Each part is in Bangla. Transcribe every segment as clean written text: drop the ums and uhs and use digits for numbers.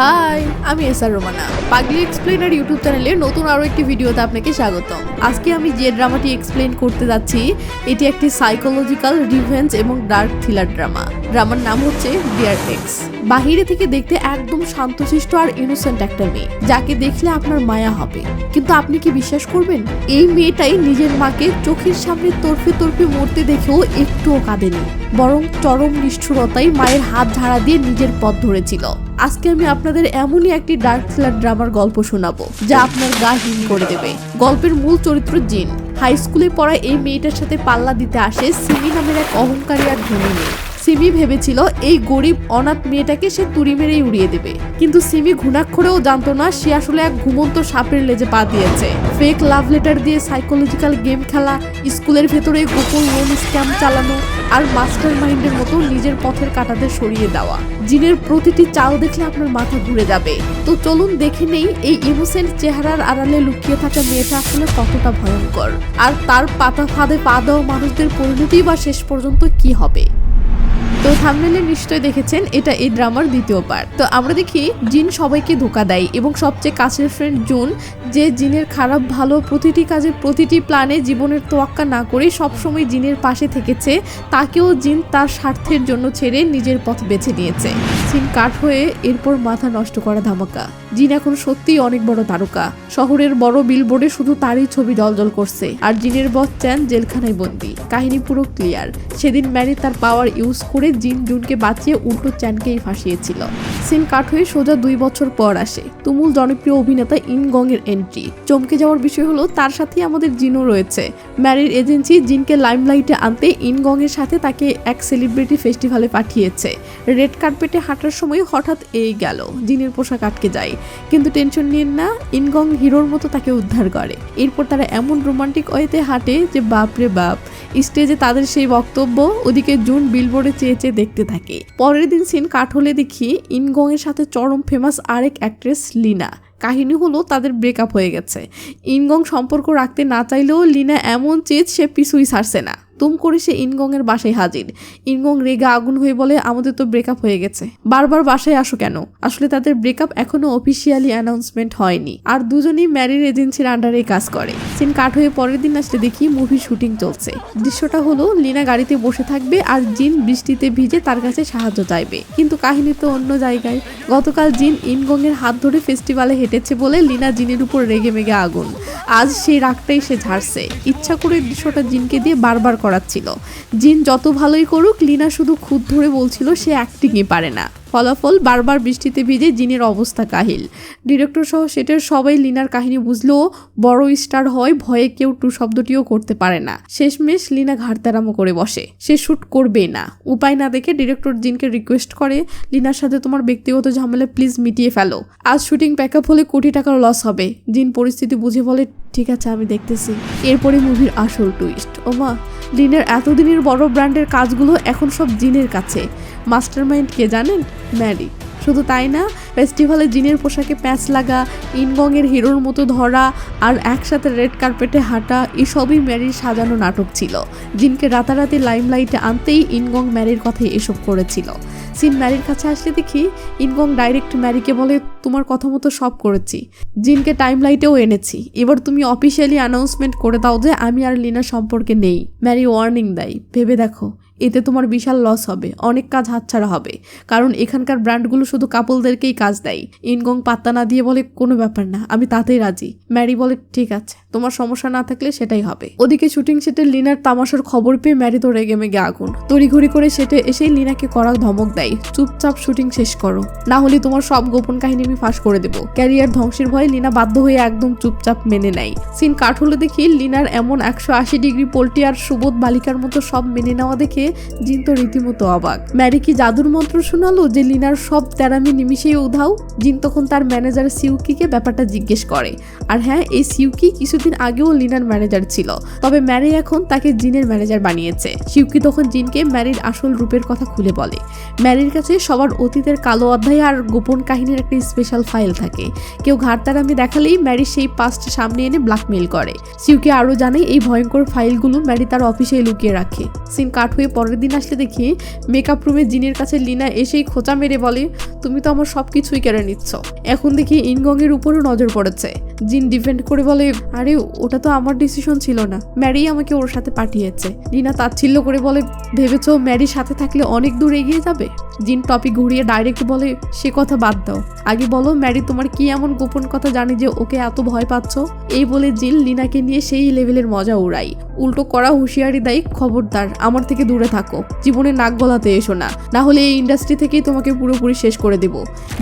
হাই, আমি এসআর রোমানা। পাগলি এক্সপ্লেনার ইউটিউব চ্যানেলে নতুন আরও একটি ভিডিওতে আপনাকে স্বাগতম। আজকে আমি যে ড্রামাটি এক্সপ্লেন করতে যাচ্ছি এটি একটি সাইকোলজিক্যাল রিভেঞ্জ এবং ডার্ক থ্রিলার ড্রামা। ড্রামার নাম হচ্ছে ডিয়ার এক্স। বাহিরে থেকে দেখতে একদম শান্তশিষ্ট আর ইনোসেন্ট একটা মেয়ে, যাকে দেখলে আপনার মায়া হবে। কিন্তু আপনি কি বিশ্বাস করবেন, এই মেয়েটাই নিজের মাকে চোখের সামনে তরফে তরফে মরতে দেখেও একটুও কাঁদেনি, বরং চরম নিষ্ঠুরতাই মায়ের হাত ঝাড়া দিয়ে নিজের পথ ধরেছিল। আজকে আমি আপনাদের এমনই একটি ডার্ক থ্রিলার ড্রামার গল্প শোনাবো যা আপনার গা হিম করে দেবে। গল্পের মূল চরিত্র জিন। হাই স্কুলে পড়া এই মেয়েটার সাথে পাল্লা দিতে আসে সিমি নামের এক অহংকারী আর ধনী মেয়ে। সিমি ভেবেছিল এই গরিব অনাথ মেয়েটাকে সে তুড়ি মেরেই উড়িয়ে দেবে, কিন্তু সিমি ঘুণাক্ষরেও জানতো না সে আসলে এক ঘুমন্ত সাপের লেজে পা দিয়েছে। ফেক লাভ লেটার দিয়ে সাইকোলজিক্যাল গেম খেলা, স্কুলের ভেতরে গোপন লোন স্ক্যাম চালানো আর মাস্টার মাইন্ডের মতো নিজের পথের কাঁটাতে সরিয়ে দেওয়া। জিনের প্রতিটি চাল দেখলে আপনার মাথা ঘুরে যাবে। তো চলুন দেখে নেই এই ইনোসেন্ট চেহারার আড়ালে লুকিয়ে থাকা মেয়েটা আসলে কতটা ভয়ঙ্কর, আর তার পাতা ফাঁদে পা দেওয়া মানুষদের পরিণতি বা শেষ পর্যন্ত কি হবে। তো থাম্বনেলে নিশ্চয়ই দেখেছেন এটা এই ড্রামার দ্বিতীয় পার্ট। তো আমরা দেখি জিন সবাইকে ধোঁকা দেয় এবং সবচেয়ে কাছের ফ্রেন্ড জুন, যে জিনের খারাপ ভালো প্রতিটি কাজে প্রতিটি প্ল্যানে জীবনের তোয়াক্কা না করে সবসময় জিনের পাশে থেকেছে, তাকেও জিন তার স্বার্থের জন্য ছেড়ে নিজের পথ বেছে নিয়েছে। জিন কাট হয়ে এরপর মাথা নষ্ট করা ধামাকা। জিন এখন সত্যিই অনেক বড় তারকা। শহরের বড় বিলবোর্ডে শুধু তারই ছবি জলজল করছে, আর জিনের বস চ্যান জেলখানায় বন্দি। কাহিনী পুরো ক্লিয়ার। সেদিন ম্যারি তার পাওয়ার ইউজ করে জিন জুনকে বাঁচিয়ে উল্টো চ্যানকেই ফাঁসিয়েছিল। সিন কাট হয়ে সোজা 2 বছর পর আসে তুমুল জনপ্রিয় অভিনেতা ইন গং এর এন্ট্রি। চমকে যাওয়ার বিষয় হলো তার সাথেই আমাদের জিনও রয়েছে। ম্যারির এজেন্সি জিনকে লাইমলাইটে আনতে ইন গং এর সাথে তাকে এক সেলিব্রিটি ফেস্টিভ্যালে পাঠিয়েছে। রেড কার্পেটে হাঁটার সময় হঠাৎ এই গেল, জিনের পোশাক আটকে যায়। কিন্তু টেনশন নিন না, ইন গং হিরোর মতো তাকে উদ্ধার করে। এরপর তারা এমন রোমান্টিক ওয়েতে হাঁটে যে বাপরে বাপ। স্টেজে তাদের সেই বক্তব্য, ওদিকে জুন বিলবোর্ডে চেয়ে চেয়ে দেখতে থাকে। পরের দিন সিন কাট হলে দেখি ইন গং এর সাথে চরম ফেমাস আরেক অ্যাক্ট্রেস লিনা। কাহিনী হলো তাদের ব্রেকআপ হয়ে গেছে। ইনগং সম্পর্ক রাখতে না চাইলেও লিনা এমন চেয়ে সে পিছুই ছাড়ছে না। তুম করে সে ইনগং এর বাসায় হাজির। ইনগং রেগে আগুন হয়ে বলে, আমাদের তো ব্রেকআপ হয়ে গেছে, বারবার বাসায় আসো কেন? আসলে তাদের ব্রেকআপ এখনো অফিসিয়ালি অ্যানাউন্সমেন্ট হয়নি, আর দুজনেই ম্যারির এজেন্সির আন্ডারে কাজ করে। সিন কাট হয়ে পরের দিন আসলে দেখি মুভির শুটিং চলছে। দৃশ্যটা হলো লিনা গাড়িতে বসে থাকবে আর জিন বৃষ্টিতে ভিজে তার কাছে সাহায্য চাইবে, কিন্তু কাহিনী তো অন্য জায়গায়। গতকাল জিন ইনগং এর হাত ধরে ফেস্টিভ্যালে হেঁটেছে বলে লিনা জিনের উপর রেগে মেগে আগুন। আজ সেই রাগটাই সে ঝাড়ছে। ইচ্ছা করে দৃশ্যটা জিনকে দিয়ে বারবার করাচ্ছিল। জিন যত ভালোই করুক, লিনা শুধু খুদ ধরে বলছিল সে অ্যাক্টিংই পারে না। ফলাফল বারবার বৃষ্টিতে ভিজে জিনের অবস্থা কাহিল। ডিরেক্টর সহ সেটের সবাই লিনার কাহিনী বুঝলেও বড় স্টার হয় ভয়ে কেউ টু শব্দটিও করতে পারে না। শেষমেশ লিনা ঘাড়তেরামো করে বসে, সে শুট করবেই না। উপায় না দেখে ডিরেক্টর জিনকে রিকোয়েস্ট করে, লিনার সাথে তোমার ব্যক্তিগত ঝামেলা প্লিজ মিটিয়ে ফেলো, আজ শুটিং প্যাকআপ হলে কোটি টাকার লস হবে। জিন পরিস্থিতি বুঝে বলে, ঠিক আছে আমি দেখতেছি। এরপরে মুভির আসল টুইস্ট। ওমা, লিনার এতদিনের বড় ব্র্যান্ডের কাজগুলো এখন সব জিনের কাছে। মাস্টারমাইন্ড কে জানেন? ম্যারি। শুধু তাই না, ফেস্টিভ্যালে জিনের পোশাকে প্যাচ লাগা, ইনগং এর হিরোর মতো ধরা আর একসাথে রেড কার্পেটে হাঁটা, এসবই ম্যারির সাজানো নাটক ছিল। জিনকে রাতারাতি লাইমলাইটে আনতেই ইনগং ম্যারির কথাই এসব করেছিল। সিন ম্যারির কাছে আসলে দেখি ইনগং ডাইরেক্ট ম্যারিকে বলে, তোমার কথা মতো সব করেছি, জিনকে টাইমলাইটেও এনেছি, এবার তুমি অফিসিয়ালি অ্যানাউন্সমেন্ট করে দাও যে আমি আর লিনা সম্পর্কে নেই। ম্যারি ওয়ার্নিং দেয়, ভেবে দেখো, এতে তোমার বিশাল লস হবে, অনেক কাজ হাতছাড়া হবে, কারণ এখানকার ব্র্যান্ডগুলো শুধু কাপলদেরকেই কাজ দেয়। ইনগং পাত্তা না দিয়ে বলে, কোনো ব্যাপার না, আমি তাতেই রাজি। ম্যারি বলে, ঠিক আছে, তোমার সমস্যা না থাকলে সেটাই হবে। ওদিকে শুটিং সেটে লিনার তামাশার খবর পেয়ে ম্যারি তো রেগে মেগে আগুন। তড়িঘড়ি করে সেটে এসে লিনাকে কড়া ধমক দেয়, চুপচাপ শুটিং শেষ করো, না হলে তোমার সব গোপন কাহিনী আমি ফাঁস করে দেবো। ক্যারিয়ার ধ্বংসের ভয়ে লিনা বাধ্য হয়ে একদম চুপচাপ মেনে নেয়। সিন কাট হলে দেখি লিনার এমন 180 ডিগ্রি পোল্টি আর সুবোধ বালিকার মতো সব মেনে নেওয়া দেখে জিন তো রীতিমতো অবাক। ম্যারি কি জাদুর মন্ত্র শোনালো যে লিনার সব তেরামি নিমিশেই উধাও? জিন তখন তার ম্যানেজার সিউকিকে ব্যাপারটা জিজ্ঞেস করে। আর হ্যাঁ, এই সিউকি কিছুদিন আগেও লিনার ম্যানেজার ছিল, তবে ম্যারি এখন তাকে জিনের ম্যানেজার বানিয়েছে। সিউকি তখন জিনকে ম্যারির আসল রূপের কথা খুলে বলে। ম্যারির কাছে সবার অতীতের কালো অধ্যায় আর গোপন কাহিনীর একটা স্পেশাল ফাইল থাকে। কেউ ঘাড়তারামি দেখালেই ম্যারি সেই পাস্ট সামনে এনে ব্ল্যাকমেইল করে। সিউকি আরও জানে এই ভয়ঙ্কর ফাইলগুলো ম্যারি তার অফিসে লুকিয়ে রাখে। সিন কাট হয়ে পরের দিন আসলে দেখি মেকআপ রুমে জিনের কাছে লিনা এসেই খোঁচা মেরে বলে, তুমি তো আমার সব কিছুই কেড়ে নিচ্ছ। এখন দেখি ইনগং এর উপরও নজর পড়েছে। জিন ডিফেন্ড করে বলে, আরে ওটা তো আমার ডিসিশন ছিল না, ম্যারি আমাকে ওর সাথে পাঠিয়েছে। লিনা তাচ্ছিল্য করে বলে, ভেবেছো ম্যারির সাথে থাকলে অনেক দূর এগিয়ে যাবে? জিন টপিক ঘুরিয়ে ডাইরেক্ট বলে, সে কথা বাদ দাও, আগে বলো ম্যারি তোমার কি এমন গোপন কথা জানে যে ওকে এত ভয় পাচ্ছ? এই বলে জিন লিনাকে নিয়ে সেই লেভেলের মজা উড়াই। উল্টো করা হুঁশিয়ারি দেয়, খবরদার আমার থেকে দূরে থাকো, জীবনে নাক গলাতে এসো না হলে এই ইন্ডাস্ট্রি থেকেই তোমাকে পুরোপুরি শেষ করে দেব।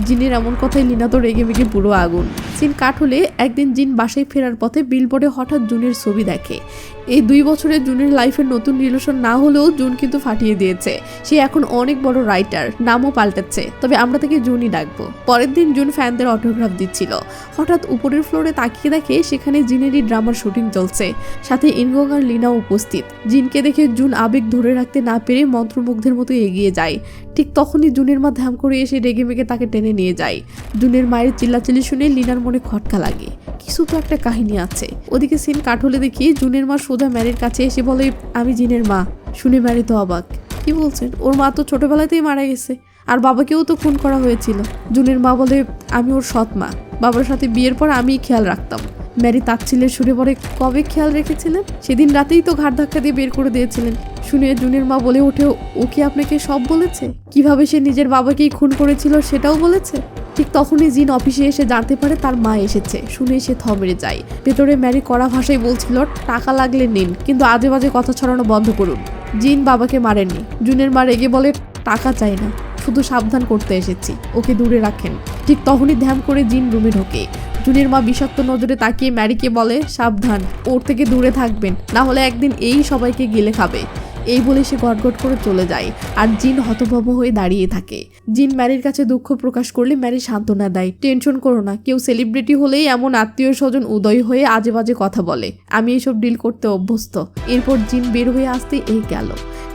জিনের এমন কথায় লিনা তো রেগে মেগে পুরো আগুন। সিন কাট হলে একদিন জিন বাসায় ফেরার পথে বিলবোর্ডে হঠাৎ জুনের ছবি দেখে। এই 2 বছরে জুনের লাইফের নতুন রিলেশন না হলেও জুন কিন্তু ফাটিয়ে দিয়েছে। সে এখন অনেক বড় রাইটার, নামও পাল্টাচ্ছে, তবে আমরা তাকে জুনই ডাকবো। পরের দিন জুন ফ্যানদের অটোগ্রাফ দিচ্ছিল। হঠাৎ উপরের ফ্লোরে তাকিয়ে দেখে সেখানে জিনেরই ড্রামার শুটিং চলছে, সাথে ইনগং আর লিনাও উপস্থিত। জিনকে দেখে জুন আবেগ ধরে রাখতে না পেরে মন্ত্রমুগ্ধের মতো এগিয়ে যায়। ঠিক তখনই জুনের মা ধ্যাম করে এসে রেগে মেগে তাকে টেনে নিয়ে যায়। জুনের মায়ের চিল্লাচিল্লি শুনে লিনার মনে খটকা লাগে, কিছু তো একটা কাহিনী আছে। ওদিকে সিন কাট হলে দেখি জুনের মা সোজা ম্যারির কাছে এসে বলে, আমি জিনের মা। শুনে ম্যারি তো অবাক, কি বলছেন? ওর মা তো ছোটবেলাতেই মারা গেছে, আর বাবাকেও তো খুন করা হয়েছিল। জুনের মা বলে, আমি ওর সৎ মা, বাবার সাথে বিয়ের পর আমিই খেয়াল রাখতাম। ম্যারি তাচ্ছিল্যের সুরে বলে, কবে খেয়াল রেখেছিলেন? সেদিন রাতেই তো ঘাট ধাক্কা দিয়ে বের করে দিয়েছিলেন। শুনে জুনের মা বলে ওঠে, ও কি আপনাকে সব বলেছে? কিভাবে সে নিজের বাবাকেই খুন করেছিল সেটাও বলেছে? ঠিক তখনই জিন অফিসে এসে জানতে পারে তার মা এসেছে। শুনে সে থ মেরে যায়। ভেতরে ম্যারি কড়া ভাষায় বলছিল, টাকা লাগলে নিন, কিন্তু আজে বাজে কথা ছড়ানো বন্ধ করুন। জিন বাবাকে মারেননি। জুনের মা রেগে বলে, টাকা চাই না, শুধু সাবধান করতে এসেছি, ওকে দূরে রাখেন। ঠিক তখনই ধ্যান করে জিন রুমে ঢোকে। জুনের মা বিষাক্ত নজরে তাকিয়ে ম্যারিকে বলে, সাবধান, ওর থেকে দূরে থাকবেন, না হলে একদিন এই সবাইকে গিলে খাবে। এই বলে সে গটগট করে চলে যায়, আর জিন হতভম্ব হয়ে দাঁড়িয়ে থাকে। জিন ম্যারির কাছে দুঃখ প্রকাশ করলে ম্যারি সান্ত্বনা দেয়, টেনশন করো না, কেউ সেলিব্রিটি হলেই এমন আত্মীয় স্বজন উদয় হয়ে আজে বাজে কথা বলে, আমি এইসব ডিল করতে অভ্যস্ত। এরপর জিন বের হয়ে আসতে এই গেল।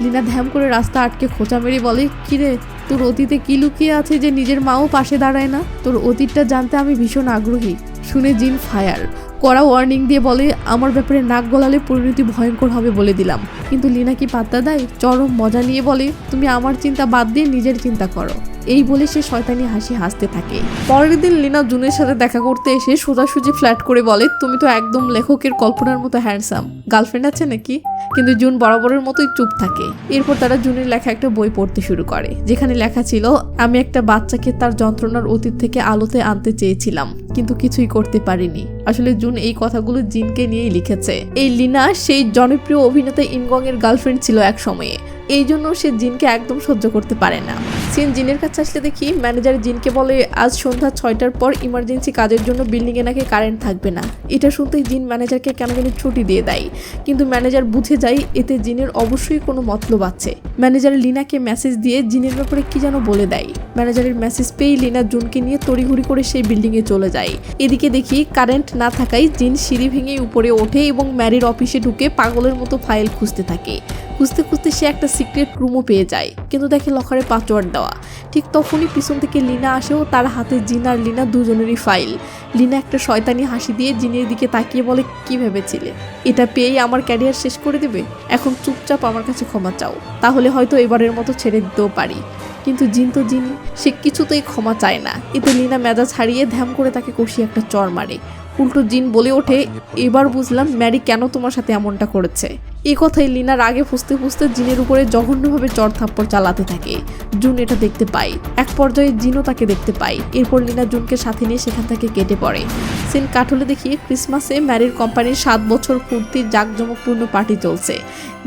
লিনা ধ্যাম করে রাস্তা আটকে খোঁচা মেরে বলে, কিরে, তোর অতীতে কি লুকিয়ে আছে যে নিজের মাও পাশে দাঁড়ায় না? তোর অতীতটা জানতে আমি ভীষণ আগ্রহী। শুনে জিন ফায়ার। কড়া ওয়ার্নিং দিয়ে বলে, আমার ব্যাপারে নাক গলালে পরিণতি ভয়ঙ্কর হবে বলে দিলাম। কিন্তু লিনা কি পাত্তা দেয়? চরম মজা নিয়ে বলে, তুমি আমার চিন্তা বাদ দিয়ে নিজের চিন্তা করো। এই বলে সে শয়তানি হাসি হাসতে থাকে। পরের দিন লিনা জুনের সাথে দেখা করতে এসে সোজাসুজি ফ্ল্যাট করে বলে, তুমি তো একদম লেখকের কল্পনার মতো হ্যান্ডসাম, গার্লফ্রেন্ড আছে নাকি? কিন্তু জুন বরাবরের মতোই চুপ থাকে। এরপর তারা জুনের লেখা একটা বই পড়তে শুরু করে, যেখানে লেখা ছিল, আমি একটা বাচ্চাকে তার যন্ত্রণার অতীত থেকে আলোতে আনতে চেয়েছিলাম, কিন্তু কিছুই করতে পারিনি। আসলে জুন এই কথাগুলো জিনকে নিয়েই লিখেছে। এই লিনা সেই জনপ্রিয় অভিনেতা ইনগং এর গার্লফ্রেন্ড ছিল এক সময়ে, এই জন্য সে জিনকে একদম সহ্য করতে পারে না। সিন জিনের কাছে আসলে দেখি ম্যানেজার জিনকে বলে, আজ সন্ধ্যা 6টার পর ইমার্জেন্সি কাজের জন্য বিল্ডিংয়ে নাকি কারেন্ট থাকবে না। এটা শুনতেই জিন ম্যানেজারকে কেন যেন ছুটি দিয়ে দেয়, কিন্তু ম্যানেজার বুঝে যায় এতে জিনের অবশ্যই কোনো মতলব আছে। ম্যানেজার লিনাকে মেসেজ দিয়ে জিনের ব্যাপারে কি যেন বলে দেয়। ম্যানেজারের মেসেজ পেয়ে লিনা জুনকে নিয়ে তড়িঘড়ি করে সেই বিল্ডিংয়ে চলে যায়। এদিকে দেখি কারেন্ট না থাকায় জিন সিঁড়ি ভেঙে উপরে ওঠে এবং ম্যারির অফিসে ঢুকে পাগলের মতো ফাইল খুঁজতে থাকে। খুঁজতে খুঁজতে সে একটা সিক্রেট রুমও পেয়ে যায়, কিন্তু দেখে লকারে পাসওয়ার্ড দেওয়া। ঠিক তখনই পিছন থেকে লিনা আসেও তার হাতে জিন আর লিনা দুজনেরই ফাইল। লিনা একটা শয়তানি হাসি দিয়ে জিনের দিকে তাকিয়ে বলে, কি ভেবেছিলে এটা পেয়েই আমার ক্যারিয়ার শেষ করে দেবে? এখন চুপচাপ আমার কাছে ক্ষমা চাও, তাহলে হয়তো এবারের মতো ছেড়ে দিতেও পারি। কিন্তু জিন তো জিন, সে কিছুতেই ক্ষমা চায় না। এতে লিনা মেজাজ হারিয়ে ধ্যাম করে তাকে কষিয়ে একটা চড় মারে। উল্টো জিন বলে ওঠে, এবার বুঝলাম ম্যারি কেন তোমার সাথে এমনটা করেছে। এই কথাই লিনা রাগে ফুসতে ফুসতে জিনের উপরে জঘন্যভাবে চড় থাপ্পড় চালাতে থাকে। জুন এটা দেখতে পায়। এক পর্যায়ে জিনও তাকে দেখতে পায়। এরপর লিনা জুনকে সাথে নিয়ে সেখান থেকে কেটে পড়ে। সিন কাটলে দেখি ক্রিসমাসে ম্যারির কোম্পানির 7 বছর পূর্তির জাঁকজমকপূর্ণ পার্টি চলছে।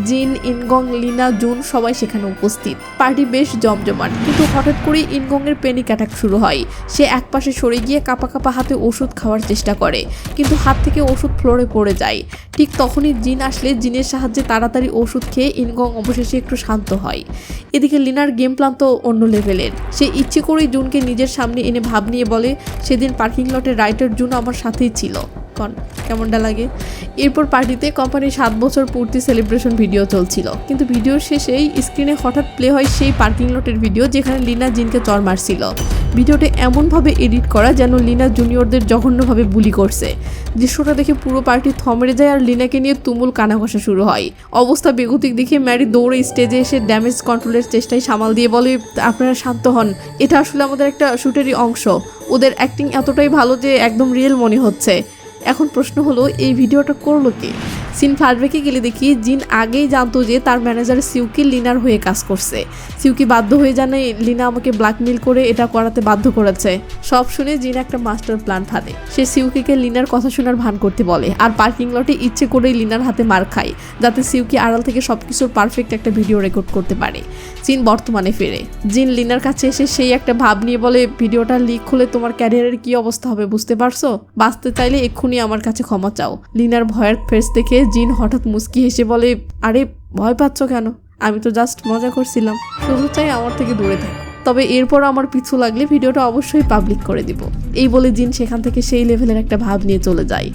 জিন, ইনগং, লিনা, জুন সবাই সেখানে উপস্থিত। পার্টি বেশ জমজমাট, কিন্তু হঠাৎ করে ইনগং এর প্যানিক অ্যাটাক শুরু হয়। সে একপাশে সরে গিয়ে কাঁপা কাঁপা হাতে ওষুধ খাওয়ার চেষ্টা করে, কিন্তু হাত থেকে ওষুধ ফ্লোরে পড়ে যায়। ঠিক তখনই জিন আসলে জিনের সাহায্যে তাড়াতাড়ি ওষুধ খেয়ে ইনগং অবশেষে একটু শান্ত হয়। এদিকে লিনার গেম প্ল্যান তো অন্য লেভেলের। সে ইচ্ছে করেই জুনকে নিজের সামনে এনে ভাব নিয়ে বলে, সেদিন পার্কিং লটে রাইটার জুন আমার সাথেই ছিল, কন কেমনটা লাগে। এরপর পার্টিতে কোম্পানির 7 বছর পূর্তি সেলিব্রেশন ভিডিও চলছিল, কিন্তু ভিডিওর শেষেই স্ক্রিনে হঠাৎ প্লে হয় সেই পার্কিং লটের ভিডিও যেখানে লিনা জিনকে চড় মারছিল। ভিডিওটা এমনভাবে এডিট করা যেন লিনা জুনিয়রদের জঘন্যভাবে বুলি করছে। দৃশ্যটা দেখে পুরো পার্টি থমড়ে যায় আর লিনাকে নিয়ে তুমুল কানাঘষা শুরু হয়। অবস্থা বেগতিক দেখে ম্যারি দৌড়ে স্টেজে এসে ড্যামেজ কন্ট্রোলের চেষ্টায় সামাল দিয়ে বলে, আপনারা শান্ত হন, এটা আসলে আমাদের একটা শুটেরই অংশ। ওদের অ্যাক্টিং এতটাই ভালো যে একদম রিয়েল মনে হচ্ছে। এখন প্রশ্ন হলো, এই ভিডিওটা করলো কে? সিন ফ্ল্যাশব্যাকে গেলে দেখি জিন আগেই জানতো যে তার ম্যানেজার সিউকি লিনার হয়ে কাজ করছে। সিউকি বাধ্য হয়ে জানে লিনা আমাকে ব্ল্যাকমেল করে এটা করাতে বাধ্য করেছে। সব শুনে জিন একটা মাস্টার প্ল্যান ফাঁদে। সে সিউকিকে লিনার কথা শোনার ভান করতে বলে আর পার্কিং লটে ইচ্ছে করেই লিনার হাতে মার খায়, যাতে সিউকি আড়াল থেকে সবকিছুর পারফেক্ট একটা ভিডিও রেকর্ড করতে পারে। জিন বর্তমানে ফেরে। জিন লিনার কাছে এসে সেই একটা ভাব নিয়ে বলে, ভিডিওটা লিক হলে তোমার ক্যারিয়ারের কি অবস্থা হবে বুঝতে পারছো? বাঁচতে চাইলে এক্ষুনি আমার কাছে ক্ষমা চাও। লিনার ভয়ের ফেস দেখে জিন হঠাৎ মুচকি হেসে বলে, আরে ভয় পাচ্ছ কেন? আমি তো জাস্ট মজা করছিলাম, শুধু চাই আমার থেকে দূরে থাকো। তবে এরপর আমার পিছু লাগলে ভিডিওটা অবশ্যই পাবলিক করে দিব। এই বলে জিন সেখান থেকে সেই লেভেলের একটা ভাব নিয়ে চলে যায়।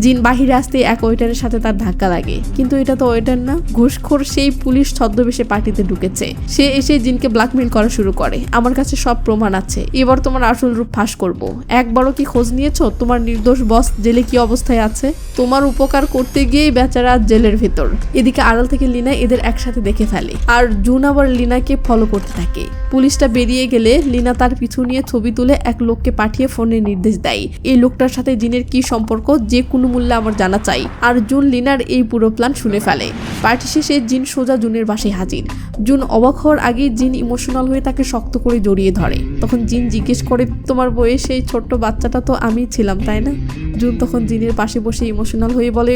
জিন বাহিরে আসতে এক ওয়েটারের সাথে তার ধাক্কা লাগে, কিন্তু এটা তো ওয়েটার না, ঘুষখোর সেই পুলিশ ছদ্মবেশে পার্টিতে ঢুকেছে। সে এসে জিনকে ব্ল্যাকমেল করা শুরু করে। আমার কাছে সব প্রমাণ আছে, এবার তোমার আসল রূপ ফাঁস করব। একবারও কি খোঁজ নিয়েছো তোমার নির্দোষ বস জেলে কি অবস্থায় আছে? তোমার উপকার করতে গিয়েই বেচারা জেলের ভেতর। এদিকে আড়াল থেকে লিনা এদের একসাথে দেখে ফেলে আর জুন আবার লিনাকে ফলো করতে থাকে। পুলিশটা বেরিয়ে গেলে লিনা তার পিছু নিয়ে ছবি তুলে এক লোককে পাঠিয়ে ফোনে নির্দেশ দেয়, এই লোকটার সাথে জিনের কি সম্পর্ক যে কোনো মূল্যে আমার জানা চাই। আর জুন লিনার এই পুরো প্ল্যান শুনে ফেলে। পার্টি শেষে জিন সোজা জুনের বাসায় হাজির। জুন অবাক হওয়ার আগে জিন ইমোশনাল হয়ে তাকে শক্ত করে জড়িয়ে ধরে। তখন জিন জিজ্ঞেস করে, তোমার বইয়ে সেই ছোট্ট বাচ্চাটা তো আমিই ছিলাম তাই না? জুন তখন জিনের পাশে বসে ইমোশনাল হয়ে বলে,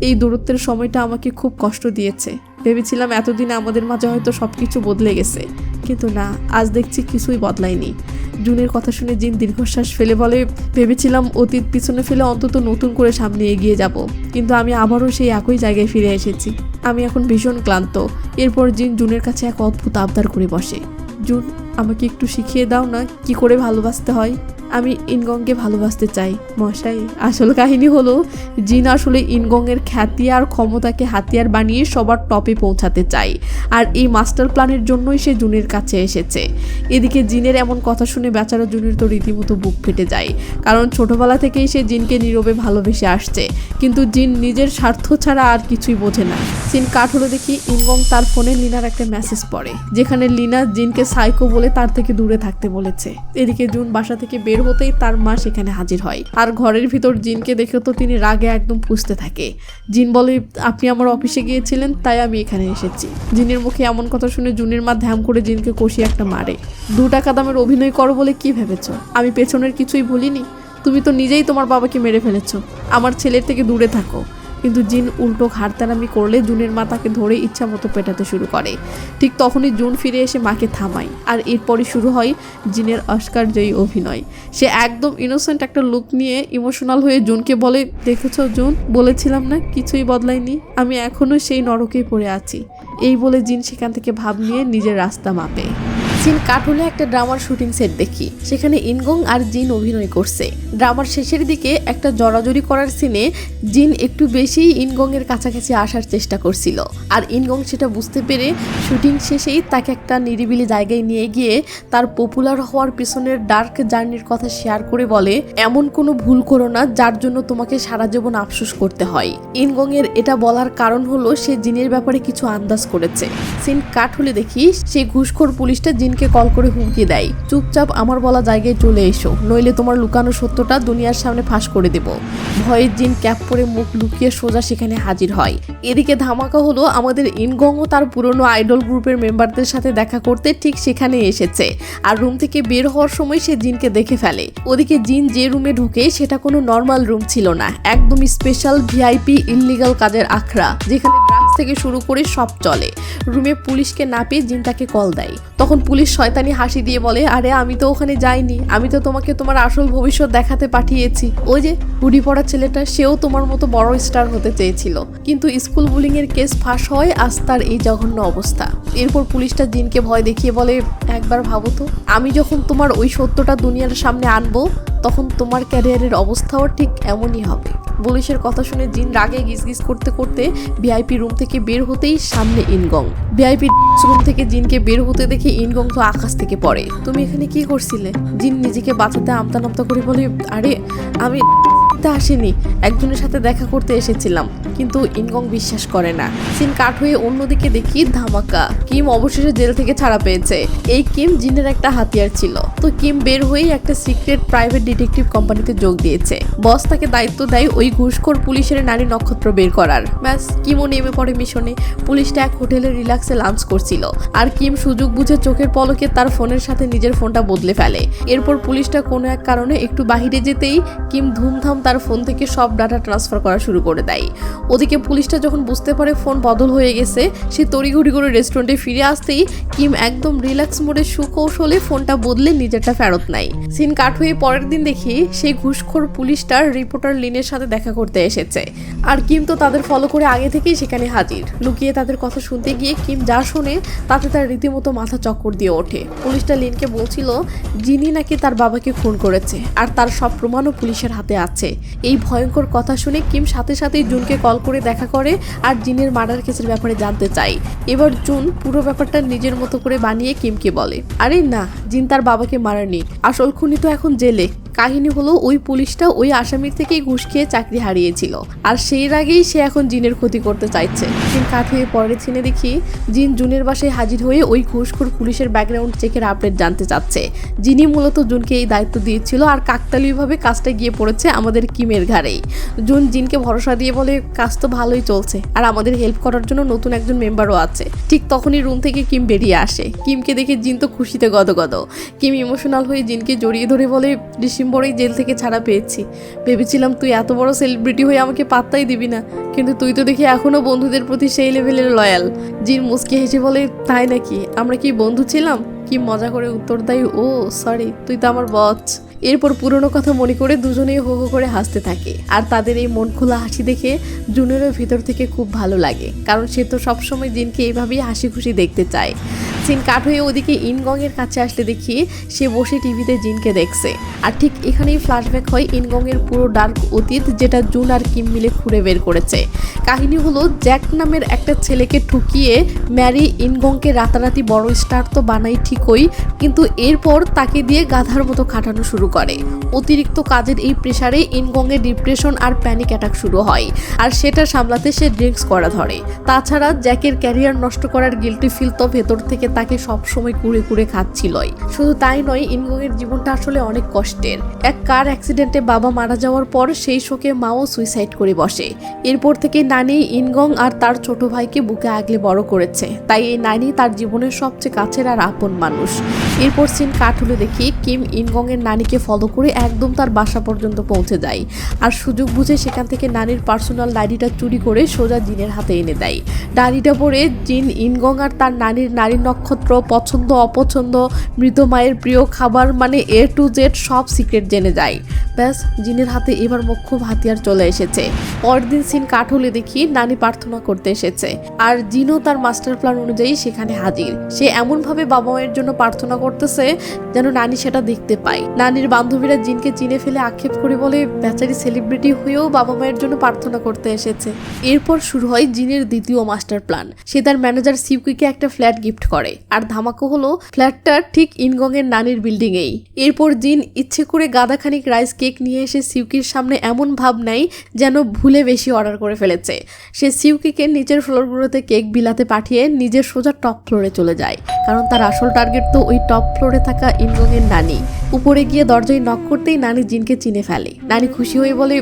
এই দূরত্বের সময়টা আমাকে খুব কষ্ট দিয়েছে। ভেবেছিলাম এতদিন আমাদের মাঝে হয়তো সবকিছু বদলে গেছে, কিন্তু না, আজ দেখছি কিছুই বদলায়নি। জুনের কথা শুনে জিন দীর্ঘশ্বাস ফেলে বলে, ভেবেছিলাম অতীত পিছনে ফেলে অন্তত নতুন করে সামনে এগিয়ে যাব, কিন্তু আমি আবারও সেই একই জায়গায় ফিরে এসেছি। আমি এখন ভীষণ ক্লান্ত। এরপর জিন জুনের কাছে এক অদ্ভুত আবদার করে বসে, জুন আমাকে একটু শিখিয়ে দাও না কি করে ভালোবাসতে হয়। আমি ইনগংকে ভালোবাসতে চাই মশাই। আসল কাহিনী হলো, জিন আসলে ইনগংয়ের খ্যাতি আর ক্ষমতাকে হাতিয়ার বানিয়ে সবার টপে পৌঁছাতে চায়, আর এই মাস্টার প্ল্যানের জন্যই সে জুনের কাছে এসেছে। এদিকে জিনের এমন কথা শুনে বেচারা জুনের তো রীতিমতো বুক ফেটে যায়, কারণ ছোটবেলা থেকেই সে জিনকে নীরবে ভালোবেসে আসছে, কিন্তু জিন নিজের স্বার্থ ছাড়া আর কিছুই বোঝে না। সিন কাট হলো দেখি ইনগং তার ফোনে লিনার একটা মেসেজ পড়ে, যেখানে লিনা জিনকে সাইকো বলে তার থেকে দূরে থাকতে বলেছে। এদিকে জুন বাসা থেকে বের হতেই তার মা সেখানে হাজির হয়, আর ঘরের ভিতর জিনকে দেখে তো তিনি রাগে একদম ফুঁসতে থাকে। জিন বলে, আপনি আমার অফিসে গিয়েছিলেন তাই আমি এখানে এসেছি। জিনের মুখে এমন কথা শুনে জুনের মা ধ্যাম করে জিনকে কষিয়ে একটা মারে। 2 টাকা দামের অভিনয় করো বলে কি ভেবেছো আমি পেছনের কিছুই ভুলিনি? তুমি তো নিজেই তোমার বাবাকে মেরে ফেলেছো। আমার ছেলের থেকে দূরে থাকো। কিন্তু জিন উল্টো ঘাড়তারামি করলে জুনের মা তাকে ধরে ইচ্ছা মতো পেটাতে শুরু করে। ঠিক তখনই জুন ফিরে এসে মাকে থামায়, আর এরপরই শুরু হয় জিনের অস্কারজয়ী অভিনয়। সে একদম ইনোসেন্ট একটা লুক নিয়ে ইমোশনাল হয়ে জুনকে বলে, দেখেছো জুন, বলেছিলাম না কিছুই বদলায়নি, আমি এখনো সেই নরকেই পড়ে আছি। এই বলে জিন সেখান থেকে ভাব নিয়ে নিজের রাস্তা মাপে। জিন কাট হলে একটা ড্রামার শুটিং সেট দেখি, সেখানে ইনগং আর জিন অভিনয় করছে। ড্রামার শেষের দিকে একটা জড়াজড়ি করার সিনে জিন একটু বেশি ইনগং এর কাছাকাছি আসার চেষ্টা করছিল, আর ইনগং সেটা বুঝতে পেরে শুটিং শেষেই তাকে একটা নিরিবিলি জায়গায় নিয়ে গিয়ে তার পপুলার হওয়ার পিছনের ডার্ক জার্নির কথা শেয়ার করে বলে, এমন কোনো ভুল করো না যার জন্য তোমাকে সারা জীবন আফসোস করতে হয়। ইনগং এর এটা বলার কারণ হলো সে জিনের ব্যাপারে কিছু আন্দাজ করেছে। সিন কাট হলে দেখি সেই ঘুষখোর পুলিশটা জিনকে কল করে হুমকি দেয়, চুপচাপ আমার বলা জায়গায় চলে এসো, নইলে তোমার লুকানো সত্যটা দুনিয়ার সামনে ফাঁস করে দেব। ভয়ে জিন ক্যাপ পরে মুখ লুকিয়ে সোজা সেখানে হাজির হয়। এদিকে ধামাকা হলো, আমাদের ইনগংও তার পুরনো আইডল গ্রুপের মেম্বারদের সাথে দেখা করতে ঠিক সেখানে এসেছে, আর রুম থেকে বের হওয়ার সময় সে জিনকে দেখে ফেলে। ওদিকে জিন যে রুমে ঢুকে সেটা কোনো নর্মাল রুম ছিল না, একদম স্পেশাল ভিআইপি ইললিগাল কাজের আখড়া, যেখানে ড্রাগস থেকে শুরু করে সব চলে। রুমে পুলিশকে না পেয়ে জিন তাকে কল দেয়। তখন পুলিশ শয়তানি হাসি দিয়ে বলে, আরে আমি তো ওখানে যাইনি, আমি তো তোমাকে তোমার আসল ভবিষ্যৎ দেখাতে পাঠিয়েছি। ওই যে হুডি পড়া ছেলেটা, সেও তোমার মতো বড় স্টার হতে চেয়েছিল, কিন্তু স্কুল বুলিং এর কেস ফাঁস হয়, আজ তার এই জঘন্য অবস্থা। এরপর পুলিশটা জিনকে ভয় দেখিয়ে বলে, একবার ভাবো তো, আমি যখন তোমার ওই সত্যটা দুনিয়ার সামনে আনবো তখন তোমার ক্যারিয়ারের অবস্থাও ঠিক এমনই হবে। পুলিশের কথা শুনে জিন রাগে গিজগিজ করতে করতে ভিআইপি রুম থেকে বের হতেই সামনে ইনগং। ভিআইপি রুম থেকে জিনকে বের হতে দেখে ইনগং তো আকাশ থেকে পড়ে। তুমি এখানে কি করছিলে? জিন নিজেকে বাঁচাতে আমতা নামতা করে বলে, আরে আমি আসেনি, একজনের সাথে দেখা করতে এসেছিলাম। কিন্তু ইনগং বিশ্বাস করে না। সিন কাট হয়ে অন্যদিকে দেখি ধামাকা, কিম অবশেষে জেল থেকে ছাড়া পেয়েছে। এই কিম জিনের একটা হাতিয়ার ছিল। তো কিম বের হয়েই একটা সিক্রেট প্রাইভেট ডিটেকটিভ কোম্পানিতে যোগ দিয়েছে। বস তাকে দায়িত্ব দেয় ওই ঘুষখোর পুলিশের নারী নক্ষত্র বের করার। ব্যাস, কিমও নেমে পড়ে মিশনে। পুলিশটা এক হোটেলে রিল্যাক্সে লাঞ্চ করছিল, আর কিম সুযোগ বুঝে চোখের পলকে তার ফোনের সাথে নিজের ফোনটা বদলে ফেলে। এরপর পুলিশটা কোনো এক কারণে একটু বাহিরে যেতেই কিম ধুমধাম তার ফোন থেকে সব ডাটা ট্রান্সফার করা শুরু করে দেয়। ওদিকে পুলিশটা যখন বুঝতে পারে ফোন বদল হয়ে গেছে, সে তড়িঘড়ি করে রেস্টুরেন্টে ফিরে আসতেই কিম একদম রিল্যাক্স মোডে সুকৌশলে ফোনটা বদলে নিজেরটা ফেরত নেয়। সিন কাট হয়ে পরের দিন দেখি সেই ঘুষখোর পুলিশটার রিপোর্টার লিনের সাথে দেখা করতে এসেছে, আর কিম তো তাদের ফলো করে আগে থেকেই সেখানে হাজির। লুকিয়ে তাদের কথা শুনতে গিয়ে কিম যা শোনে তাতে তার রীতিমতো মাথা চক্কর দিয়ে ওঠে। পুলিশটা লিনকে বলছিল জিনি নাকি তার বাবাকে খুন করেছে, আর তার সব প্রমাণও পুলিশের হাতে আছে। এই ভয়ঙ্কর কথা শুনে কিম সাথে সাথেই জুনকে কল করে দেখা করে আর জিনের মার্ডার কেসের ব্যাপারে জানতে চাই। এবার জুন পুরো ব্যাপারটা নিজের মতো করে বানিয়ে কিমকে বলে, আরে না, জিন তার বাবাকে মারেনি, আসল খুনি তো এখন জেলে। কাহিনী হলো ওই পুলিশটা ওই আসামির থেকেই ঘুষ খেয়ে চাকরি হারিয়েছিল, আর সেই আগেই সে এখন জিনের ক্ষতি করতে চাইছে। জিন কাট হয়ে পরের সিনে দেখি জিন জুনের বাসায় হাজির হয়ে ওই ঘুষখোর পুলিশের ব্যাকগ্রাউন্ড চেকের আপডেট জানতে চাচ্ছে। যিনি মূলত জুনকে এই দায়িত্ব দিয়েছিল, আর কাকতালীয়ভাবে কাজটা গিয়ে পড়েছে আমাদের কিমের ঘাড়েই। জুন জিনকে ভরসা দিয়ে বলে, কাজ তো ভালোই চলছে, আর আমাদের হেল্প করার জন্য নতুন একজন মেম্বারও আছে। ঠিক তখনই রুম থেকে কিম বেরিয়ে আসে। কিমকে দেখে জিন তো খুশিতে গদগদ। কিম ইমোশনাল হয়ে জিনকে জড়িয়ে ধরে বলে, ডিসেম্বরেই জেল থেকে ছাড়া পেয়েছি। ভেবেছিলাম তুই এত বড় সেলিব্রিটি হয়ে আমাকে পাত্তাই দিবি না, কিন্তু তুই তো দেখি এখনো বন্ধুদের প্রতি সেই লেভেলের লয়াল। জিন মুচকি হেসে বলে, তাই নাকি? আমরা কি বন্ধু ছিলাম? কি মজা করে উত্তর দেয়, ও সরি, তুই তো আমার বস। এরপর পুরনো কথা মনে করে দুজনেই হো হো করে হাসতে থাকে, আর তাদের এই মন খোলা হাসি দেখে জুনেরও ভিতর থেকে খুব ভালো লাগে, কারণ সে তো সবসময় জিনকে এইভাবেই হাসি খুশি দেখতে চায়। সিন কাট হয়ে ওদিকে ইনগং এর কাছে আসলে দেখি সে বসে টিভিতে জিনকে দেখছে, আর ঠিক এখানেই ফ্ল্যাশব্যাক হয় ইনগং এর পুরো ডার্ক অতীত, যেটা জুন আর কিম মিলে খুঁড়ে বের করেছে। কাহিনী হলো জ্যাক নামের একটা ছেলেকে ঠুকিয়ে ম্যারি ইনগংকে রাতারাতি বড় স্টার তো বানাই ঠিকই, কিন্তু এরপর তাকে দিয়ে গাধার মতো খাটানো শুরু করে। অতিরিক্ত কাজের এই প্রেসারে ইনগং এর ডিপ্রেশন আর প্যানিক অ্যাটাক শুরু হয়, আর সেটা সামলাতে সে ড্রিঙ্কস করা ধরে। তাছাড়া জ্যাকের ক্যারিয়ার নষ্ট করার গিল্টি ফিল তো ভেতর থেকে তাকে সবসময় কুড়ে কুড়ে খাচ্ছিলই। শুধু তাই নয়, ইনগং এর জীবনটা আসলে অনেক কষ্টের। এক কার অ্যাক্সিডেন্টে বাবা মারা যাওয়ার পর সেই শোকে মাও সুইসাইড করে বসে। এরপর থেকে নানি ইনগং আর তার ছোট ভাইকে বুকে আগলে বড় করেছে, তাই এই নানি তার জীবনের সবচেয়ে কাছের আর আপন মানুষ। এরপর সিন কাট হলে দেখি কিম ইনগং এর নানিকে ফলো করে একদম তার বাসা পর্যন্ত পৌঁছে যায়, আর সুযোগ বুঝে সেখান থেকে নানির পার্সোনাল ডায়েরিটা চুরি করে সোজা জিনের হাতে এনে দেয়। ডায়েরিটা পড়ে জিন ইনগং আর তার নানির নারী নক্ষত্র, পছন্দ অপছন্দ, মৃত মায়ের প্রিয় খাবার, মানে A to Z সব সিক্রেট জেনে যায়। ব্যাস, জিনের হাতে এবার মোক্ষম হাতিয়ার চলে এসেছে। পরের দিন সিন কাট হলে দেখি নানি প্রার্থনা করতে এসেছে, আর জিনও তার মাস্টার প্ল্যান অনুযায়ী সেখানে হাজির। সে এমনভাবে বাবা মায়ের জন্য প্রার্থনা করতেছে যেন নানি সেটা দেখতে পায়। নানির বান্ধবীরা জিনকে চিনে ফেলে আক্ষেপ করে বলে, বেচারি সেলিব্রিটি হয়েও বাবা মায়ের জন্য প্রার্থনা করতে এসেছে। এরপর শুরু হয় জিনের দ্বিতীয় মাস্টার প্ল্যান। সে তার ম্যানেজার সিউকিকে একটা ফ্ল্যাট গিফট করে, আর ধামাকা হলো ফ্ল্যাটটা ঠিক ইনগং এর নানির বিল্ডিং এই। এরপর জিন ইচ্ছে করে গাদাখানিক রাইস কেক নিয়ে এসে সিউকির সামনে এমন ভাব নেয় যেন ভুলে বেশি অর্ডার করে ফেলেছে। সে সিউকিকে নিচের ফ্লোরগুলোতে কেক বিলাতে পাঠিয়ে নিজের সোজা টপ ফ্লোরে চলে যায়, কারণ তার আসল টার্গেট তো ওই টপ ফ্লোরে থাকা ইনগং এর নানি। উপরে গিয়ে দরজায় নক করতেই নানি জিনকে চিনে ফেলে। নানি খুশি হয়ে বলে,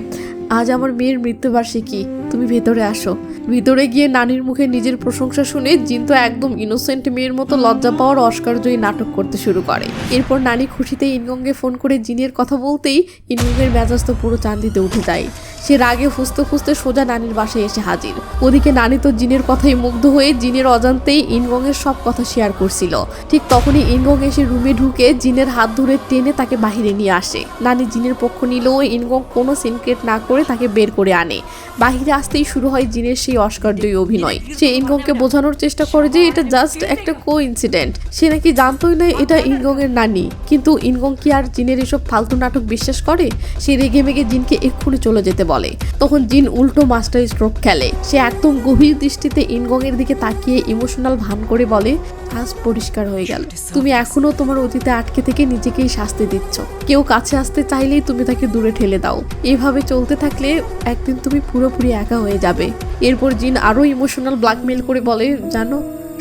আজ আমার মেয়ের মৃত্যুবার্ষিকী, তুমি ভেতরে আসো। ভিতরে গিয়ে নানির মুখে নিজের প্রশংসা শুনে জিন তো একদম ইনোসেন্ট মেয়ের মতো লজ্জা পাওয়ার অস্কারজয়ী নাটক করতে শুরু করে। এরপর নানি খুশিতে ইনগংকে ফোন করে জিনের কথা বলতেই ইনগংয়ের মেজাজ তো পুরো চান্দিতে উঠে যায়। সে রাগে ফুসতে ফুসতে সোজা নানির বাসায় এসে হাজির। ওদিকে নানি তো জিনের কথাই মুগ্ধ হয়ে জিনের অজান্তেই ইনগংয়ের সব কথা শেয়ার করছিল। ঠিক তখনই ইনগং এসে রুমে ঢুকে জিনের হাত ধরে টেনে তাকে বাহিরে নিয়ে আসে। নানি জিনের পক্ষ নিলেও ইনগং কোনো সিনক্রেট না করে তাকে বের করে আনে। বাহিরে আসতেই শুরু হয় জিনের সেই এই অস্কারজয়ী অভিনয়। সে ইনগংকে বোঝানোর চেষ্টা করে যে এটা জাস্ট একটা কোইন্সিডেন্ট। সে নাকি জানতোই না এটা ইনগং এর নানি, কিন্তু ইনগং কি আর জিনের এসব ফালতু নাটক বিশ্বাস করে? সে রেগে মেগে জিনকে এক্ষুনি চলে যেতে বলে। তখন জিন উল্টো মাস্টার স্ট্রোক খেলে। সে একদম গভীর দৃষ্টিতে ইনগং এর দিকে তাকিয়ে ইমোশনাল ভান করে বলে, আজ পরিষ্কার হয়ে গেল, তুমি এখনো তোমার অতীতে আটকে থেকে নিজেকেই শাস্তি দিচ্ছ। কেউ কাছে আসতে চাইলেই তুমি তাকে দূরে ঠেলে দাও। এভাবে চলতে থাকলে একদিন তুমি পুরোপুরি একা হয়ে যাবে। এরপর জিন আরো ইমোশনাল ব্ল্যাকমেল করে বলে, জানো,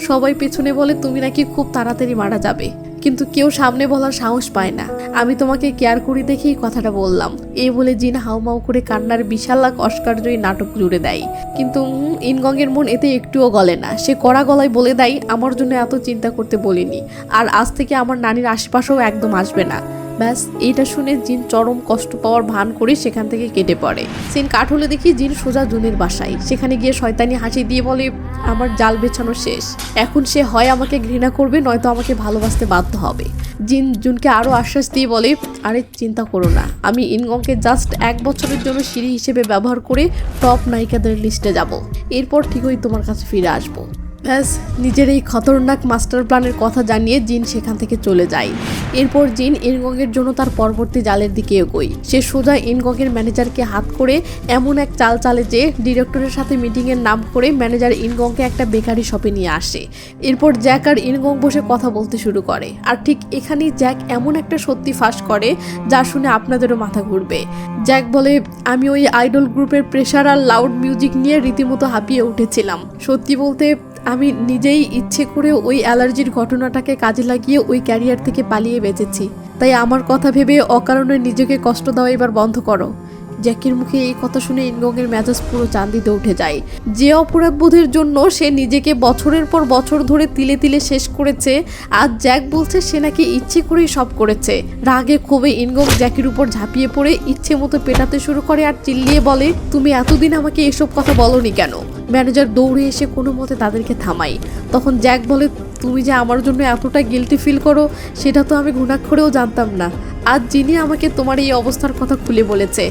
সবাই পেছনে বলে তুমি নাকি খুব তাড়াতাড়ি মারা যাবে, কিন্তু কেউ সামনে বলার সাহস পায় না। আমি তোমাকে কেয়ার করি দেখেই কথাটা বললাম। এই বলে জিন হাউমাউ করে কান্নার বিশাল অস্কারজয়ী নাটক জুড়ে দেয়। কিন্তু ইনগং এর মন এতে একটুও গলে না। সে কড়া গলায় বলে দেয়, আমার জন্য এত চিন্তা করতে বলিনি, আর আজ থেকে আমার নানির আশেপাশেও একদম আসবে না। ব্যাস, এইটা শুনে জিন চরম কষ্ট পাওয়ার ভান করে সেখান থেকে কেটে পড়ে। সিন কাট হলে দেখি জিন সোজা জুনের বাসায়। সেখানে গিয়ে শয়তানি হাসি দিয়ে বলে, আমার জাল বেছানো শেষ। এখন সে হয় আমাকে ঘৃণা করবে, নয়তো আমাকে ভালোবাসতে বাধ্য হবে। জিন জুনকে আরো আশ্বাস দিয়ে বলে, আরে চিন্তা করো না, আমি ইনগংকে জাস্ট 1 বছরের জন্য সিঁড়ি হিসেবে ব্যবহার করে টপ নায়িকাদের লিস্টে যাব। এরপর ঠিকই তোমার কাছে ফিরে আসবো। ব্যাস, নিজের এই খতরনাক মাস্টার প্ল্যানের কথা জানিয়ে জিন সেখান থেকে চলে যায়। এরপর জিন ইনগংয়ের জন্য তার পরবর্তী জালের দিকে এগোয়। সে সোজা ইনগংয়ের ম্যানেজারকে হাত করে এমন এক চাল চালে যে ডিরেক্টরের সাথে মিটিংয়ের নাম করে ম্যানেজার ইনগংকে একটা বেকারি শপে নিয়ে আসে। এরপর জ্যাক আর ইনগং বসে কথা বলতে শুরু করে। আর ঠিক এখানেই জ্যাক এমন একটা সত্যি ফাঁস করে যা শুনে আপনাদেরও মাথা ঘুরবে। জ্যাক বলে, আমি ওই আইডল গ্রুপের প্রেশার আর লাউড মিউজিক নিয়ে রীতিমতো হাঁপিয়ে উঠেছিলাম। সত্যি বলতে আমি নিজেই ইচ্ছে করে ওই অ্যালার্জির ঘটনাটাকে কাজে লাগিয়ে ওই ক্যারিয়ার থেকে পালিয়ে বেঁচেছি। তাই আমার কথা ভেবে অকারণে নিজেকে কষ্ট দেওয়া এবার বন্ধ করো। জ্যাকের মুখে এই কথা শুনে ইনগংয়ের মেজাজ পুরো চান্দিতে উঠে যায়। যে অপরাধবোধের জন্য সে নিজেকে বছরের পর বছর ধরে তিলে তিলে শেষ করেছে, আজ জ্যাক বলছে সে নাকি ইচ্ছে করেই সব করেছে। রাগে ক্ষোভে ইনগং জ্যাকের উপর ঝাঁপিয়ে পড়ে ইচ্ছে মতো পেটাতে শুরু করে আর চিল্লিয়ে বলে, তুমি এতদিন আমাকে এসব কথা বলনি কেন? ম্যানেজার দৌড়ে এসে কোনো মতে তাদেরকে থামাই। তখন জ্যাক বলে, তুমি যে আমার জন্য এতটা গিল্টি ফিল করো সেটা তো আমি ঘুণাক্ষরেও জানতাম না। আজ জিনি আমাকে তোমার এই অবস্থার কথা খুলে বলেছে,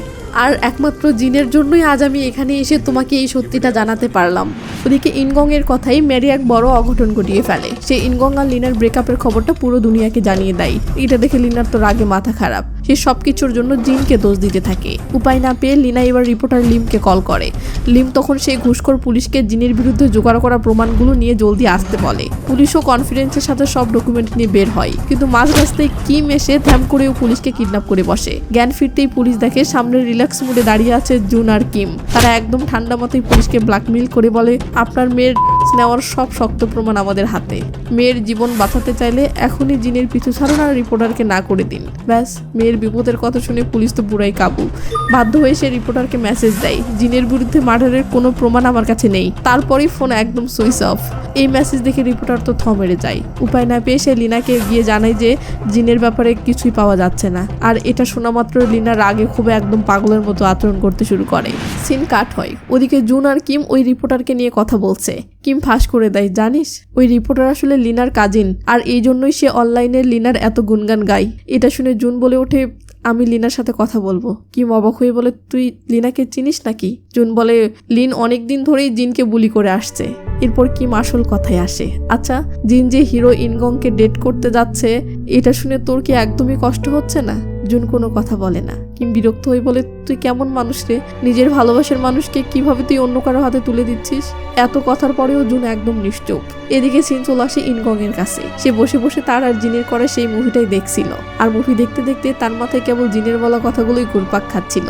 আর একমাত্র জিনের জন্যই আজ আমি এখানে এসে তোমাকে এই সত্যিটা জানাতে পারলাম। ওদিকে ইনগং এর কথাই ম্যারি এক বড় অঘটন ঘটিয়ে ফেলে। সে ইনগং আর লিনার ব্রেকআপের খবরটা পুরো দুনিয়াকে জানিয়ে দেয়। এটা দেখে লিনার তো রাগে মাথা খারাপ। সে সবকিছুর জন্য জিনকে দোষ দিতে থাকে। উপায় না পেয়ে লিনা এবার রিপোর্টার লিমকে কল করে। লিম তখন সেই ঘুষখোর পুলিশকে জিনের বিরুদ্ধে জোগাড় করা প্রমাণগুলো নিয়ে জলদি আসতে বলে। পুলিশও কনফিডেন্সের সাথে সব ডকুমেন্ট নিয়ে বের হয়, কিন্তু মাঝ রাস্তায় কিম এসে থ্যাম করেও পুলিশকে কিডন্যাপ করে বসে। জ্ঞান ফিরতেই পুলিশ দেখে সামনে রিল্যাক্স মুডে দাঁড়িয়ে আছে জুন আর কিম। তারা একদম ঠান্ডা মাথায় পুলিশকে ব্ল্যাকমেইল করে বলে, আপনার মেয়ের নেওয়ার সব শক্ত প্রমাণ আমাদের হাতে। মেয়ের জীবন বাঁচাতে চাইলে এখনই জিনের পিছু ছাড়ুন আর রিপোর্টারকে না করে দিন। ব্যাস, মেয়ের বিপদের কথা শুনে পুলিশ তো পুরাই কাবু। বাধ্য হয়ে সে রিপোর্টারকে মেসেজ দেয়, জিনের বিরুদ্ধে মার্ডারের কোনো প্রমাণ আমার কাছে নেই। তারপরেই ফোন একদম সুইচ অফ। এই মেসেজ দেখে রিপোর্টার তো থ মেরে যায়। উপায় না পেয়ে সে লিনাকে গিয়ে জানায় যে জিনের ব্যাপারে কিছুই পাওয়া যাচ্ছে না। আর এটা শোনা মাত্র লিনা রাগে খুব একদম পাগলের মতো আচরণ করতে শুরু করে। সিন কাট হয়। ওদিকে জুন আর কিম ওই রিপোর্টারকে নিয়ে কথা বলছে। কিম ফাঁস করে দেয়, জানিস ওই রিপোর্টার আসলে লিনার কাজিন, আর এই জন্যই সে অনলাইনে লিনার এত গুনগান গায়। এটা শুনে জুন বলে ওঠে, আমি লিনার সাথে কথা বলবো। কিম অবাক হয়ে বলে, তুই লিনাকে চিনিস নাকি? জুন বলে, লিন অনেকদিন ধরেই জিনকে বুলি করে আসছে। এরপর কিম আসল কথায় আসে, আচ্ছা জিন যে হিরো ইনগংকে ডেট করতে যাচ্ছে এটা শুনে তোর কি একদমই কষ্ট হচ্ছে না? জুন কোনো কথা বলে না। কিম বিরক্ত হয়ে বলে, তুই কেমন মানুষ রে? নিজের ভালোবাসার মানুষকে কিভাবে তুই অন্য কারো হাতে তুলে দিচ্ছিস? এত কথার পরেও জুন একদম নিশ্চুপ। এদিকে সিন চলে আসে ইনগং এর কাছে। সে বসে বসে তার আর জিনের করে সেই মুভিটাই দেখছিল। আর মুভি দেখতে দেখতে তার মাথায় কেবল জিনের বলা কথাগুলোই ঘুরপাক খাচ্ছিল।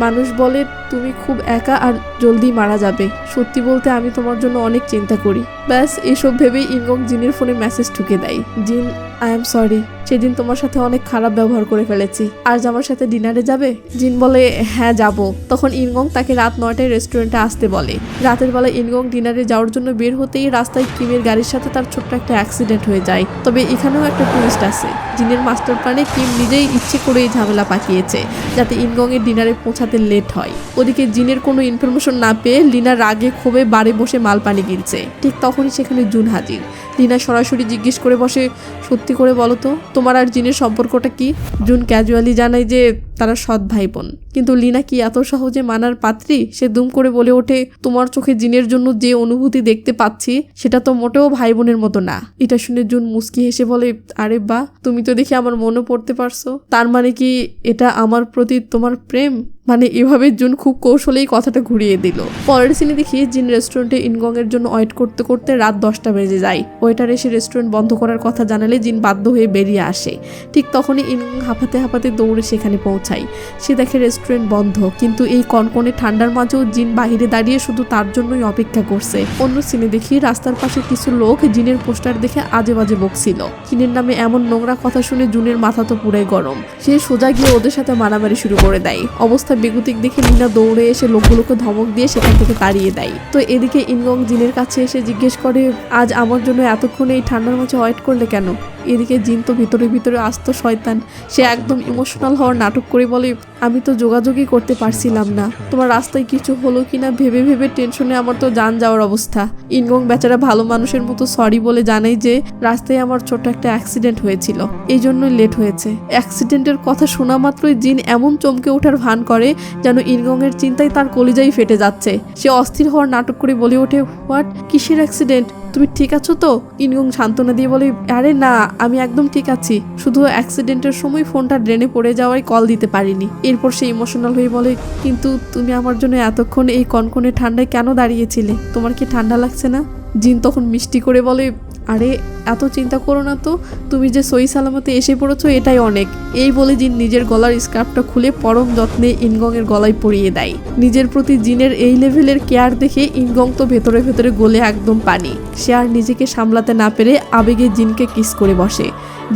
মানুষ বলে তুমি খুব একা আর জলদি মারা যাবে। সত্যি বলতে আমি তোমার জন্য অনেক চিন্তা করি। ব্যাস, এসব ভেবেই ইনগং জিনের ফোনে মেসেজ ঢুকে দেয়, জিন আই এম সরি, সেদিন তোমার সাথে অনেক খারাপ ব্যবহার করে ফেলেছি। আজ আমার সাথে ডিনারে যাবে? জিন বলে, হ্যাঁ যাব। তখন ইনগং তাকে রাত 9টায় রেস্টুরেন্টে আসতে বলে। রাতের বেলা ইনগং ডিনারে যাওয়ার জন্য বের হতেই রাস্তায় কিমের গাড়ির সাথে তার ছোট্ট একটা অ্যাক্সিডেন্ট হয়ে যায়। তবে এখানেও একটা টুইস্ট আছে। জিনের মাস্টার প্ল্যানে কিম নিজেই ইচ্ছে করে এই ঝামেলা পাকিয়েছে যাতে ইনগং এর ডিনারে পৌঁছাতে লেট হয়। ওদিকে জিনের কোনো ইনফরমেশন না পেয়ে লিনা রাগে ক্ষোভে বাড়ি বসে মাল পানি গিলছে। ঠিক তখনই সেখানে জুন হাজির। লিনা সরাসরি জিজ্ঞেস করে বসে, সত্যি করে বলো তো তোমার আর জিনের সম্পর্কটা কি? জুন ক্যাজুয়ালি জানায় যে তারা সৎ ভাই বোন। কিন্তু লিনা কি এত সহজে মানার পাত্রী? সে দুম করে বলে ওঠে, তোমার চোখে জিনের জন্য যে অনুভূতি দেখতে পাচ্ছি সেটা তো মোটেও ভাই বোনের মতো না। এটা শুনে জুন মুস্কি হেসে বলে, আরে বাহ, তুমি তো দেখি আমার মনে পড়তে পারছো। তার মানে কি এটা আমার প্রতি তোমার প্রেম? মানে এভাবে জুন খুব কৌশলেই কথাটা ঘুরিয়ে দিল। পরের সিনে দেখি জিন রেস্টুরেন্টে ইনগং এর জন্য ওয়েট করতে করতে রাত 10টা বেজে যায়। ওয়েটার এসে রেস্টুরেন্ট বন্ধ করার কথা জানালে জিন বাধ্য হয়ে বেরিয়ে আসে। ঠিক তখনই ইনগং হাঁপাতে হাঁপাতে দৌড়ে সেখানে পৌঁছায়। সে দেখে রেস্টুরেন্ট বন্ধ, কিন্তু এই কনকনে ঠান্ডার মাঝেও জিন বাহিরে দাঁড়িয়ে শুধু তার জন্যই অপেক্ষা করছে। অন্য সিনে দেখি রাস্তার পাশে কিছু লোক জিনের পোস্টার দেখে আজে বাজে বকছিল। জিনের নামে এমন নোংরা কথা শুনে জুনের মাথা তো পুরাই গরম। সে সোজা গিয়ে ওদের সাথে মারামারি শুরু করে দেয়। অবস্থা বেগুতিক দেখে লিনা দৌড়ে এসে লোকগুলোকে ধমক দিয়ে সেখান থেকে তাড়িয়ে দেয়। তো এদিকে ইনগং জিনের কাছে এসে জিজ্ঞেস করে, আজ আমার জন্য এতক্ষণ এই ঠান্ডার মাঝে ওয়েট করলে কেন? এদিকে জিন তো ভিতরে ভিতরে আস্ত শয়তান। সে একদম ইমোশনাল হওয়ার নাটক করে বলে, আমি তো যোগাযোগই করতে পারছিলাম না। তোমার রাস্তায় কিছু হলো কিনা ভেবে ভেবে টেনশনে আমার তো জান যাওয়ার অবস্থা। ইনগং বেচারা ভালো মানুষের মতো সরি বলে জানাই যে রাস্তায় আমার ছোট একটা অ্যাক্সিডেন্ট হয়েছিল, এই জন্যই লেট হয়েছে। অ্যাক্সিডেন্টের কথা শোনা মাত্রই জিন এমন চমকে ওঠার ভান করে যেন ইনগং এর চিন্তায় তার কলিজাই ফেটে যাচ্ছে। সে অস্থির হওয়ার নাটক করে বলে ওঠে, হোয়াট, কিসের অ্যাক্সিডেন্ট? তুমি ঠিক আছো তো? ইনগং সান্ত্বনা দিয়ে বলে, আরে না, আমি একদম ঠিক আছি, শুধু অ্যাক্সিডেন্টের সময় ফোনটা ড্রেনে পড়ে যাওয়ায় কল দিতে পারিনি। এরপর সে ইমোশনাল হয়ে বলে, কিন্তু তুমি আমার জন্য এতক্ষণ এই কনকনে ঠান্ডায় কেন দাঁড়িয়েছিলে? তোমার কি ঠান্ডা লাগছে না? জিন তখন মিষ্টি করে বলে, আরে এত চিন্তা করো না তো, তুমি যে সই সালামতে এসে পড়েছো এটাই অনেক। এই বলে জিন নিজের গলার স্কার্ফটা খুলে পরম যত্নে ইনগং এর গলায় পরিয়ে দেয়। নিজের প্রতি জিনের এই লেভেলের কেয়ার দেখে ইনগং তো ভেতরে ভেতরে গলে একদম পানি। সে আর নিজেকে সামলাতে না পেরে আবেগে জিনকে কিস করে বসে।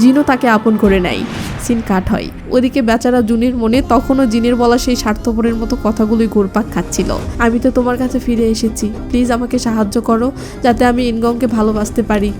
জিনও তাকে আপন করে নেয়। সিন কাট হয়। ওদিকে বেচারা জুনির মনে তখনও জিনের বলা সেই স্বার্থপরের মতো কথাগুলোই ঘুরপাক খাচ্ছিল। আমি তো তোমার কাছে ফিরে এসেছি, প্লিজ আমাকে সাহায্য করো যাতে আমি ইনগংকে ভালোবাসতে পারি।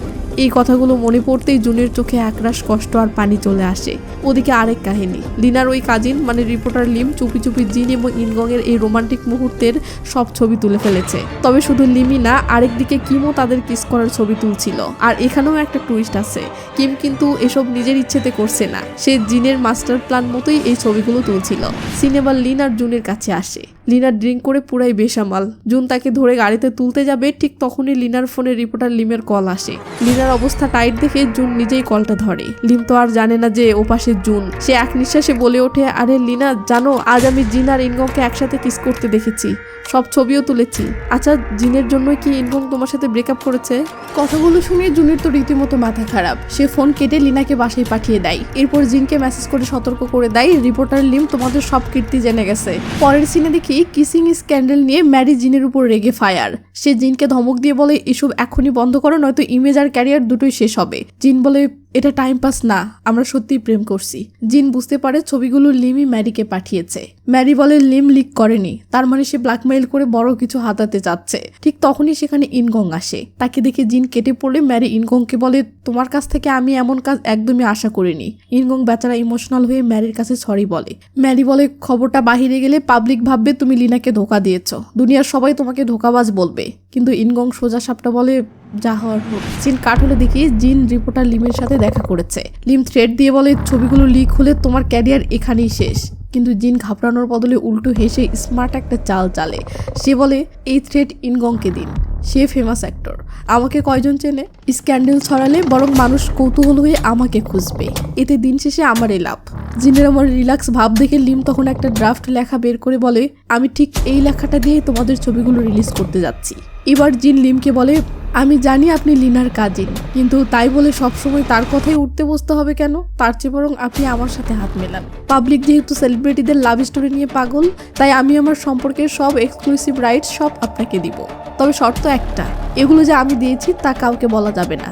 এই কথাগুলো মনে পড়তেই জুনের চোখে একরাশ কষ্ট আর পানি চলে আসে। ওদিকে আরেক কাহিনী, লিনার ওই কাজিন মানে রিপোর্টার লিম চুপি চুপি জিন এবং ইনগং এর এই রোমান্টিক মুহূর্তের সব ছবি তুলে ফেলেছে। তবে শুধু লিমই না, আরেকদিকে কিমও তাদের কিস করার ছবি তুলছিল। আর এখানেও একটা টুইস্ট আছে, কিম কিন্তু এসব নিজের ইচ্ছেতে করছে না, সে জিনের মাস্টার প্ল্যান মতোই এই ছবিগুলো তুলছিল। সিনেমার লিন আর জুনের কাছে আসে। লিনা ড্রিঙ্ক করে পুরাই বেসামাল। জুন তাকে ধরে গাড়িতে তুলতে যাবে, ঠিক তখনই লিনার ফোনে রিপোর্টার লিমের কল আসে। লিনার অবস্থা টাইট দেখে জুন নিজেই কলটা ধরে। লিম তো আর জানে না যে ওপাশে জুন। সে এক নিঃশ্বাসে বলে ওঠে, আরে লিনা, জানো আজ আমি জিন আর ইনগংকে একসাথে কিস করতে দেখেছি, সব ছবিও তুলেছি। আচ্ছা, জিনের জন্য কি ইনগং তোমার সাথে ব্রেকআপ করেছে? কথাগুলো শুনে জুনের তো রীতিমতো মাথা খারাপ। সে ফোন কেটে লিনাকে বাসায় পাঠিয়ে দেয়। এরপর জিনকে মেসেজ করে সতর্ক করে দেয়, রিপোর্টার লিম তোমাদের সব কীর্তি জেনে গেছে। পরের সিনে দেখি কিসিং স্ক্যান্ডেল নিয়ে ম্যারি জিনের উপর রেগে ফায়ার। সে জিনকে ধমক দিয়ে বলে, এসব এখনই বন্ধ করো, নয়তো ইমেজ আর ক্যারিয়ার দুটোই শেষ হবে। জিন বলে, এটা টাইম পাস না, আমরা সত্যিই প্রেম করছি। জিন বুঝতে পারে ছবিগুলো লিমই ম্যারিকে পাঠিয়েছে। ম্যারি বলে লিম লিক করেনি, তার মানে সে ব্ল্যাকমেইল করে বড় কিছু হাতাতে চাচ্ছে। ঠিক তখনই সেখানে ইনগং আসে। তাকে দেখে জিন কেটে পড়লে ম্যারি ইনগংকে বলে, তোমার কাছ থেকে আমি এমন কাজ একদমই আশা করিনি। ইনগং বেচারা ইমোশনাল হয়ে ম্যারির কাছে সরি বলে। ম্যারি বলে, খবরটা বাহিরে গেলে পাবলিক ভাববে তুমি লিনাকে ধোকা দিয়েছো, দুনিয়ার সবাই তোমাকে ধোকাবাজ বলবে। কিন্তু ইনগং সোজা সাপটা বলে, যা হওয়ার হোক। সিন কাট হলে দেখি জিন রিপোর্টার লিমের সাথে দেখা করেছে। লিম থ্রেড দিয়ে বলে, ছবিগুলো লিক হলে তোমার ক্যারিয়ার এখানেই শেষ। কিন্তু জিন ঘাবড়ানোর বদলে উল্টো হেসে স্মার্ট একটা চাল চালে। সে বলে, এই থ্রেড ইনগংকে দিন, সে ফেমাস অ্যাক্টর, আমাকে কয়জন চেনে। স্ক্যান্ডেল ছড়ালে বরং মানুষ কৌতূহল হয়ে আমাকে খুঁজবে, এতে দিন শেষে আমারই লাভ। জিনের আমার রিল্যাক্স ভাব দেখে লিম তখন একটা ড্রাফট লেখা বের করে বলে, আমি ঠিক এই লেখাটা দিয়ে তোমাদের ছবিগুলো রিলিজ করতে যাচ্ছি। এবার জিন লিমকে বলে, আমি জানি আপনি লিনার কাজিন, কিন্তু তাই বলে সবসময় তার কথাই উঠতে বসতে হবে কেন? তার চেয়ে বরং আপনি আমার সাথে হাত মেলান। পাবলিক যেহেতু সেলিব্রিটিদের লাভ স্টোরি নিয়ে পাগল, তাই আমি আমার সম্পর্কের সব এক্সক্লুসিভ রাইটস সব আপনাকে দিব। তবে শর্ত একটা, এগুলো যে আমি দিয়েছি তা কাউকে বলা যাবে না।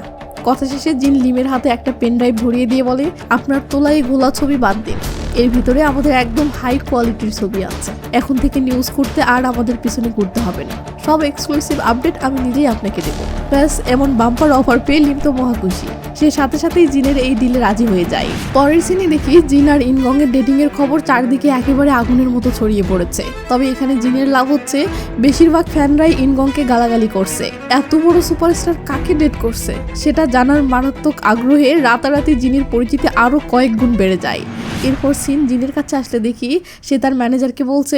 কথা শেষে জিন লিমের হাতে একটা পেন ড্রাইভ ভরিয়ে দিয়ে বলে, আপনার তোলা এই গোলা ছবি বাদ দিন, এর ভিতরে আমাদের একদম হাই কোয়ালিটির ছবি আছে। এখন থেকে নিউজ করতে আর আমাদের পিছনে ঘুরতে হবে না, সব এক্সক্লুসিভ আপডেট আমি নিজেই আপনাকে দেবো। ব্যাস এমন বাম্পার অফার পেয়ে লিন তো মহা খুশি। সে সাথে সাথেই জিনের এই ডিলে রাজি হয়ে যায়। পরের সিনে দেখি জিন আর ইনগং এর ডেটিং এর খবর চারদিকে একেবারে আগুনের মতো ছড়িয়ে পড়েছে। তবে এখানে জিনের লাভ হচ্ছে, বেশিরভাগ ফ্যানরাই ইনগংকে গালাগালি করছে। এত বড় সুপারস্টার কাকে ডেট করছে সেটা জানার মারাত্মক আগ্রহে রাতারাতি জিনের পরিচিতি আরো কয়েক গুণ বেড়ে যায়। এরপর সিন জিনের কাছে আসলে দেখি সে তার ম্যানেজারকে বলছে,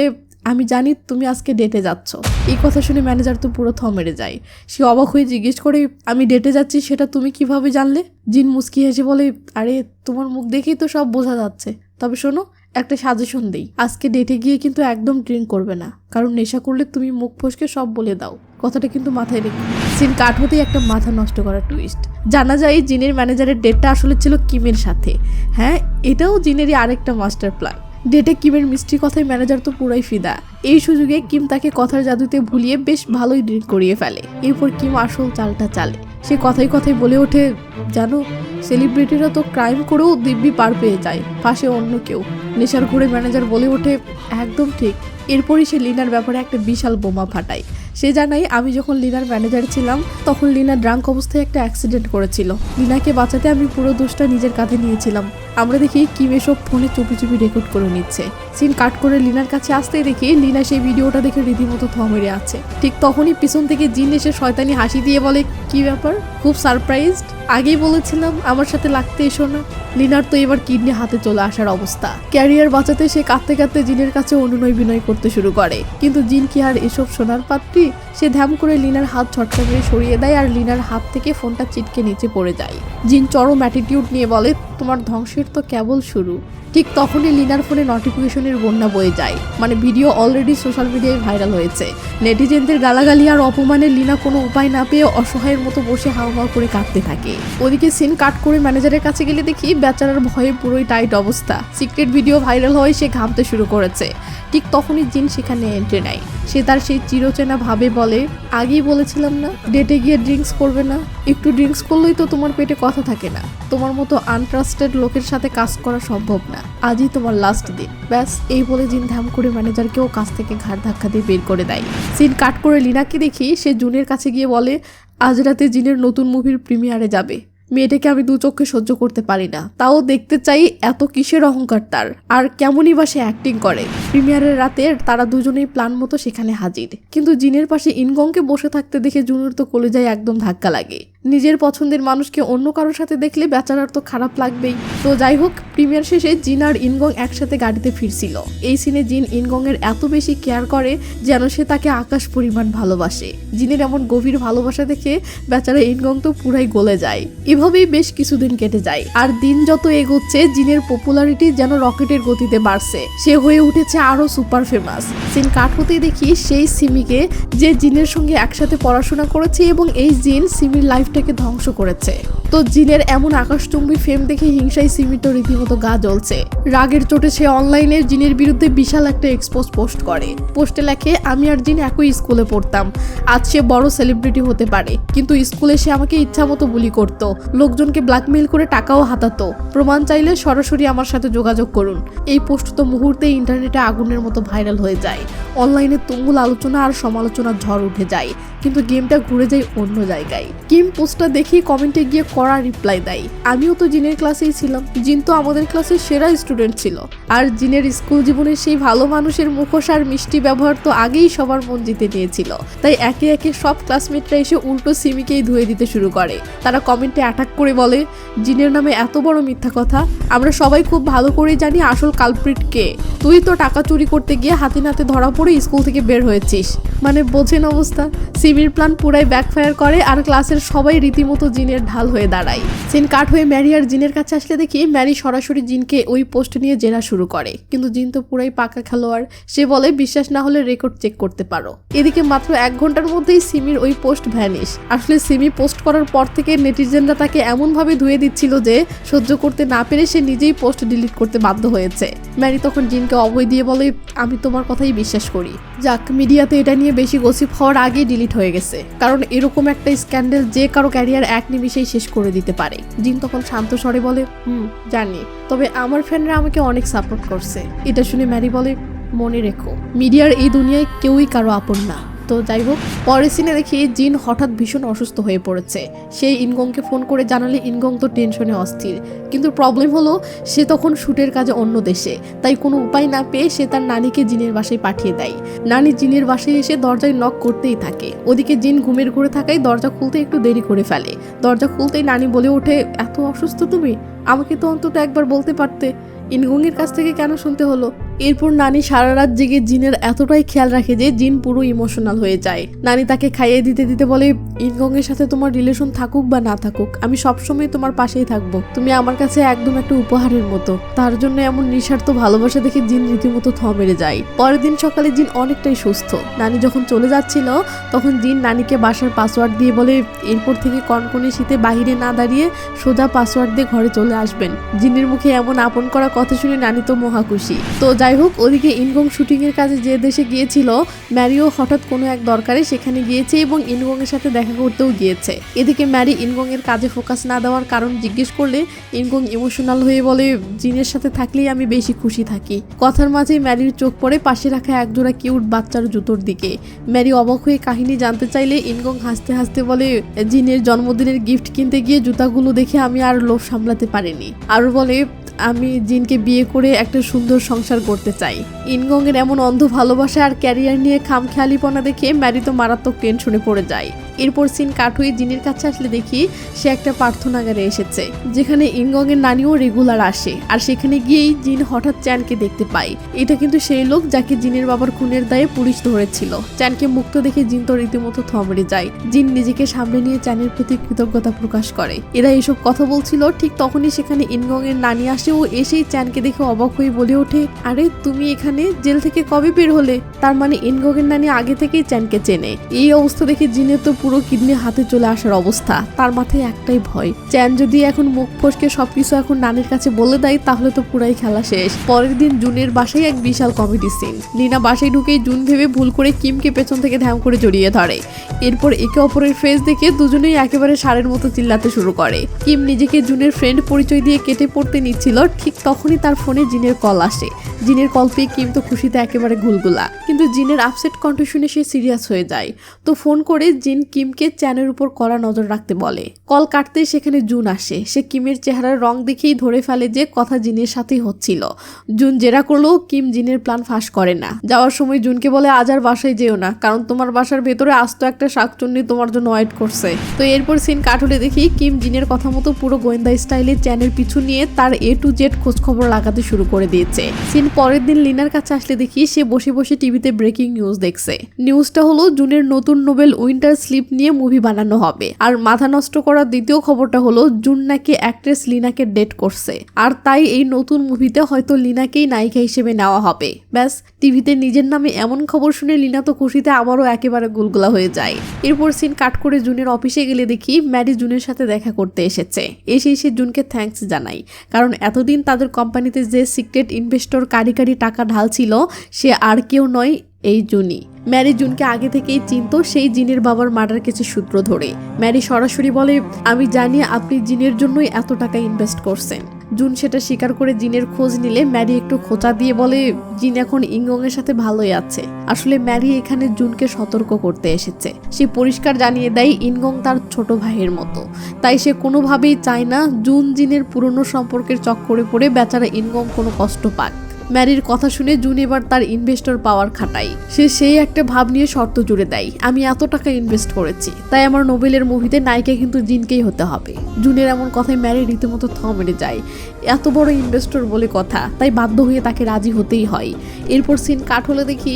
আমি জানি তুমি আজকে ডেটে যাচ্ছ। এই কথা শুনে ম্যানেজার তো পুরো মেরে যায়। সে অবাক হয়ে জিজ্ঞেস করে, আমি ডেটে যাচ্ছি সেটা তুমি কিভাবে জানলে? জিন মুস্কি হেসে বলে, আরে তোমার মুখ দেখেই তো সব বোঝা যাচ্ছে। তবে শোনো, একটা সাজেশন দেই, আজকে ডেটে গিয়ে কিন্তু একদম ড্রিঙ্ক করবে না, কারণ নেশা করলে তুমি মুখ ফসকে সব বলে দাও। কথাটা কিন্তু মাথায় রেখে। সিন কাট হতেই একটা মাথা নষ্ট করা টুইস্ট। জানা যায় জিনের ম্যানেজারের ডেটটা আসলে ছিল কিমের সাথে। হ্যাঁ, এটাও জিনেরই আরেকটা মাস্টার প্ল্যান। ডেটে কিমের মিষ্টি কথায় ম্যানেজার তো পুরাই ফিদা। এই সুযোগে কিম তাকে কথার জাদুতে ভুলিয়ে বেশ ভালোই ড্রিঙ্ক করিয়ে ফেলে। এরপর কিম আসল চালটা চালে। সে কথায় কথায় বলে ওঠে, জানো সেলিব্রিটিরা তো ক্রাইম করেও দিব্যি পার পেয়ে যায়, পাশে অন্য কেউ। নেশার ঘুরে ম্যানেজার বলে ওঠে, একদম ঠিক। এরপরই সে লিনার ব্যাপারে একটা বিশাল বোমা ফাটায়। সে জানায়, আমি যখন লিনার ম্যানেজার ছিলাম তখন লিনা ড্রাঙ্ক অবস্থায় একটা অ্যাক্সিডেন্ট করেছিল। লিনাকে বাঁচাতে আমি পুরো দোষটা নিজের কাঁধে নিয়েছিলাম। আমরা দেখি কিম এসব ফোনে চুপি চুপি রেকর্ড করে নিচ্ছে। সিন কাট করে লিনার কাছে আসতেই দেখি লিনা সেই ভিডিওটা দেখে রীতিমতো মেরে আছে। ঠিক তখনই পিছন থেকে জিন এসে শয়তানি হাসি দিয়ে বলে, কি ব্যাপার, খুব সারপ্রাইজড? আগেই বলেছিলাম আমার সাথে লাগতে এসো না। লিনার তো এবার কিডনি হাতে চলে আসার অবস্থা। ক্যারিয়ার বাঁচাতে সে কাঁদতে কাঁদতে জিনের কাছে অনুনয় বিনয় করতে শুরু করে। কিন্তু জিন কি আর এসব শোনার পাত্রী? সে ধ্যাম করে লিনার হাত ঝটকা মেরে সরিয়ে দেয় আর লিনার হাত থেকে ফোনটা চিটকে নিচে পড়ে যায়। জিন চরম অ্যাটিটিউড নিয়ে বলে, তোমার ধ্বংসের তো কেবল শুরু। ঠিক তখনই লিনার ফোনে নোটিফিকেশনের বন্যা বয়ে যায়। মানে ভিডিও অলরেডি সোশ্যাল মিডিয়ায় ভাইরাল হয়েছে। নেটিজেনদের গালাগালি আর অপমানে লিনা কোনো উপায় না পেয়ে অসহায়ের মতো বসে হাওয়া করে কাঁদতে থাকে। ওদিকে সিন কাট করে ম্যানেজারের কাছে গেলে দেখি বেচারার ভয়ে পুরোই টাইট অবস্থা। সিক্রেট ভিডিও ভাইরাল হয়ে সে ঘামতে শুরু করেছে। ঠিক তখনই জিন সেখানে এন্ট্রি নেয়। সে তার সেই চিরচেনা ভাবে বলে, আগেই বলেছিলাম না ডেটে গিয়ে ড্রিঙ্কস করবে না? একটু ড্রিঙ্কস করলেই তো তোমার পেটে কথা থাকে না। তোমার মতো আনট্রাস্টেড লোকের সাথে কাজ করা সম্ভব না। আজই তোমার লাস্ট দিন। ব্যাস এই বলে জিন ধাম করে ম্যানেজারকেও কাছ থেকে ঘাড় ধাক্কা দিয়ে বের করে দেয়। সিন কাট করে লিনাকে দেখি সে জুনের কাছে গিয়ে বলে, আজ রাতে জিনের নতুন মুভির প্রিমিয়ারে যাবে। মেয়েটাকে আমি দু চোখে সহ্য করতে পারি না, তাও দেখতে চাই এত কিসের অহংকার তার, আর কেমনই বা সে অ্যাক্টিং করে। প্রিমিয়ারের রাতে তারা দুজনেই প্ল্যান মতো সেখানে হাজির। কিন্তু জিনের পাশে ইনগংকে বসে থাকতে দেখে জুনুর তো কলেজায় একদম ধাক্কা লাগে। নিজের পছন্দের মানুষকে অন্য কারোর সাথে দেখলে বেচারার তো খারাপ লাগবেই। তো যাই হোক, প্রিমিয়ার শেষে জিন আর ইনগং একসাথে গাড়িতে ফিরছিল। এই সিনে জিন ইনগং এর এত বেশি কেয়ার করে যেন সে তাকে আকাশ পরিমাণ ভালোবাসে। জিনের এমন গভীর ভালোবাসা দেখে বেচারা ইনগং তো পুরাই গলে যায়। এভাবেই বেশ কিছুদিন কেটে যায়। আর দিন যত এগোচ্ছে জিনের পপুলারিটি যেন রকেটের গতিতে বাড়ছে। সে হয়ে উঠেছে আরো সুপার ফেমাস। সিন কাট হতেই দেখি সেই সিমিকে, যে জিনের সঙ্গে একসাথে পড়াশোনা করেছে এবং এই জিন সিমির লাইফটাকে ধ্বংস করেছে। তো জিনের এমন আকাশচুম্বী ফেম দেখে হিংসায় সিমির তো রীতিমতো গা জ্বলছে। রাগের চোটে সে অনলাইনে জিনের বিরুদ্ধে বিশাল একটা এক্সপোজ পোস্ট করে। পোস্টে লেখে, আমি আর জিন একই স্কুলে পড়তাম, আজ সে বড় সেলিব্রিটি হতে পারে, কিন্তু স্কুলে সে আমাকে ইচ্ছা মতো বুলি করত, লোকজনকে ব্ল্যাকমেইল করে টাকাও হাতাতো। প্রমাণ চাইলে সরাসরি আমার সাথে যোগাযোগ করুন। এই পোস্ট তো মুহূর্তে ইন্টারনেটে আগুনের মতো ভাইরাল হয়ে যায়। অনলাইনে তুমুল আলোচনা আর সমালোচনার ঝড় উঠে যায়। কিন্তু গেমটা ঘুরে যায় অন্য জায়গায়। কিম পোস্টটা দেখি কমেন্টে গিয়ে কড়া রিপ্লাই দেয়, আমিও তো জিনের ক্লাসেই ছিলাম, জিন তো আমাদের ক্লাসের সেরা স্টুডেন্ট ছিল। আর জিনের স্কুল জীবনের সেই ভালো মানুষের মুখোশ আর মিষ্টি ব্যবহার তো আগেই সবার মন জিতে নিয়েছিল। তাই একে একে সব ক্লাসমেটরা এসে উল্টো সিমিকেই ধুয়ে দিতে শুরু করে। তারা কমেন্টে অ্যাটাক করে বলে, জিনের নামে এত বড় মিথ্যা কথা, আমরা সবাই খুব ভালো করেই জানি আসল কালপ্রিট কে। তুই তো টাকা চুরি করতে গিয়ে হাতে নাতে ধরা পড়ে স্কুল থেকে বের হয়েছিস। মানে বোঝেন অবস্থা। সিমির প্ল্যান পুরাই ব্যাকফায়ার করে আর ক্লাসের সবাই রীতিমতো জিনের ঢাল হয়ে দাঁড়ায়। সিন কাট হয়ে ম্যারি আর জিনের কাছে আসলে দেখি ম্যারি সরাসরি জিনকে ওই পোস্ট নিয়ে জেরা শুরু করে। কিন্তু জিন তো পুরাই পাকা খেলোয়াড়। সে বলে, বিশ্বাস না হলে রেকর্ড চেক করতে পারো। এদিকে মাত্র 1 ঘন্টার মধ্যেই সিমির ওই পোস্ট ভ্যানিশ। আসলে সিমি পোস্ট করার পর থেকে নেটিজেনরা তাকে এমন ভাবে ধুয়ে দিচ্ছিল যে সহ্য করতে না পেরে সে নিজেই পোস্ট ডিলিট করতে বাধ্য হয়েছে। ম্যারি তখন জিনকে অভয় দিয়ে বলে, আমি তোমার কথাই বিশ্বাস করি। যাক, মিডিয়াতে এটা নিয়ে বেশি গসিপ হওয়ার আগেই ডিলিট হয়ে গেছে, কারণ এরকম একটা স্ক্যান্ডাল যে কারো ক্যারিয়ার এক নিমিষেই শেষ করে দিতে পারে। জিন তখন শান্ত স্বরে বলে, জানি, তবে আমার ফ্যানরা আমাকে অনেক সাপোর্ট করছে। এটা শুনে ম্যারি বলে, মনে রেখো, মিডিয়ার এই দুনিয়ায় কেউই কারো আপন না। তো যাই হোক, পরের সিনে দেখি জিন হঠাৎ ভীষণ অসুস্থ হয়ে পড়েছে। সে ইনগংকে ফোন করে জানালে ইনগং তো টেনশনে অস্থির, কিন্তু প্রবলেম হলো সে তখন শুটের কাজে অন্য দেশে, তাই কোনো উপায় না পেয়ে সে তার নানিকে জিনের বাসায় পাঠিয়ে দেয়। নানি জিনের বাসায় এসে দরজায় নক করতেই থাকে। ওদিকে জিন ঘুমের ঘুরে থাকায় দরজা খুলতে একটু দেরি করে ফেলে। দরজা খুলতেই নানি বলে ওঠে, এত অসুস্থ তুমি, আমাকে তো অন্তত একবার বলতে পারতে, ইনগংয়ের কাছ থেকে কেন শুনতে হলো? এরপর নানি সারা রাত জেগে জিনের এতটাই খেয়াল রাখে যে জিন পুরো ইমোশনাল হয়ে যায়। নানি তাকে খাইয়ে দিতে দিতে বলে, ইনগংয়ের সাথে তোমার রিলেশন থাকুক বা না থাকুক, আমি সবসময় তোমার পাশেই থাকবো। তুমি আমার কাছে একদম একটা উপহারের মতো। তার জন্য এমন নিঃস্বার্থ ভালোবাসা দেখে জিন রীতিমতো থ মেরে যায়। পরের দিন সকালে জিন অনেকটাই সুস্থ। নানি যখন চলে যাচ্ছিল তখন জিন নানিকে বাসার পাসওয়ার্ড দিয়ে বলে, এরপর থেকে কনকনে শীতে বাহিরে না দাঁড়িয়ে সোজা পাসওয়ার্ড দিয়ে ঘরে চলে আসবেন। জিনের মুখে এমন আপন করা কথা শুনে নানি তো মহা খুশি। তো যাই হোক, ওদিকে ইনগং শুটিং এর কাজে যে দেশে গিয়েছিল, ম্যারিও হঠাৎ কোনো এক দরকারে সেখানে গিয়েছে এবং ইনগং এর সাথে দেখা করতেও গিয়েছে। এদিকে ম্যারি ইনগং এর কাজে ফোকাস না দেওয়ার কারণ জিজ্ঞেস করলে ইনগং ইমোশনাল হয়ে বলে, জিনের সাথে থাকলেই আমি বেশি খুশি থাকি। কথার মাঝেই ম্যারির চোখ পড়ে পাশে রাখা একজোড়া কিউট বাচ্চার জুতোর দিকে। ম্যারি অবাক হয়ে কাহিনী জানতে চাইলে ইনগং হাসতে হাসতে বলে, জিনের জন্মদিনের গিফট কিনতে গিয়ে জুতাগুলো দেখে আমি আর লোভ সামলাতে পারিনি। আরও বলে, আমি জিনকে বিয়ে করে একটা সুন্দর সংসার করতে চাই। ইনগং এর এমন অন্ধ ভালোবাসা আর ক্যারিয়ার নিয়ে খামখেয়ালিপনা দেখে ম্যারি তো মারাত্মক টেনশনে পড়ে যায়। এরপর সিন কাট হয়ে জিনের কাছে আসলে দেখি সে একটা প্রার্থনাগারে এসেছে, যেখানে ইনগং এর নানিও রেগুলার আসে। আর সেখানে গিয়েই জিন হঠাৎ চ্যানকে দেখতে পায়। এটা কিন্তু সেই লোক যাকে জিনের বাবার খুনের দায়ে পুলিশ ধরেছিল। চ্যানকে মুক্ত দেখে জিন তো রীতিমতো থমড়ে যায়। জিন নিজেকে সামনে নিয়ে চ্যানের প্রতি কৃতজ্ঞতা প্রকাশ করে। এরা এসব কথা বলছিল, ঠিক তখনই সেখানে ইনগং এর নানি আসে ও এসেই চ্যানকে দেখে অবাক হয়ে বলে ওঠে, আরে তুমি এখানে জেল থেকে কবে বের হলে? তার মানে ইনগং এর নানি আগে থেকেই চ্যানকে চেনে। এই অবস্থা দেখে জিনের তো পুরো কিডনি হাতে চলে আসার অবস্থা। তার মাথায় একটাই ভয়, চ্যান যদি এখন মুখ ফসকে সবকিছু এখন নানির কাছে বলে দেয় তাহলে তো পুরাই খেলা শেষ। পরের দিন জুনের বাসায় এক বিশাল কমেডি সিন। লিনা বাসায় ঢুকেই জুন ভেবে ভুল করে কিমকে পেছন থেকে ধ্যাম করে জড়িয়ে ধরে। এরপর একে অপরের ফেস দেখে দুজনেই একেবারে ষাঁড়ের মতো চিল্লাতে শুরু করে। কিম নিজেকে জুনের ফ্রেন্ড পরিচয় দিয়ে কেটে পড়তে নিচ্ছিল, ঠিক তখনই তার ফোনে জিনের কল আসে। জিনের কল পেয়ে কিম তো খুশিতে একেবারে গুলগুলা, কিন্তু জিনের আপসেট কণ্ঠ শুনে সে সিরিয়াস হয়ে যায়। তো ফোন করে জিন কিমকে চ্যানের উপর কড়া নজর রাখতে বলে। কল কাটতেই সেখানে জুন আসে। সে কিমের চেহারার রং দেখেই ধরে ফেলে যে কথা জিনের সাথেই হচ্ছিল। জুন জেরা করলেও কিম জিনের প্ল্যান ফাঁস করে না। যাওয়ার সময় জুনকে বলে, আজ আর বাসায় যেও না, কারণ তোমার বাসার ভেতরে আস্ত একটা শাকচুন্নি তোমার জন্য ওয়েট করছে। তো এরপর সিন কাট হলে দেখি কিম জিনের কথা মতো পুরো গোয়েন্দা স্টাইলে চ্যানের পিছু নিয়ে তার A to Z খোঁজ খবর লাগাতে শুরু করে দিয়েছে। সিন পরের দিন লিনার কাছে আসলে দেখি সে বসে বসে টিভিতে ব্রেকিং নিউজ দেখছে। নিউজটা হলো জুনের নতুন নোবেল উইন্টার স্লিপ নিয়ে মুভি বানানো হবে। আর মাথা নষ্ট করার দ্বিতীয় খবরটা হলো জুন নাকি অ্যাক্ট্রেস লিনাকে ডেট করছে, আর তাই এই নতুন মুভিতে হয়তো লিনাকেই নায়িকা হিসেবে নেওয়া হবে। ব্যাস, টিভিতে নিজের নামে এমন খবর শুনে লিনা তো খুশিতে আবারও একেবারে গুলগুলা হয়ে যায়। এরপর সিন কাট করে জুনের অফিসে গেলে দেখি ম্যারি জুনের সাথে দেখা করতে এসেছে। এসে জুনকে থ্যাঙ্কস জানাই, কারণ এতদিন তাদের কোম্পানিতে যে সিক্রেট ইনভেস্টর কারি টাকা ঢালছিল সে আর কেউ নয়, এই জুনই। ম্যারি জুনকে আগে থেকেই চিনত, সেই জিনের বাবার মার্ডার কেসের সূত্র ধরে। ম্যারি সরাসরি বলে, আমি জানি আপনি জিনের জন্যই এত টাকা ইনভেস্ট করছেন। জুন সেটা স্বীকার করে জিনের খোঁজ নিলে ম্যারি একটু খোঁচা দিয়ে বলে, জিন এখন ইনগং এর সাথে ভালোই আছে। আসলে ম্যারি এখানে জুনকে সতর্ক করতে এসেছে। সে পরিষ্কার জানিয়ে দেয় ইনগং তার ছোট ভাইয়ের মতো, তাই সে কোনোভাবেই চায় না জুন জিনের পুরনো সম্পর্কের চক্করে পড়ে বেচারা ইনগং কোনো কষ্ট পাক। ম্যারির কথা শুনে জুন এবার তার ইনভেস্টর পাওয়ার খাটায়। সে সেই একটা ভাব নিয়ে শর্ত জুড়ে দেয়, আমি এত টাকা ইনভেস্ট করেছি, তাই আমার নোবেলের মুভিতে নায়িকা কিন্তু জিনকেই হতে হবে। জুনের এমন কথায় ম্যারি রীতিমতো থ মেরে যায়। এত বড় ইনভেস্টর বলে কথা, তাই বাধ্য হয়ে তাকে রাজি হতেই হয়। এরপর সিন কাট হলে দেখি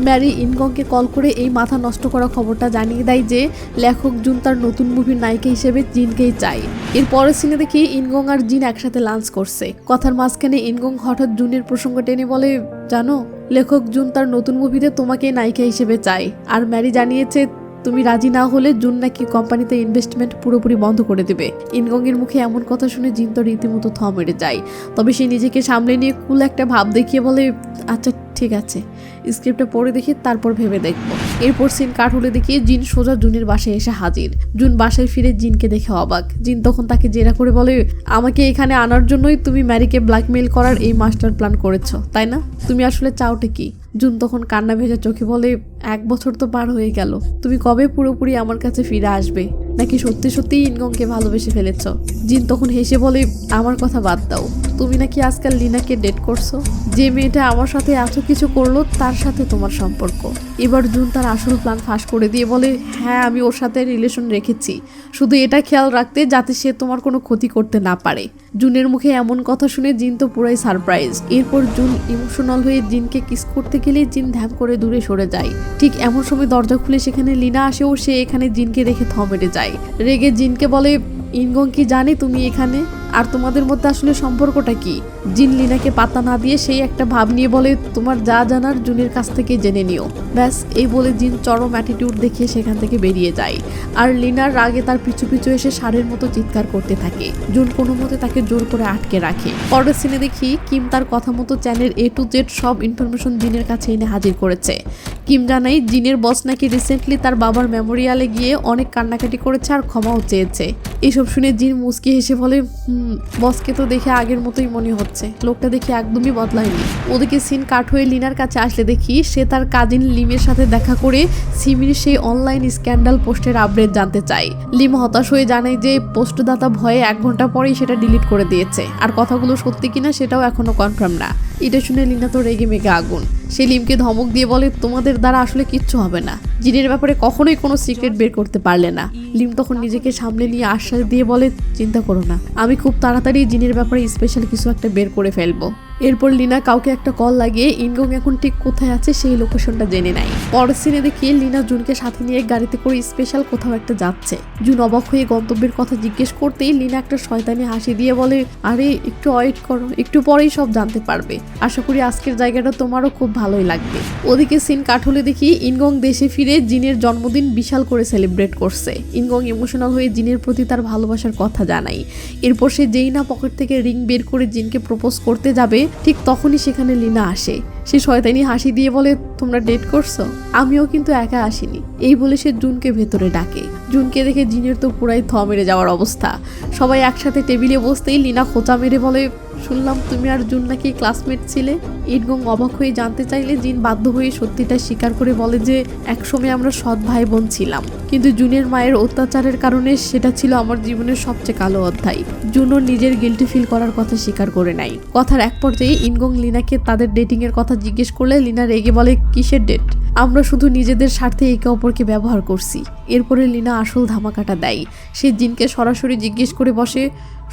ম্যারি ইনগংকে কল করে এই মাথা নষ্ট করা খবরটা জানিয়ে দেয় যে লেখক জুন তার নতুন মুভির নায়িকা হিসেবে জিনকেই চায়। এরপরের সিনে দেখি ইনগং আর জিন একসাথে লাঞ্চ করছে। কথার মাঝখানে ইনগং হঠাৎ জুনের প্রসঙ্গ টেনে বলে, জানো লেখক জুন তার নতুন মুভিতে তোমাকে নায়িকা হিসেবে চায়। আর ম্যারি জানিয়েছে তুমি রাজি না হলে জুন নাকি কোম্পানিতে ইনভেস্টমেন্ট পুরোপুরি বন্ধ করে দেবে। ইনগং এর মুখে এমন কথা শুনে জিন তো রীতিমতো থ মেরে যায়। তবে সে নিজেকে সামলে নিয়ে কুল একটা ভাব দেখিয়ে বলে, আচ্ছা ঠিক আছে, স্ক্রিপ্টটা পড়ে দেখি, তারপর ভেবে দেখবো। এরপর সিন কাট হলে দেখিয়ে জিন সোজা জুনের বাসায় এসে হাজির। জুন বাসায় ফিরে জিনকে দেখে অবাক। জিন তখন তাকে জেরা করে বলে, আমাকে এখানে আনার জন্যই তুমি ম্যারিকে ব্ল্যাকমেইল করার এই মাস্টার প্ল্যান করেছো, তাই না? তুমি আসলে চাওটা কি? জুন তখন কান্না ভেজা চোখে বলে, 1 বছর তো পার হয়ে গেল, তুমি কবে পুরোপুরি আমার কাছে ফিরে আসবে? নাকি সত্যি সত্যিই ইনগংকে ভালোবেসে ফেলেছ? জিন তখন হেসে বলে, আমার কথা বাদ দাও, তুমি নাকি আজকাল লিনাকে ডেট করছো? যে মেয়েটা আমার সাথে এত কিছু করলো তার সাথে তোমার সম্পর্ক। এবার জুন তার আসল প্ল্যান ফাঁস করে দিয়ে বলে, হ্যাঁ আমি ওর সাথে রিলেশন রেখেছি, শুধু এটা খেয়াল রাখতে যাতে সে তোমার কোনো ক্ষতি করতে না পারে। জুনের মুখে এমন কথা শুনে জিন তো পুরাই সারপ্রাইজ। এরপর জুন ইমোশনাল হয়ে জিনকে কিস করতে গেলে জিন ধ্যাম করে দূরে সরে যায়। ঠিক এমন সময় দরজা খুলে সেখানে লিনা আসে ও সে এখানে জিনকে দেখে থ মেরে যায়। রেগে জিনকে বলে, ইনগং কি জানে তুমি এখানে? আর তোমাদের মধ্যে আসলে সম্পর্কটা কি? জিন লিনাকে পাত্তা না দিয়ে সেই একটা ভাব নিয়ে বলে, তোমার যা জানার জুনের কাছ থেকে জেনে নিও। ব্যাস এই বলে জিন চরম অ্যাটিটিউড দেখিয়ে সেখান থেকে বেরিয়ে যায়। আর লিনার রাগে তার পিছু পিছু এসে ষাঁড়ের মতো চিৎকার করতে থাকে। জুন কোনো মতে তাকে জোর করে আটকে রাখে। পরের সিনে দেখি কিম তার কথা মতো চ্যানেল A to Z সব ইনফরমেশন জিনের কাছে এনে হাজির করেছে। কিম জানাই জিনের বস নাকি রিসেন্টলি তার বাবার মেমোরিয়ালে গিয়ে অনেক কান্নাকাটি করেছে আর ক্ষমাও চেয়েছে। এসব শুনে জিন মুচকি হেসে বলে, বসকে তো দেখে আগের মতোই মনে হচ্ছে, লোকটা দেখে একদমই বদলায়নি। ওদিকে সিন কাট হয়ে লিনার কাছে আসলে দেখি সে তার কাজিন লিমের সাথে দেখা করে সিমির সেই অনলাইন স্ক্যান্ডাল পোস্টের আপডেট জানতে চায়। লিম হতাশ হয়ে জানায় যে পোস্টদাতা ভয়ে 1 ঘন্টা পরেই সেটা ডিলিট করে দিয়েছে, আর কথাগুলো সত্যি কিনা সেটাও এখনো কনফার্ম না। এটা শুনে লিনা তো রেগে মেগে আগুন। সে লিমকে ধমক দিয়ে বলে, তোমাদের দ্বারা আসলে কিচ্ছু হবে না, জিনের ব্যাপারে কখনোই কোনো সিক্রেট বের করতে পারলে না। লিম তখন নিজেকে সামনে নিয়ে আশ্বাস দিয়ে বলে, চিন্তা করো না, আমি খুব তাড়াতাড়ি জিনের ব্যাপারে স্পেশাল কিছু একটা বের করে ফেলবো। এরপর লিনা কাউকে একটা কল লাগিয়ে ইনগং এখন ঠিক কোথায় আছে সেই লোকেশনটা জেনে নেয়। পরের সিনে দেখি লিনা জুনকে সাথে নিয়ে গাড়িতে করে স্পেশাল কোথাও একটা যাচ্ছে। জুন অবাক হয়ে গন্তব্যের কথা জিজ্ঞেস করতেই লিনা একটা শয়তানি হাসি দিয়ে বলে, আরে একটু ওয়েট করো, একটু পরেই সব জানতে পারবে, আশা করি আজকের জায়গাটা তোমারও খুব ভালোই লাগবে। ওদিকে সিন কাট হলে দেখি ইনগং দেশে ফিরে জিনের জন্মদিন বিশাল করে সেলিব্রেট করছে। ইনগং ইমোশনাল হয়ে জিনের প্রতি তার ভালোবাসার কথা জানাই। এরপর সে যেই না পকেট থেকে রিং বের করে জিনকে প্রপোজ করতে যাবে, ঠিক তখনই সেখানে লিনা আসে। সে শয়তানি হাসি দিয়ে বলে, তোমরা ডেট করছো? আমিও কিন্তু একা আসিনি। এই বলে সে জুনকে ভেতরে ডাকে। জুনকে দেখে জিনের তো পুরাই থ মেরে যাওয়ার অবস্থা। সবাই একসাথে টেবিলে বসতেই লিনা খোঁচা মেরে বলে, শুনলাম তুমি আর জুন নাকি ক্লাসমেট ছিলে। ইনগং অবাক হয়ে জানতে চাইলে জিন বাধ্য হয়ে সত্যিটা স্বীকার করে বলে যে একসময় আমরা সৎ ভাই বোন ছিলাম, কিন্তু জুনের মায়ের অত্যাচারের কারণে সেটা ছিল আমার জীবনের সবচেয়ে কালো অধ্যায়। জুনও নিজের গিল্টি ফিল করার কথা স্বীকার করে নাই। কথার এক পর্যায়ে ইনগং লিনাকে তাদের ডেটিং এর কথা জিজ্ঞেস করলে লিনা রেগে বলে, কিসের ডেট? আমরা শুধু নিজেদের স্বার্থে একে অপরকে ব্যবহার করছি। এরপরে লিনা আসল ধামাকাটা দেয়। সে জিনকে সরাসরি জিজ্ঞেস করে বসে,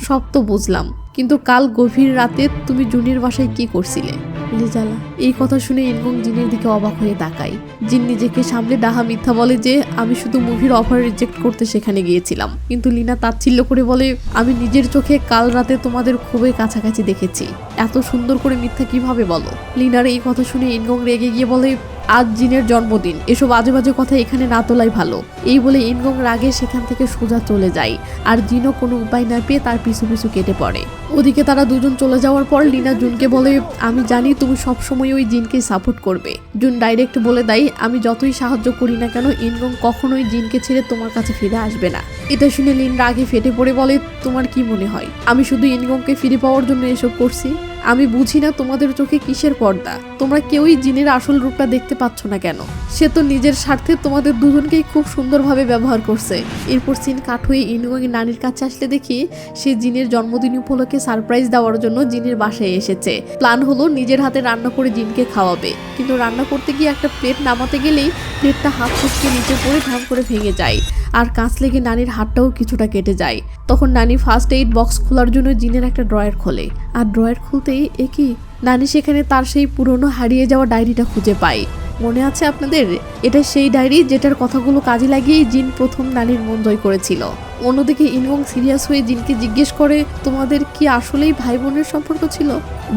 সব তো বুঝলাম, কিন্তু কাল গভীর রাতে তুমি জুনের বাসায় কি করছিলে? লিজালা এই কথা শুনে ইনগং জিনের দিকে অবাক হয়ে তাকায়। জিন নিজেকে সামলে ডাহা মিথ্যা বলে যে আমি শুধু মুভির অফার রিজেক্ট করতে সেখানে গিয়েছিলাম। কিন্তু লিনা তাচ্ছিল্য করে বলে, আমি নিজের চোখে কাল রাতে তোমাদের খুবই কাছাকাছি দেখেছি, এত সুন্দর করে মিথ্যা কিভাবে বলো? লিনার এই কথা শুনে ইনগং রেগে গিয়ে বলে, আজ জিনের জন্মদিন, এসব আজে বাজে কথা এখানে না তোলাই ভালো। এই বলে ইনগং রাগে সেখান থেকে সোজা চলে যায়। আর জিনও কোনো উপায় না পেয়ে তার পিছু পিছু কেটে পড়ে। ওদিকে তারা দুজন চলে যাওয়ার পর লিনা জুনকে বলে, আমি জানি তুমি সবসময় ওই জিনকে সাপোর্ট করবে। জুন ডাইরেক্ট বলে দেয়, আমি যতই সাহায্য করি না কেন ইনগং কখনোই জিনকে ছেড়ে তোমার কাছে ফিরে আসবে না। এটা শুনে লিন রাগে ফেটে পড়ে বলে, তোমার কি মনে হয় আমি শুধু ইনগংকে ফিরে পাওয়ার জন্য এসব করছি? আমি বুঝি না তোমাদের চোখে কিসের পর্দা, তোমরা কেউই জিনের আসল রূপটা দেখতে পাচ্ছ না কেন? সে তো নিজের স্বার্থে তোমাদের দুজনকেই খুব সুন্দরভাবে ব্যবহার করছে। এরপর সিন কাট হয়ে ইনগং এর নানির কাছে আসলে দেখি সে জিনের জন্মদিন উপলক্ষে সারপ্রাইজ দেওয়ার জন্য জিনের বাসায় এসেছে। প্ল্যান হলো নিজের হাতে রান্না করে জিনকে খাওয়াবে, কিন্তু রান্না করতে গিয়ে একটা প্লেট নামাতে গেলেই প্লেটটা হাত ফুসকে নিচে পড়ে ঢাম করে ভেঙে যায়, আর কাঁচ লেগে নানির হাতটাও কিছুটা কেটে যায়। তখন নানি ফার্স্ট এইড বক্স খোলার জন্য জিনের একটা ড্রয়ার খোলে, আর ড্রয়ার খুলতেই একই নানি সেখানে তার সেই পুরনো হারিয়ে যাওয়া ডায়েরিটা খুঁজে পায়। মনে আছে আপনাদের? এটা সেই ডায়েরি যেটার কথাগুলো কাজে লাগিয়েই জিন প্রথম নানির মন জয় করেছিল। অন্যদিকে ইনগং সিরিয়াস হয়ে জিনকে জিজ্ঞেস করে, তোমাদের কি আসলেই ভাই বোনের সম্পর্ক ছিল?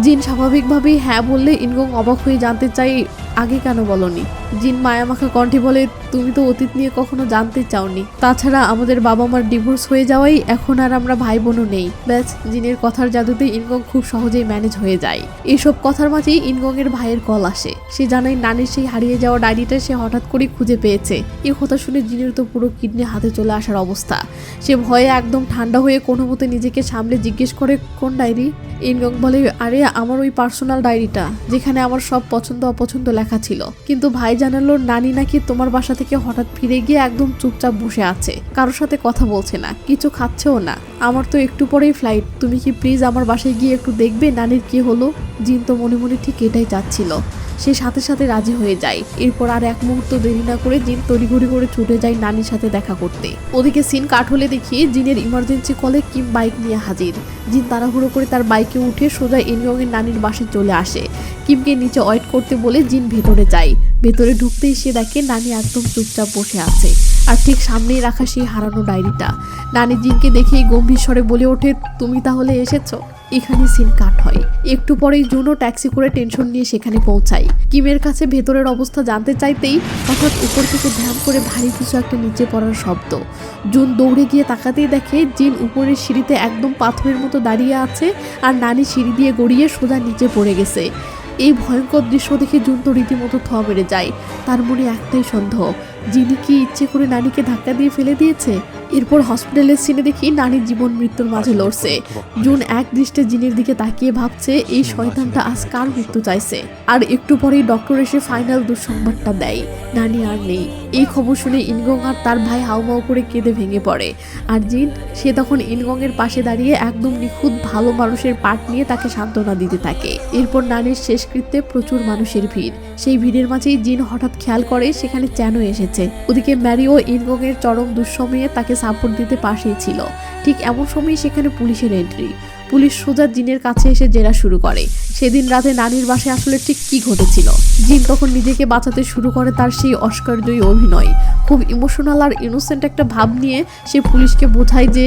জিন স্বাভাবিকভাবেই হ্যাঁ বললে ইনগং অবাক হয়ে জানতে চাই, আগে কেন বলনি? জিন মায়ামাখা কণ্ঠে বলে, তুমি তো অতীত নিয়ে কখনো জানতে চাওনি। তাছাড়া আমাদের বাবা মার ডিভোর্স হয়ে যাওয়াই এখন আর আমরা ভাই বোনও নেই। ব্যাস, জিনের কথার জাদুতে ইনগং খুব সহজেই ম্যানেজ হয়ে যায়। এইসব কথার মাঝেই ইনগং এর ভাইয়ের কল আসে। সে জানায় নানির সেই হারিয়ে যাওয়া ডায়েরিটা সে হঠাৎ করে খুঁজে পেয়েছে। এই কথা শুনে জিনের তো পুরো কিডনি হাতে চলে আসার অবস্থা। সে ভয়ে একদম ঠান্ডা হয়ে কোনো মতে নিজেকে সামলে জিজ্ঞেস করে, কোন ডায়েরি? ইনগং বলে, আরে আমার ওই পার্সোনাল ডায়েরিটা, যেখানে আমার সব পছন্দ অপছন্দ লেখা ছিল। কিন্তু ভাই জানালো নানি নাকি তোমার বাসা থেকে হঠাৎ ফিরে গিয়ে একদম চুপচাপ বসে আছে, কারোর সাথে কথা বলছে না, কিছু খাচ্ছেও না। আমার তো একটু পরেই ফ্লাইট, তুমি কি প্লিজ আমার বাসায় গিয়ে একটু দেখবে নানির কি হলো? জিন তো মনে মনে ঠিক এটাই চাচ্ছিল। সে সাথে সাথে রাজি হয়ে যায়। এরপর আর এক মুহূর্ত দেরি না করে জিন তড়িঘড়ি করে ছুটে যায় নানির সাথে দেখা করতে। ওদিকে সিন কাট হলে দেখি জিনের ইমার্জেন্সি কলে কিম বাইক নিয়ে হাজির। জিন তাড়াহুড়ো করে তার বাইকে উঠে সোজা ইনগং এর নানির বাসায় চলে আসে। কিমকে নিচে ওয়েট করতে বলে জিন ভেতরে যায়। ভেতরে ঢুকতেই সে দেখে নানি একদম চুপচাপ বসে আছে, আর ঠিক সামনেই রাখা সেই হারানো ডায়েরিটা। নানি জিনকে দেখেই গম্ভীর স্বরে বলে ওঠে, তুমি তাহলে এসেছো? এখানে সিন কাট হয়। একটু পরেই জুনও ট্যাক্সি করে টেনশন নিয়ে সেখানে পৌঁছায়। কিমের কাছে ভেতরের অবস্থা জানতে চাইতেই হঠাৎ উপর থেকে ধ্যান করে ভারী কিছু একটা নিচে পড়ার শব্দ। জুন দৌড়ে গিয়ে তাকাতেই দেখে জিন উপরের সিঁড়িতে একদম পাথরের মতো দাঁড়িয়ে আছে, আর নানি সিঁড়ি দিয়ে গড়িয়ে সোজা নিচে পড়ে গেছে। এই ভয়ঙ্কর দৃশ্য দেখে জুন তো রীতিমতো থ মেরে যায়। তার মনে একটাই সন্দেহ, জিনি কি ইচ্ছে করে নানিকে ধাক্কা দিয়ে ফেলে দিয়েছে? এরপর হসপিটালের সিনে দেখি নানির জীবন মৃত্যুর মাঝে লড়ছে। জুন এক দৃষ্টে জিনের দিকে তাকিয়ে ভাবছে, এই শয়তানটা আজ কার মৃত্যু চাইছে। আর একটু পরেই ডক্টর এসে ফাইনাল দুঃসংবাদটা দেয়, নানি আর নেই। এই খবর শুনে ইনগং আর তার ভাই হাউমাউ করে কেঁদে ভেঙে পড়ে। আর জিন, সে তখন ইনগং এর পাশে দাঁড়িয়ে একদম নিখুঁত ভালো মানুষের পাট নিয়ে তাকে সান্ত্বনা দিতে থাকে। এরপর নানির শেষকৃত্যে প্রচুর মানুষের ভিড়। সেই ভিড়ের মাঝেই জিন হঠাৎ খেয়াল করে সেখানে চ্যানও এসেছে। ওদিকে ম্যারিও ইনগং এর চরম দুঃসময়ে তাকে সাপোর্ট দিতে পাশেই ছিল। ঠিক এমন সময় সেখানে পুলিশের এন্ট্রি। পুলিশ সোজা জিনের কাছে এসে জেরা শুরু করে সেদিন রাতে নানির বাসায় আসলে ঠিক কি ঘটেছিল। জিন তখন নিজেকে বাঁচাতে শুরু করে তার সেই অস্কারজয়ী অভিনয়। খুব ইমোশনাল আর ইনোসেন্ট একটা ভাব নিয়ে সে পুলিশকে বোঝায় যে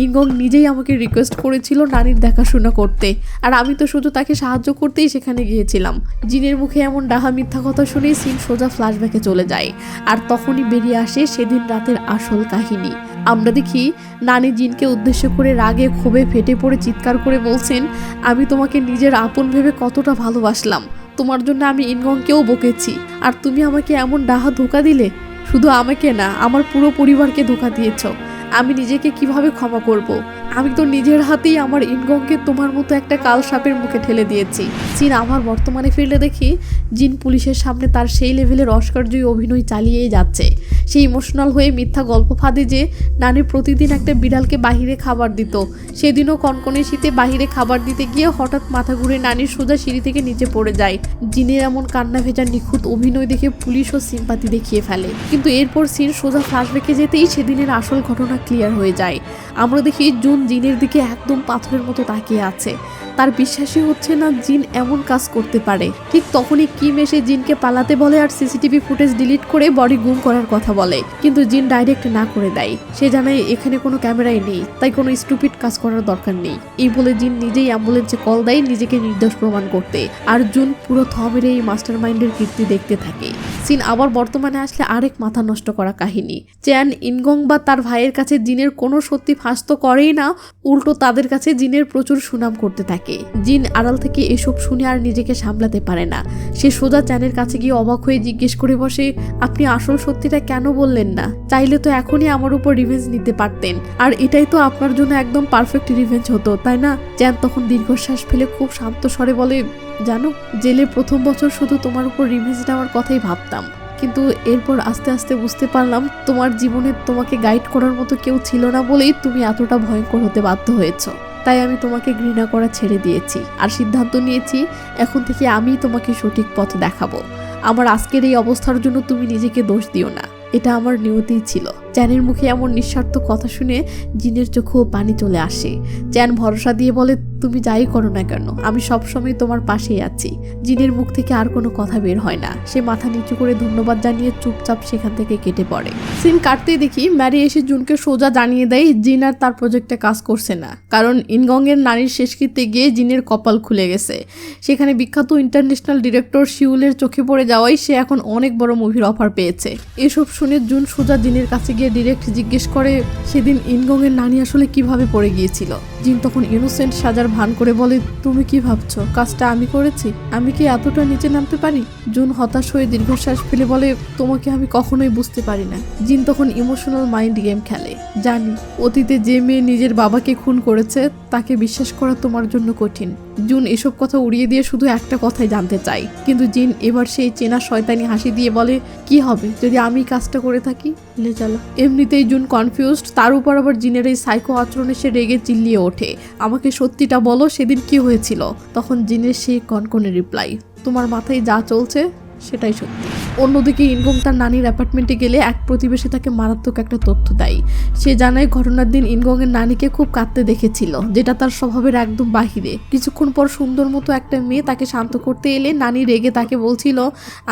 ইনগং নিজেই আমাকে রিকোয়েস্ট করেছিল নানির দেখাশোনা করতে, আর আমি তো শুধু তাকে সাহায্য করতেই সেখানে গিয়েছিলাম। জিনের মুখে এমন ডাহা মিথ্যা কথা শুনেই সিন সোজা ফ্ল্যাশব্যাকে চলে যায়, আর তখনই বেরিয়ে আসে সেদিন রাতের আসল কাহিনী। আমরা দেখি নানি জিনকে উদ্দেশ্য করে রাগে ক্ষোভে ফেটে পড়ে চিৎকার করে বলছেন, আমি তোমাকে নিজের আপন ভেবে কতটা ভালোবাসলাম, তোমার জন্য আমি ইনগংকেও বকেছি, আর তুমি আমাকে এমন ডাহা ধোঁকা দিলে। শুধু আমাকে না, আমার পুরো পরিবারকে ধোঁকা দিয়েছ। আমি নিজেকে কিভাবে ক্ষমা করব? আমি তো নিজের হাতেই আমার ইনগংকে তোমার মতো একটা কাল সাপের মুখে ঠেলে দিয়েছি। জিন আমার বর্তমানে ফিরলে দেখি জিন পুলিশের সামনে তার সেই লেভেলের অস্কারজয়ী অভিনয় চালিয়েই যাচ্ছে। সেই ইমোশনাল হয়ে মিথ্যা গল্প ফাঁদে যে নানি প্রতিদিন একটা বিড়ালকে বাহিরে খাবার দিত, সেদিনও কনকনে শীতে বাহিরে খাবার দিতে গিয়ে হঠাৎ মাথা ঘুরে নানির সোজা সিঁড়ি থেকে নিচে পড়ে যায়। জিনের এমন কান্না ভেজা নিখুঁত অভিনয় দেখে পুলিশও সিম্পাতি দেখিয়ে ফেলে। কিন্তু এরপর সিন সোজা ফ্ল্যাশব্যাকে যেতেই সেদিনের আসল ঘটনা ক্লিয়ার হয়ে যায়। আমরা দেখি জুন জিনের দিকে একদম পাথরের মতো তাকিয়ে আছে। তার বিশ্বাসই হচ্ছে না জিন এমন কাজ করতে পারে। ঠিক তখনই কিম এসে জিনকে পালাতে বলে আর সিসিটিভি ফুটেজ ডিলিট করে বডি গুম করার কথা বলে, কিন্তু জিন ডাইরেক্ট না করে দেয়। সে জানায় এখানে কোনো ক্যামেরাই নেই, তাই কোনো স্টুপিড কাজ করার দরকার নেই। এই বলে জিন নিজেই অ্যাম্বুলেন্সে কল দেয় নিজেকে নির্দোষ প্রমাণ করতে, আর জুন পুরো থ মেরে এই মাস্টার মাইন্ডের কীর্তি দেখতে থাকে। সিন আবার বর্তমানে আসলে আরেক মাথা নষ্ট করা কাহিনী। চ্যান, ইনগং বা তার ভাইয়ের কাছে জিনের কোনো সত্যি ফাঁস তো করেই না, উল্টো তাদের কাছে জিনের প্রচুর সুনাম করতে থাকে। জিন আড়াল থেকে এসব শুনে আর নিজেকে সামলাতে পারে না। সে সোজা চ্যানের কাছে গিয়ে অবাক হয়ে জিজ্ঞেস করে বসে, আপনি আসল সত্যিটা কেন বললেন না? চাইলে তো এখনই আমার উপর রিভেঞ্জ নিতে পারতেন, আর এটাই তো আপনার জন্য একদম পারফেক্ট রিভেঞ্জ হতো, তাই না? চ্যান তখন দীর্ঘশ্বাস ফেলে খুব শান্ত স্বরে বলে, জানো, জেলে প্রথম বছর শুধু তোমার উপর রিভেঞ্জ নেওয়ার কথাই ভাবতাম, কিন্তু এরপর আস্তে আস্তে বুঝতে পারলাম তোমার জীবনে তোমাকে গাইড করার মতো কেউ ছিল না বলেই তুমি এতটা ভয়ঙ্কর হতে বাধ্য হয়েছ। তাই আমি তোমাকে ঘৃণা করা ছেড়ে দিয়েছি আর সিদ্ধান্ত নিয়েছি এখন থেকে আমিই তোমাকে সঠিক পথ দেখাবো। আমার আজকের এই অবস্থার জন্য তুমি নিজেকে দোষ দিও না, এটা আমার নিয়তিই ছিল। চ্যানের মুখে এমন নিঃস্বার্থ কথা শুনে জিনের চোখেও পানি চলে আসে। চ্যান ভরসা দিয়ে বলে, তুমি যাই করো না কেন, আমি সবসময় তোমার পাশেই আছি। জিনের মুখ থেকে আর কোনো কথা বের হয় না। সে মাথা নিচু করে ধন্যবাদ জানিয়ে চুপচাপ সেখান থেকে কেটে পড়ে। সিন কাটতেই দেখি ম্যারি এসে জুনকে সোজা জানিয়ে দেয় জিন আর তার প্রজেক্টে কাজ করছে না, কারণ ইনগং এর নারীর শেষকৃত্যে গিয়ে জিনের কপাল খুলে গেছে। সেখানে বিখ্যাত ইন্টারন্যাশনাল ডিরেক্টর শিউলের চোখে পড়ে যাওয়ায় সে এখন অনেক বড় মুভির অফার পেয়েছে। এসব শুনে জুন সোজা জিনের কাছে গিয়ে ডিরেক্ট জিজ্ঞেস করে সেদিন ইনগং এর নানি আসলে কিভাবে পড়ে গিয়েছিল। জিন তখন ইনোসেন্ট সাজার ভান করে বলে, তুমি কি ভাবছো কাজটা আমি করেছি? আমি কি এতটা নিচে নামতে পারি? জুন হতাশ হয়ে দীর্ঘশ্বাস ফেলে বলে, তোমাকে আমি কখনোই বুঝতে পারি না। জিন তখন ইমোশনাল মাইন্ড গেম খেলে। জানি অতীতে যে মেয়ে নিজের বাবাকে খুন করেছে তাকে বিশ্বাস করা তোমার জন্য কঠিন। জুন এসব কথা উড়িয়ে দিয়ে শুধু একটা কথাই জানতে চাই, কিন্তু জিন এবার সেই চেনা শয়তানি হাসি দিয়ে বলে, কি হবে যদি আমি কাজটা করে থাকি? লে চলো। এমনিতেই জুন কনফিউজড, তার উপর আবার জিনের এই সাইকো আচরণে সে রেগে চিল্লিয়ে ওঠে, আমাকে সত্যিটা বলো, সেদিন কি হয়েছিল? তখন জিনের সেই কনকনে রিপ্লাই, তোমার মাথায় যা চলছে সেটাই সত্যি। অন্যদিকে ইনগং তার নানির অ্যাপার্টমেন্টে গেলে এক প্রতিবেশী তাকে মারাত্মক একটা তথ্য দেয়। সে জানায় ঘটনার দিন ইনগং এর নানিকে খুব কাঁদতে দেখেছিল, যেটা তার স্বভাবের একদম বাহিরে। কিছুক্ষণ পর সুন্দর মতো একটা মেয়ে তাকে শান্ত করতে এলে নানি রেগে তাকে বলছিল,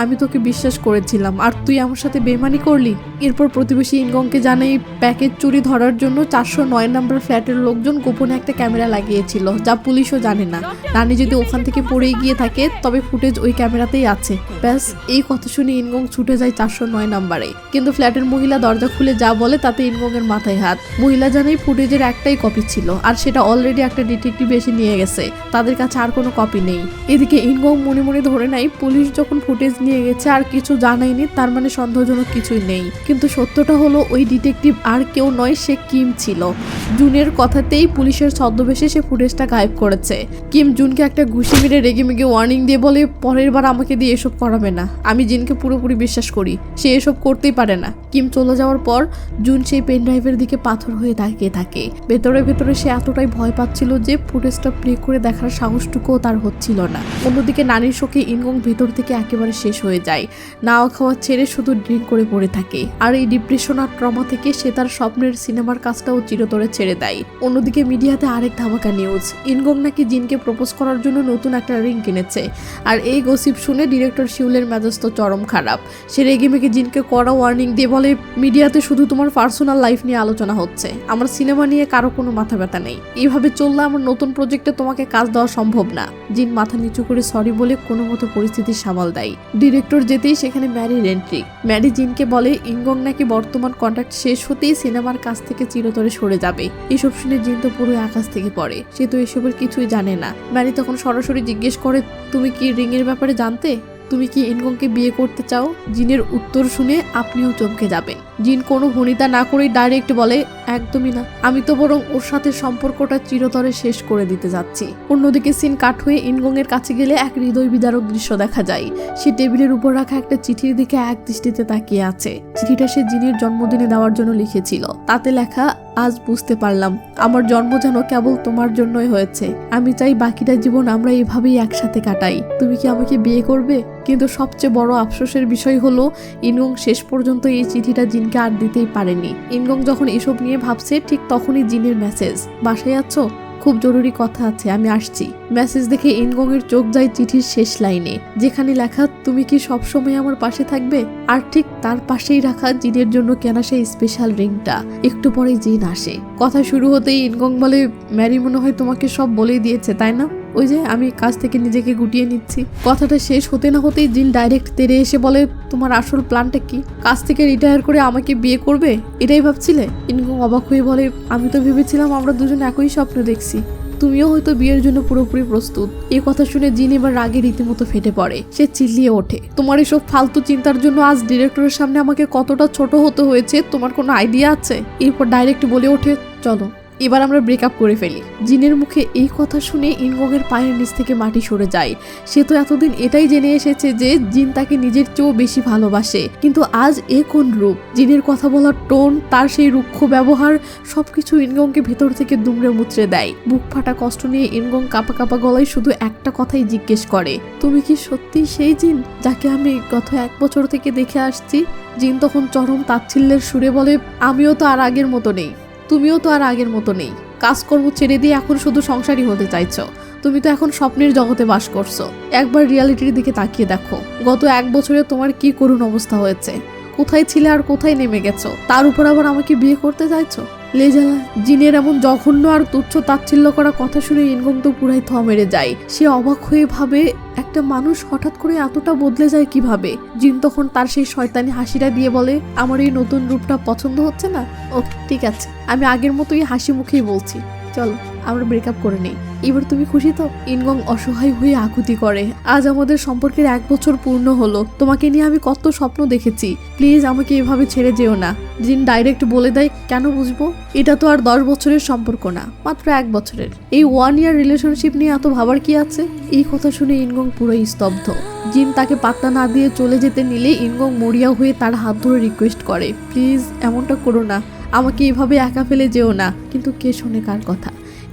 আমি তোকে বিশ্বাস করেছিলাম আর তুই আমার সাথে বেমানি করলি। এরপর প্রতিবেশী ইনগংকে জানায় প্যাকেজ চুরি ধরার জন্য 409 নম্বর ফ্ল্যাটের লোকজন গোপনে একটা ক্যামেরা লাগিয়েছিল, যা পুলিশও জানে না। নানি যদি ওখান থেকে পড়ে গিয়ে থাকে তবে ফুটেজ ওই ক্যামেরাতেই আছে। ব্যাস, এই কথা শুনে ইনগং ছুটে যায় 409 নম্বরে। কিন্তু ফ্ল্যাটের মহিলা দরজা খুলে যা বলে তাতে ইনগং এর মাথায় হাত। মহিলা জানায় ফুটেজের একটাই কপি ছিল আর সেটা অলরেডি একটা ডিটেকটিভ এসে নিয়ে গেছে, তাদের কাছে আর কোনো কপি নেই। এদিকে ইনগং মনে মনে ধরে নেয় পুলিশ যখন ফুটেজ নিয়ে গেছে আর কিছু জানায়নি, তার মানে সন্দেহজনক কিছুই নেই। কিন্তু সত্যটা হলো ওই ডিটেকটিভ আর কেউ নয়, সে কিম ছিল। জুনের কথাতেই পুলিশের ছদ্মবেশে সে ফুটেজটা গায়েব করেছে। কিম জুনকে একটা ঘুষি মেরে রেগে মেগে ওয়ার্নিং দিয়ে বলে, পরের বার আমাকে দিয়ে এসব করাবে না, আমি জিনকে পুরোপুরি বিশ্বাস করি, সে এসব করতেই পারে না। কিম চলে যাওয়ার পর জুন সেই পেন ড্রাইভের দিকে পাথর হয়ে তাকিয়ে থাকে। ভেতরে ভেতরে সে এতটাই ভয় পাচ্ছিল যে ফুটেজটা প্লে করে দেখার সাহসটুকুও তার হচ্ছিল না। অন্যদিকে নানির শোকে ইনগং ভেতর থেকে একেবারে শেষ হয়ে যায়, নাওয়া খাওয়া ছেড়ে শুধু ড্রিঙ্ক করে পড়ে থাকে। আর এই ডিপ্রেশন আর ট্রমা থেকে সে তার স্বপ্নের সিনেমার কাজটাও চিরতরে ছেড়ে দেয়। অন্যদিকে মিডিয়াতে আরেক ধামাকা নিউজ, ইনগং নাকি জিনকে প্রপোজ করার জন্য নতুন একটা রিং কিনেছে। আর এই গসিপ শুনে ডিরেক্টর শিউলের মেজাজ তো চরম খারাপ। সে রেগে মেগে জিনকে কড়া ওয়ার্নিং দিয়ে বলে, মিডিয়াতে শুধু তোমার পার্সোনাল লাইফ নিয়ে আলোচনা হচ্ছে, আমার সিনেমা নিয়ে কারো কোনো মাথা ব্যথা নেই। এইভাবে চললে আমার নতুন প্রজেক্টে তোমাকে কাজ দেওয়া সম্ভব না। জিন মাথা নিচু করে সরি বলে কোনো মতো পরিস্থিতি সামাল দেয়। ডিরেক্টর যেতেই সেখানে ম্যারির এন্ট্রি। ম্যারি জিনকে বলে ইনগং নাকি বর্তমান কন্ট্রাক্ট শেষ হতেই সিনেমার কাজ থেকে চিরতরে সরে যাবে। এসব শুনে জিন তো পুরো আকাশ থেকে পড়ে, সে তো এসবের কিছুই জানে না। ম্যারি তখন সরাসরি জিজ্ঞেস করে, তুমি কি রিং এর ব্যাপারে জানতে? তুমি কি ইনগংকে বিয়ে করতে চাও? জিনের উত্তর শুনে আপনিও চমকে যাবেন। জিন কোনো ভনিতা না করেই ডাইরেক্ট বলে, একদমই না, আমি তো বরং ওর সাথে সম্পর্কটা চিরতরে শেষ করে দিতে যাচ্ছি। অন্যদিকে সিন কাট হয়ে ইনগং এর কাছে গেলে এক হৃদয় বিদারক দৃশ্য দেখা যায়। সে টেবিলের উপর রাখা একটা চিঠির দিকে এক দৃষ্টিতে তাকিয়ে আছে। চিঠিটা সে জিনের জন্মদিনে দেওয়ার জন্য লিখেছিল। তাতে লেখা, আজ বুঝতে পারলাম আমার জন্ম যেন কেবল তোমার জন্যই হয়েছে। আমি চাই বাকিটা জীবন আমরা এভাবেই একসাথে কাটাই। তুমি কি আমাকে বিয়ে করবে? কিন্তু সবচেয়ে বড় আফসোসের বিষয় হলো ইনগং শেষ পর্যন্ত এই চিঠিটা জিনকে আর দিতেই পারেনি। ইনগং যখন এসব নিয়ে ভাবছে ঠিক তখনই জিনের মেসেজ, বাসায় আছো? খুব জরুরি কথা আছে, আমি আসছি। মেসেজ দেখে ইনগং এর চোখ যায় চিঠির শেষ লাইনে, যেখানে লেখা, তুমি কি সবসময় আমার পাশে থাকবে? আর ঠিক তার পাশেই রাখা জিনের জন্য কেনা সেই স্পেশাল রিংটা। একটু পরেই জিন আসে। কথা শুরু হতেই ইনগং বলে, ম্যারি মনে হয় তোমাকে সব বলেই দিয়েছে, তাই না? ওই যে আমি কাজ থেকে নিজেকে গুটিয়ে নিচ্ছি। কথাটা শেষ হতে না হতেই জিন ডাইরেক্ট তেড়ে এসে বলে, তোমার আসল প্ল্যানটা কি? কাজ থেকে রিটায়ার করে আমাকে বিয়ে করবে, এটাই ভাবছিলে? ইনগং অবাক হয়ে বলে, আমি তো ভেবেছিলাম আমরা দুজন একই স্বপ্ন দেখছি, তুমিও হয়তো বিয়ের জন্য পুরোপুরি প্রস্তুত। এই কথা শুনে জিন এবার রাগে রীতিমতো ফেটে পড়ে। সে চিল্লিয়ে ওঠে, তোমার এসব ফালতু চিন্তার জন্য আজ ডিরেক্টরের সামনে আমাকে কতটা ছোট হতে হয়েছে তোমার কোনো আইডিয়া আছে? এরপর ডাইরেক্ট বলে ওঠে, চলো এবার আমরা ব্রেকআপ করে ফেলি। জিনের মুখে এই কথা শুনে ইনগংয়ের পায়ের নিচ থেকে মাটি সরে যায়। সে তো এতদিন এটাই জেনে এসেছে যে জিন তাকে নিজের চেয়েও বেশি ভালোবাসে, কিন্তু আজ এ কোন রূপ! জিনের কথা বলার টোন, তার সেই রুক্ষ ব্যবহার, সবকিছু ইনগংকে ভেতর থেকে দুমড়ে মুচড়ে দেয়। বুক ফাটা কষ্ট নিয়ে ইনগং কাঁপা কাঁপা গলায় শুধু একটা কথাই জিজ্ঞেস করে, তুমি কি সত্যি সেই জিন যাকে আমি গত 1 বছর থেকে দেখে আসছি? জিন তখন চরম তাচ্ছিল্যের সুরে বলে, আমিও তো আর আগের মতো নেই, তুমিও তো আর আগের মতো নেই। কাজকর্ম ছেড়ে দিয়ে এখন শুধু সংসারী হতে চাইছো। তুমি তো এখন স্বপ্নের জগতে বাস করছো। একবার রিয়ালিটির দিকে তাকিয়ে দেখো, গত 1 বছরে তোমার কি করুণ অবস্থা হয়েছে। কোথায় ছিলে আর কোথায় নেমে গেছো? তার উপর আবার আমাকে বিয়ে করতে চাইছো? লেজালা! জিনের এমন জঘন্য আর তুচ্ছ তাচ্ছিল্য করা কথা শুনে ইনগং তো পুরাই থ মেরে যায়। সে অবাক হয়ে ভাবে, একটা মানুষ হঠাৎ করে এতটা বদলে যায় কিভাবে? জিন তখন তার সেই শয়তানি হাসিটা দিয়ে বলে, আমার এই নতুন রূপটা পছন্দ হচ্ছে না? ও ঠিক আছে, আমি আগের মতোই হাসি মুখেই বলছি, চলো আমরা ব্রেকআপ করে নেই। এবার তুমি খুশি তো? ইনগং অসহায় হয়ে আকুতি করে, আজ আমাদের সম্পর্কের 1 বছর পূর্ণ হলো। তোমাকে নিয়ে আমি কত স্বপ্ন দেখেছি, প্লিজ আমাকে এভাবে ছেড়ে যেও না। জিন ডাইরেক্ট বলে দেয়, কেন বুঝবো? এটা তো আর 10 বছরের সম্পর্ক না, মাত্র 1 বছরের। এই 1 ইয়ার রিলেশনশিপ নিয়ে এত ভাবার কি আছে? এই কথা শুনে ইনগং পুরোই স্তব্ধ। জিন তাকে পাত্তা না দিয়ে চলে যেতে নিলে ইনগং মরিয়া হয়ে তার হাত ধরে রিকোয়েস্ট করে, প্লিজ এমনটা করো না, আমাকে এভাবে একা ফেলে যেও না। কিন্তু কে শোনে কার কথা?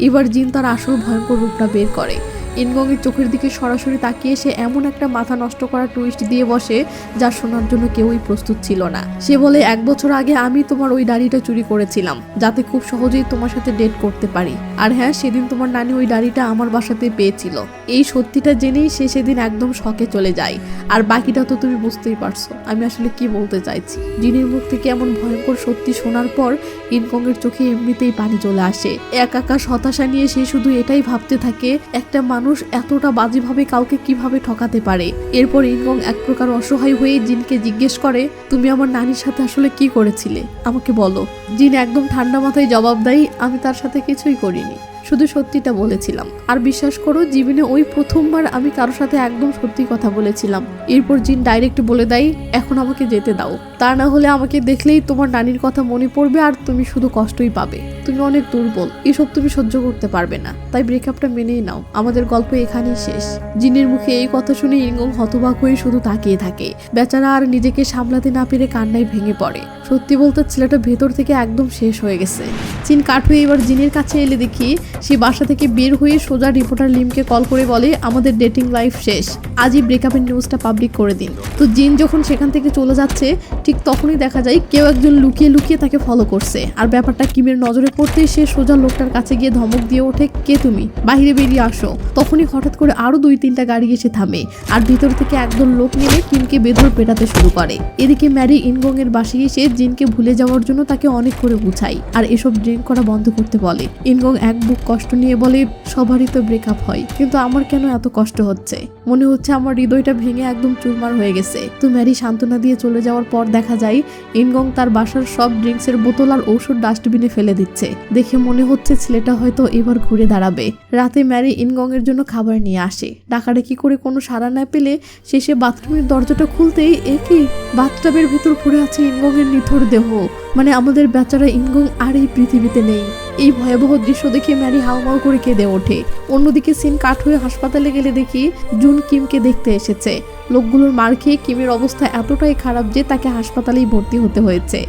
এবার জিন তার আসল ভয়ঙ্কর রূপটা বের করে। ইনগংয়ের চোখের দিকে সরাসরি তাকিয়ে সে এমন একটা মাথা নষ্ট করা টুইস্ট দিয়ে বসে যা শোনার জন্য কেউই প্রস্তুত ছিল না। সে বলে, 1 বছর আগে আমি তোমার ওই ডায়েরিটা চুরি করেছিলাম যাতে খুব সহজেই তোমার সাথে ডেট করতে পারি। আর হ্যাঁ, সেদিন তোমার নানি ওই ডায়েরিটা আমার বাসাতে পেয়েছিল। এই সত্যিটা জেনেই সে সেদিন একদম শকে চলে যায়। আর বাকিটা তো তুমি বুঝতেই পারছো আমি আসলে কি বলতে চাইছি। জিনের মুখ থেকে এমন ভয়ঙ্কর সত্যি শোনার পর ইনগংয়ের চোখে এমনিতেই পানি চলে আসে। একাকাশ হতাশা নিয়ে সে শুধু এটাই ভাবতে থাকে, একটা মানুষ এতটা বাজেভাবে কাউকে কিভাবে ঠকাতে পারে। এরপর ইনগং এক প্রকার অসহায় হয়ে জিনকে জিজ্ঞেস করে, তুমি আমার নানির সাথে আসলে কি করেছিলে, আমাকে বলো। জিন একদম ঠান্ডা মাথায় জবাব দেয়, আমি তার সাথে কিছুই করিনি, শুধু সত্যিটা বলেছিলাম। আর বিশ্বাস করো, জীবনে ওই প্রথমবার আমি কারোর সাথে একদম সত্যি কথা বলেছিলাম। এরপর জিন ডাইরেক্ট বলে দেয়, এখন আমাকে যেতে দাও, তা না হলে আমাকে দেখলেই তোমার নানির কথা মনে পড়বে আর তুমি শুধু কষ্টই পাবে। তুমি অনেক দুর্বল, এসব তুমি সহ্য করতে পারবে না, তাই ব্রেকআপটা মেনেই নাও, আমাদের গল্প এখানেই শেষ। জিনের মুখে এই কথা শুনে ইনগং হতবাক হয়ে শুধু তাকিয়ে থাকে। বেচারা আর নিজেকে সামলাতে না পেরে কান্নায় ভেঙে পড়ে। সত্যি বলতে ছেলেটা ভেতর থেকে একদম শেষ হয়ে গেছে। জিন কাঠ হয়ে এবার জিনের কাছে এলে দেখি সে বাসা থেকে বের হয়ে সোজা রিপোর্টার লিমকে কল করে বলে, আমাদের ডেটিং লাইফ শেষ, আজই ব্রেকআপের নিউজটা পাবলিক করে দিন। তো জিন যখন সেখান থেকে চলে যাচ্ছে ঠিক তখনই দেখা যায় কেউ একজন লুকিয়ে লুকিয়ে তাকে ফলো করছে। আর ব্যাপারটা কিমের নজরে পড়তেই সে সোজা লোকটার কাছে গিয়ে ধমক দিয়ে ওঠে, কে তুমি, বাহিরে বেরিয়ে আসো। তখনই হঠাৎ করে আরো 2-3টা গাড়ি এসে থামে আর ভিতর থেকে একদল লোক নেমে কিমকে বেধড় পেটাতে শুরু করে। এদিকে ম্যারি ইনগং এর বাসায় এসে জিনকে ভুলে যাওয়ার জন্য তাকে অনেক করে বুঝায় আর এসব ড্রিঙ্ক করা বন্ধ করতে বলে। ইনগং এক বুক কষ্ট নিয়ে বলে, সবারই তো ব্রেকআপ হয়, কিন্তু আমার কেন এত কষ্ট হচ্ছে? মনে হচ্ছে আমার হৃদয়টা ভেঙে একদম চুরমার হয়ে গেছে। তো ম্যারি সান্ত্বনা দিয়ে চলে যাওয়ার পর দেখা যায় ইনগং তার বাসার সব ড্রিঙ্কসের বোতল আর ঔষধ ডাস্টবিনে ফেলে দিচ্ছে। দেখে মনে হচ্ছে ছেলেটা হয়তো এবার ঘুরে দাঁড়াবে। রাতে ম্যারি ইনগং এর জন্য খাবার নিয়ে আসে। ডাকাডাকি করে কোনো সাড়া না পেলে শেষে বাথরুমের দরজাটা খুলতেই একই বাথটাবের ভিতর পড়ে আছে ইনগং এর নিথর দেহ। মানে আমাদের বেচারা ইনগং আর এই পৃথিবীতে নেই। এই ভয়াবহ দৃশ্য দেখে ম্যারি হাউমাউ করে কেঁদে ওঠে। অন্যদিকে সিন কাট হয়ে হাসপাতালে গেলে দেখি জুন কিমকে দেখতে এসেছে। লোকগুলোর মার খেয়ে কিমের অবস্থা এতটাই খারাপ যে তাকে হাসপাতালেই ভর্তি হতে হয়েছে।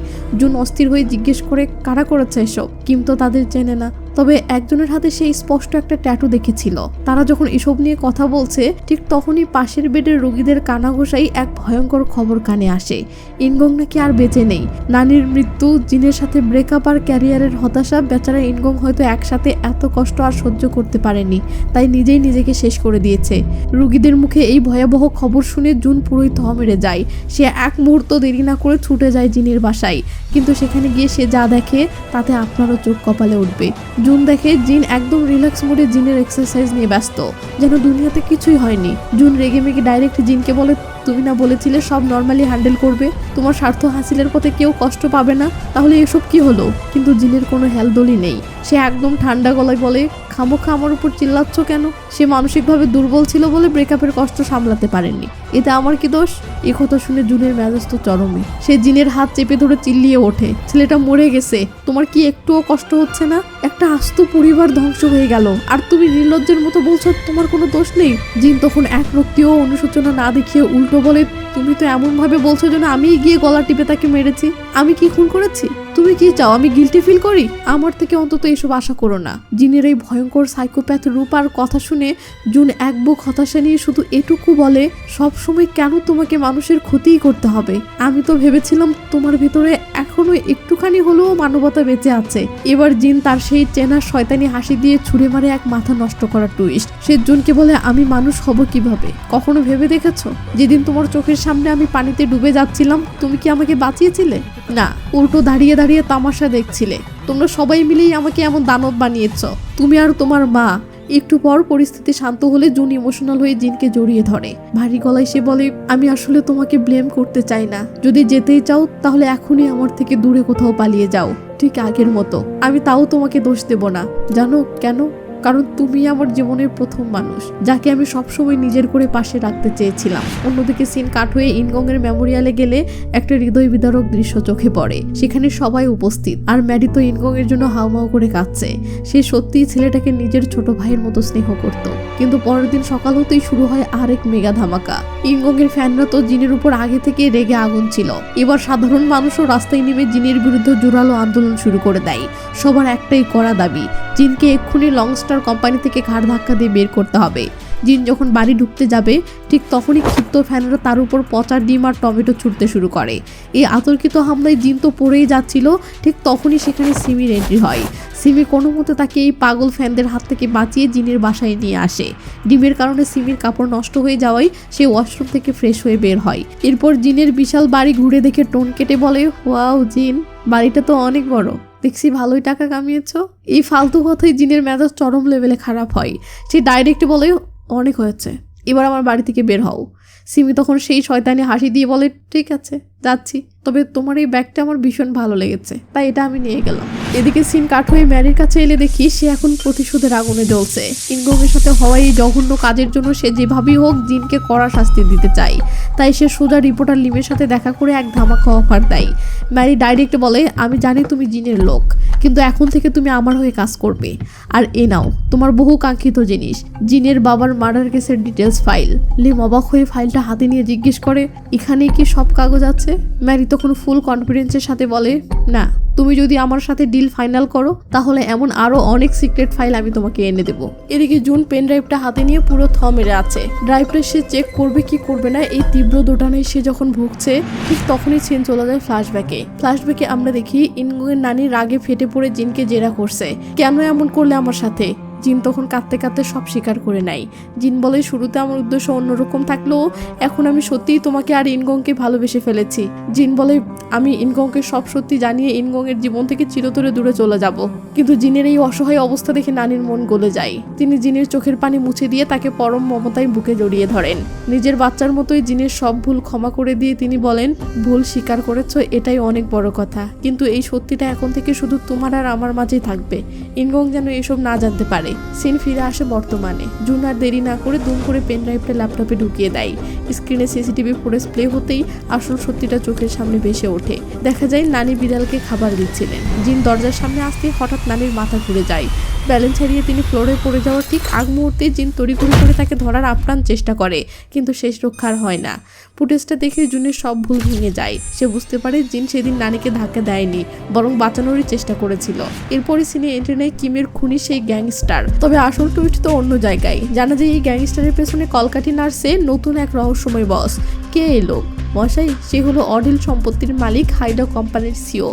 জুন অস্থির হয়ে জিজ্ঞেস করে, কারা করেছে এসব? কিম তো তাদের চেনে না, তবে একজনের হাতে সেই স্পষ্ট একটা ট্যাটু দেখেছিল। তারা যখন এসব নিয়ে কথা বলছে ঠিক তখনই পাশের বেডের রোগীদের কানাঘোষাই এক ভয়ঙ্কর খবর কানে আসে, ইনগং নাকি আর বেঁচে নেই। নানির মৃত্যু, জিনের সাথে ব্রেকআপ আর ক্যারিয়ারের হতাশা, বেচারা ইনগং হয়তো একসাথে এত কষ্ট আর সহ্য করতে পারেনি, তাই নিজেই নিজেকে শেষ করে দিয়েছে। রোগীদের মুখে এই ভয়াবহ খবর শুনে জুন পুরোই থ মেরে যায়। সে এক মুহূর্ত দেরি না করে ছুটে যায় জিনের বাসায়, কিন্তু সেখানে গিয়ে সে যা দেখে তাতে আপনারও চোখ কপালে উঠবে। জুন দেখে জিন একদম রিল্যাক্স মোডে জিনের এক্সারসাইজ নিয়ে ব্যস্ত, যেন দুনিয়াতে কিছুই হয়নি। জুন রেগে মেগে ডাইরেক্ট জিনকে বলে, তুমি না বলেছিলে সব নর্মালি হ্যান্ডেল করবে, তোমার স্বার্থ হাসিলের পথে কেউ কষ্ট পাবে না, তাহলে এসব কি হলো? কিন্তু জিনের কোনো হেলদোলই নেই। সে একদম ঠান্ডা গলায় বলে, খামোখা আমার উপর চিল্লাচ্ছ কেন? সে মানসিকভাবে দুর্বল ছিল বলে ব্রেকআপের কষ্ট সামলাতে পারেননি, এতে আমার কি দোষ? এ কথা শুনে জুনের মেজাজ তো চরমে। সে জিনের হাত চেপে ধরে চিল্লিয়ে ওঠে, ছেলেটা মরে গেছে, তোমার কি একটুও কষ্ট হচ্ছে না? একটা আস্ত পরিবার ধ্বংস হয়ে গেল, আর তুমি নির্লজ্জের মতো বলছো তোমার কোনো দোষ নেই। জিন তখন এক রক্তিও অনুশোচনা না দেখিয়ে উল্টো বলে, তুমি তো এমন ভাবে বলছো যেন আমি গিয়ে গলা টিপে তাকে মেরেছি। আমি কি খুন করেছি? তুমি কি চাও আমি গিল্টি ফিল করি? আমার থেকে অন্তত এসব আশা করো না। জিনের এই ভয়ঙ্কর সাইকোপ্যাথ রূপ আর কথা শুনে জুন এক বুক হতাশা নিয়ে শুধু এটুকু বলে, সব সময় কেন তোমাকে মানুষের ক্ষতিই করতে হবে? আমি তো ভেবেছিলাম তোমার ভিতরে এখনো একটুখানি হলেও মানবতা বেঁচে আছে। এবার জিন তার সেই চেনা শয়তানি হাসি দিয়ে ছুঁড়ে মারে এক মাথা নষ্ট করা টুইস্ট। সে জুনকে বলে, আমি মানুষ হব কিভাবে? কখনো ভেবে দেখেছো যেদিন তোমার চোখের সামনে আমি পানিতে ডুবে যাচ্ছিলাম তুমি কি আমাকে বাঁচিয়েছিলে? না, উল্টো দাঁড়িয়ে দাঁড়িয়ে তামাশা দেখছিলে। তোমরা সবাই মিলেই আমাকে এমন দানব বানিয়েছ, তুমি আর তোমার মা। একটু পর পরিস্থিতি শান্ত হলে জুন ইমোশনাল হয়ে জিনকে জড়িয়ে ধরে। ভারী গলায় সে বলে, আমি আসলে তোমাকে ব্লেম করতে চাই না। যদি যেতেই চাও তাহলে এখনই আমার থেকে দূরে কোথাও পালিয়ে যাও, ঠিক আগের মতো। আমি তাও তোমাকে দোষ দেব না। জানো কেন? কারণ তুমি আমার জীবনের প্রথম মানুষ যাকে আমি সবসময় নিজের করে পাশে রাখতে চেয়েছিলাম। অন্যদিকে সিন কাট হয়ে ইনগং এর মেমোরিয়ালে গেলে একটা হৃদয় বিদারক দৃশ্য চোখে পড়ে। সেখানে সবাই উপস্থিত, আর ম্যাডি তো ইনগং এর জন্য হাউমাউ করে কাঁদছে। সে সত্যিই ছেলেটাকে নিজের ছোট ভাইয়ের মতো স্নেহ করত। কিন্তু পরের দিন সকাল হতেই শুরু হয় আরেক মেগা ধামাকা। ইনগং এর ফ্যানরা তো জিনের উপর আগে থেকে রেগে আগুন ছিল। এবার সাধারণ মানুষও রাস্তায় নেমে জিনের বিরুদ্ধে জোরালো আন্দোলন শুরু করে দেয়। সবার একটাই কড়া দাবি, জিনকে এক্ষুনি লংস্টার কোম্পানি থেকে ঘাড় ধাক্কা দিয়ে বের করতে হবে। জিন যখন বাড়ি ঢুকতে যাবে ঠিক তখনই ক্ষিপ্ত ফ্যানরা তার উপর পচা ডিম আর টমেটো ছুটতে শুরু করে। এই আতর্কিত হামলায় জিন তো পড়েই যাচ্ছিল, ঠিক তখনই সেখানে সিমির এন্ট্রি হয়। সিমি কোনো মতে তাকে এই পাগল ফ্যানদের হাত থেকে বাঁচিয়ে জিনের বাসায় নিয়ে আসে। ডিমের কারণে সিমির কাপড় নষ্ট হয়ে যাওয়ায় সে ওয়াশরুম থেকে ফ্রেশ হয়ে বের হয়। এরপর জিনের বিশাল বাড়ি ঘুরে দেখে টোন কেটে বলে, ওয়াও জিন, বাড়িটা তো অনেক বড়, দেখছি ভালোই টাকা কামিয়েছো। এই ফালতু কথাই জিনের মেজাজ চরম লেভেলে খারাপ হয়। সে ডাইরেক্ট বলে, অনেক হয়েছে, এবার আমার বাড়ি থেকে বের হও। সিমি তখন সেই শয়তানি হাসি দিয়ে বলে, ঠিক আছে যাচ্ছি, তবে তোমার এই ব্যাগটা আমার ভীষণ ভালো লেগেছে, তাই এটা আমি নিয়ে গেলাম। এদিকে সিন কাট হয়ে ম্যারির কাছে এলে দেখি সে এখন প্রতিশোধের আগুনে জ্বলছে। ইনগমের সাথে হওয়া এই জঘন্য কাজের জন্য সে যেভাবেই হোক জিনকে কড়া শাস্তি দিতে চায়। তাই সে সোজা রিপোর্টার লিমের সাথে দেখা করে এক ধামাকা অফার দেয়। ম্যারি ডাইরেক্ট বলে, আমি জানি তুমি জিনের লোক, কিন্তু এখন থেকে তুমি আমার হয়ে কাজ করবে। আর এ নাও তোমার বহু কাঙ্ক্ষিত জিনিস, জিনের বাবার মার্ডার কেসের ডিটেলস ফাইল। লিম অবাক হয়ে ফাইলটা হাতে নিয়ে জিজ্ঞেস করে, এখানে কি সব কাগজ আছে? ম্যারি তখন ফুল কনফিডেন্সের সাথে বলে, না, তুমি যদি আমার সাথে ডিল ফাইনাল করো তাহলে এমন আরো অনেক সিক্রেট ফাইল আমি তোমাকে এনে দেবো। এদিকে জুন পেন ড্রাইভটা হাতে নিয়ে পুরো থ মেরে আছে। ড্রাইভটা সে চেক করবে কি করবে না এই তীব্র দোটানায় সে যখন ভুগছে ঠিক তখনই সিন চলে যায় ফ্ল্যাশব্যাকে আমরা দেখি ইনগের নানি রাগে ফেটে পড়ে জিনকে জেরা করছে, কেন এমন করলে আমার সাথে। জিন তখন কাঁদতে কাঁদতে সব স্বীকার করে নেয়। জিন বলে, শুরুতে আমার উদ্দেশ্য অন্যরকম থাকলেও এখন আমি সত্যিই তোমাকে আর ইনগংকে ভালোবেসে ফেলেছি। জিন বলে, আমি ইনগংকে সব সত্যি জানিয়ে ইনগংয়ের জীবন থেকে চিরতরে দূরে চলে যাব। কিন্তু জিনের এই অসহায় অবস্থা দেখে নানির মন গলে যায়। তিনি জিনের চোখের পানি মুছে দিয়ে তাকে পরম মমতায় বুকে জড়িয়ে ধরেন। নিজের বাচ্চার মতোই জিনের সব ভুল ক্ষমা করে দিয়ে তিনি বলেন, ভুল স্বীকার করেছ, এটাই অনেক বড় কথা, কিন্তু এই সত্যিটা এখন থেকে শুধু তোমার আর আমার মাঝেই থাকবে। ইনগং যেন এসব না জানতে পারে। সিন ফিরে আসে বর্তমানে। জুন আর দেরি না করে দুম করে পেন ড্রাইভটা ল্যাপটপে ঢুকিয়ে দেয়। স্ক্রিনে সিসিটিভি ফুটেজ প্লে হতেই আসল সত্যিটা চোখের সামনে ভেসে ওঠে। দেখা যায় নানি বিড়ালকে খাবার দিচ্ছিলেন। জিন দরজার সামনে আসতে হঠাৎ নানির মাথা ঘুরে যায়। ব্যালেন্স হারিয়ে তিনি ফ্লোরে পড়ে যাওয়ার ঠিক আগ মুহূর্তে জিন তড়িঘড়ি করে তাকে ধরার আপ্রাণ চেষ্টা করে, কিন্তু শেষ রক্ষার হয় না। ফুটেজটা দেখে জুনের সব ভুল ভেঙে যায়। সে বুঝতে পারে জিন সেদিন নানিকে ধাক্কা দেয়নি, বরং বাঁচানোরই চেষ্টা করেছিল। এরপরে সিনে এন্ট্রি নেয় কিমের খুনি সেই গ্যাংস্টার। তবে আসল টুইট তো অন্য জায়গায়। জানা যায় এই গ্যাংস্টারের পেছনে কলকাঠি নার্সে নতুন এক রহস্যময় বস। কে এই লোক? মশাই, সে হলো অডিল সম্পত্তির মালিক, হাইডা কোম্পানির সিও।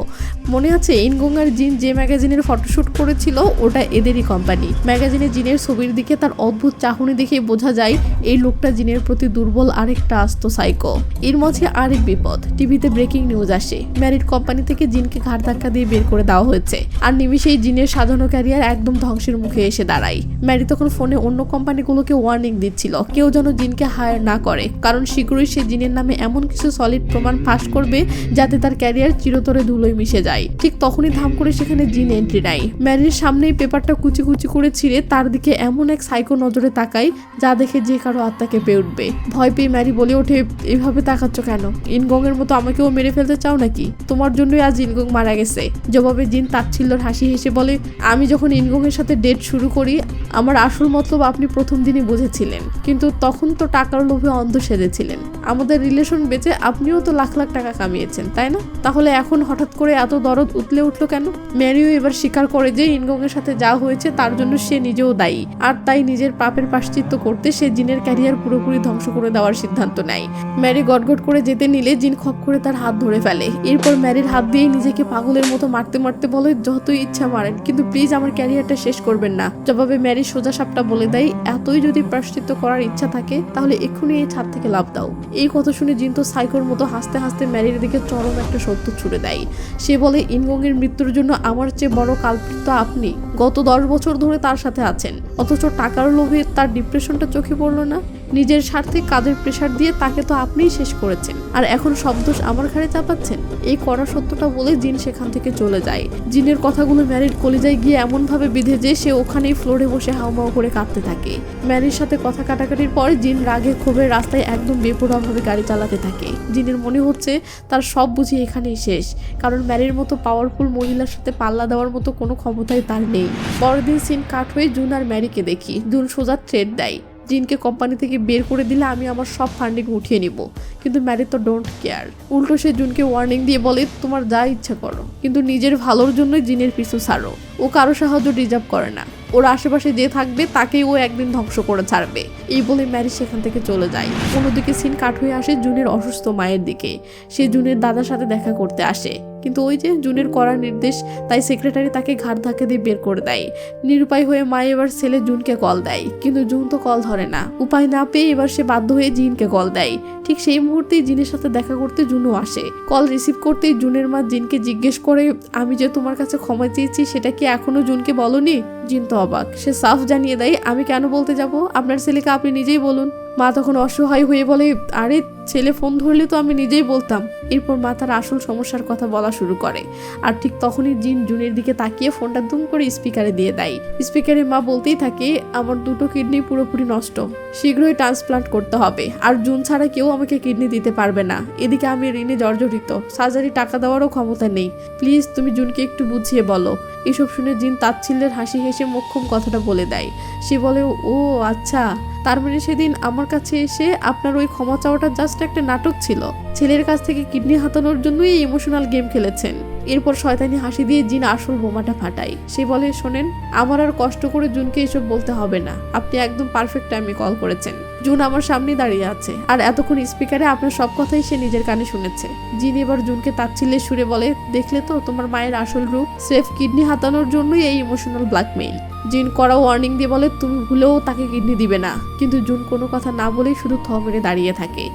মনে আছে ইনগং আর জিন যে ম্যাগাজিনের ফটোশুট করেছিল, ওটা এদেরই কোম্পানি। ম্যাগাজিনে জিনের ছবির দিকে তার অদ্ভুত চাহনি দেখে বোঝা যায় এই লোকটা জিনের প্রতি দুর্বল আরেকটা আস্ত সাইকো। এর মাঝে আরেক বিপদ। টিভিতে ব্রেকিং নিউজ আসে, ম্যারিড কোম্পানি থেকে জিনকে ঘাড় ধাক্কা দিয়ে বের করে দেওয়া হয়েছে। আর নিমিষেই জিনের সাজানো ক্যারিয়ার একদম ধ্বংসের মুখে এসে দাঁড়ায়। ম্যারি তখন ফোনে অন্য কোম্পানিগুলোকে ওয়ার্নিং দিচ্ছিল কেউ যেন জিনকে হায়ার না করে, কারণ শীঘ্রই সে জিনের নামে এমন কিছু সলিড প্রমাণ ফাঁস করবে যাতে তার ক্যারিয়ার চিরতরে ধুলোয় মিশে যায়। ঠিক তখনই ধাম করে সেখানে জিন এন্ট্রি নেয়। ম্যারির সামনেই পেপারটা কুচি কুচি করে ছিঁড়ে তার দিকে এমন এক সাইকো নজরে তাকায় যা দেখে যে কারো আত্মা কেঁপে উঠবে। ভয় পেয়ে ম্যারি বলে ওঠে, এভাবে তাকাচ্ছ কেন? ইনগং এর মতো আমাকেও মেরে ফেলতে চাও নাকি? তোমার জন্যই আজ ইনগং মারা গেছে। জবাবে জিন তাচ্ছিল্যের হাসি হেসে বলে, আমি যখন ইনগং এর সাথে ডেট শুরু করি আমার আসল মতলব আপনি প্রথম দিনই বুঝেছিলেন, কিন্তু তখন তো টাকার লোভে অন্ধ সেজেছিলেন। আমাদের রিলেশন বেঁচে আপনিও তো লাখ লাখ টাকা কামিয়েছেন, তাই না? তাহলে এখন হঠাৎ করে এত দরদ উতলে উঠলো কেন? ম্যারিও এবার স্বীকার করে যে ইনগং এর সাথে যা হয়েছে তার জন্য সে নিজেও দায়ী, আর তাই নিজের পাপের প্রায়শ্চিত্ত করতে সে জিনের ক্যারিয়ার পুরোপুরি ধ্বংস করে দেওয়ার সিদ্ধান্ত নেয়। ম্যারি গটগট করে যেতে নিলে জিন খপ করে তার হাত ধরে ফেলে। এরপর ম্যারির হাত দিয়ে নিজেকে পাগলের মতো মারতে মারতে বলে, যতই ইচ্ছা মারেন, কিন্তু প্লিজ আমার ক্যারিয়ারটা শেষ করবেন না। জবাবে ম্যারি সোজা সাপটা বলে দেয়, এতই যদি প্রায়শ্চিত্ত করার ইচ্ছা থাকে তাহলে এক্ষুনি এই ছাদ থেকে লাফ দাও। এই কথা শুনে জিন তো সাইকোর মতো হাসতে হাসতে ম্যারির দিকে চরম একটা সত্য ছুড়ে দেয়। সে বলে, ইনগং এর মৃত্যুর জন্য আমার চেয়ে বড় কালপ্রিত তো আপনি। গত 10 বছর ধরে তার সাথে আছেন, অথচ টাকার লোভে তার ডিপ্রেশনটা চোখে পড়লো না। নিজের স্বার্থে কাজের প্রেশার দিয়ে তাকে তো আপনিই শেষ করেছেন, আর এখন সব দোষ আমার ঘাড়ে চাপাচ্ছেন। এই কড়া সত্যটা বলে জিন সেখান থেকে চলে যায়। জিনের কথাগুলো ম্যারির কলিজায় গিয়ে এমন ভাবে বিঁধে যে সে ওখানেই ফ্লোরে বসে হাউমাউ করে কাঁদতে থাকে। ম্যারির সাথে কথা কাটাকাটির পর জিন রাগে ক্ষোভে রাস্তায় একদম বেপরোয়াভাবে গাড়ি চালাতে থাকে। জিনের মনে হচ্ছে তার সব বুঝি এখানেই শেষ, কারণ ম্যারির মতো পাওয়ারফুল মহিলার সাথে পাল্লা দেওয়ার মতো কোনো ক্ষমতাই তার নেই। পরের দিন সিন কাট হয়ে জুন আর ম্যারিকে দেখি। জুন সোজা থ্রেট দেয়, জিনকে কোম্পানি থেকে বের করে দিলে আমি আমার সব ফান্ডিং উঠিয়ে নিব। কিন্তু ম্যারি তো ডোন্ট কেয়ার। উল্টো সে জুনকে ওয়ার্নিং দিয়ে বলে, তোমার যা ইচ্ছা করো, কিন্তু নিজের ভালোর জন্যই জিনের পিছু ছাড়ো। ও কারো সাহায্য ডিজার্ভ করে না। ওর আশেপাশে যে থাকবে তাকেই ও একদিন ধ্বংস করে ছাড়বে। এই বলে ম্যারি সেখান থেকে চলে যায়। অন্যদিকে সিন কাট হয়ে আসে জুনের অসুস্থ মায়ের দিকে। সে জুনের দাদার সাথে দেখা করতে আসে, কিন্তু ওই যে জুনের করা নির্দেশ, তাই সেক্রেটারি তাকে ঘাড় ধাক্কা দিয়ে বের করে দেয়। নিরুপায় হয়ে মা এবার ছেলে জুনকে কল দেয়, কিন্তু জুন তো কল ধরে না। উপায় না পেয়ে এবার সে বাধ্য হয়ে জিনকে কল দেয়। ঠিক সেই মুহূর্তেই জিনের সাথে দেখা করতে জুনও আসে। কল রিসিভ করতেই জুনের মা জিনকে জিজ্ঞেস করে, আমি যে তোমার কাছে ক্ষমা চেয়েছি সেটা কি এখনো জুনকে বলনি? জিন তো অবাক। সে সাফ জানিয়ে দেয়, আমি কেন বলতে যাব, আপনার ছেলেকে আপনি নিজেই বলুন। মা তখন অসহায় হয়ে বলে, আরে ছেলে ফোন ধরলে তো আমি নিজেই বলতাম। এরপর মা তার আসল সমস্যার কথা বলা শুরু করে, আর ঠিক তখনই জিন জুনের দিকে তাকিয়ে ফোনটা দুম করে স্পিকারে দিয়ে দেয়। স্পিকারে মা বলতেই থাকে, আমার 2টো কিডনি পুরোপুরি নষ্ট, শীঘ্রই ট্রান্সপ্লান্ট করতে হবে, আর জুন ছাড়া কেউ আমাকে কিডনি দিতে পারবে না। এদিকে আমি ঋণে জর্জরিত, সার্জারি টাকা দেওয়ারও ক্ষমতা নেই। প্লিজ তুমি জুনকে একটু বুঝিয়ে বলো। এসব শুনে জিন তাচ্ছিল্যের হাসি হেসে মোক্ষম কথাটা বলে দেয়। সে বলে, ও আচ্ছা, তার মানে সেদিন আমার কাছে এসে আপনার ওই ক্ষমা চাওয়াটা জাস্ট একটা নাটক ছিল। ছেলের কাছ থেকে কিডনি হাতানোর জন্যই এই ইমোশনাল গেম খেলেছেন। এরপর শয়তানি হাসি দিয়ে জিন আসল বোমাটা ফাটায়। সে বলে, শোনেন, আমার আর কষ্ট করে জুনকে এসব বলতে হবে না। আপনি একদম পারফেক্ট টাইমে কল করেছেন। জুন আমার সামনে দাঁড়িয়ে আছে, আর এতক্ষণ স্পিকারে আপনার সব কথাই সে নিজের কানে শুনেছে। জিন এবার জুনকে তাচ্ছিল্যের সুরে বলে, দেখলে তো তোমার মায়ের আসল রূপ, স্রেফ কিডনি হাতানোর জন্যই এই ইমোশনাল ব্ল্যাকমেইল। জিন কড়া ওয়ার্নিং দিয়ে বলে, তুমি ভুলেও তাকে কিডনি দিবে না। কিন্তু জুন কোনো কথা না বলেই শুধু থ মেরে দাঁড়িয়ে থাকে।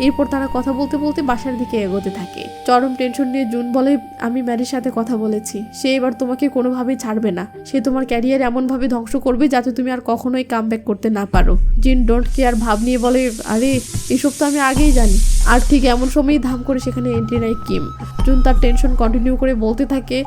এরপর তারা কথা বলতে বলতে বাসার দিকে এগোতে থাকে। চরম টেনশন নিয়ে জুন বলে, আমি ম্যারির সাথে কথা বলেছি, সে এবার তোমাকে কোনোভাবেই ছাড়বে না। সে তোমার ক্যারিয়ার এমনভাবে ধ্বংস করবে যাতে তুমি আর কখনোই কামব্যাক করতে না পারো। জিন ডোন্ট কেয়ার ভাব নিয়ে বলে, আরে এসব তো আমি আগেই জানি। আর ঠিক এমন সময়ই ধাম করে সেখানে এন্ট্রি নেয় কিম। জুন তার টেনশন কন্টিনিউ করে বলতে থাকে,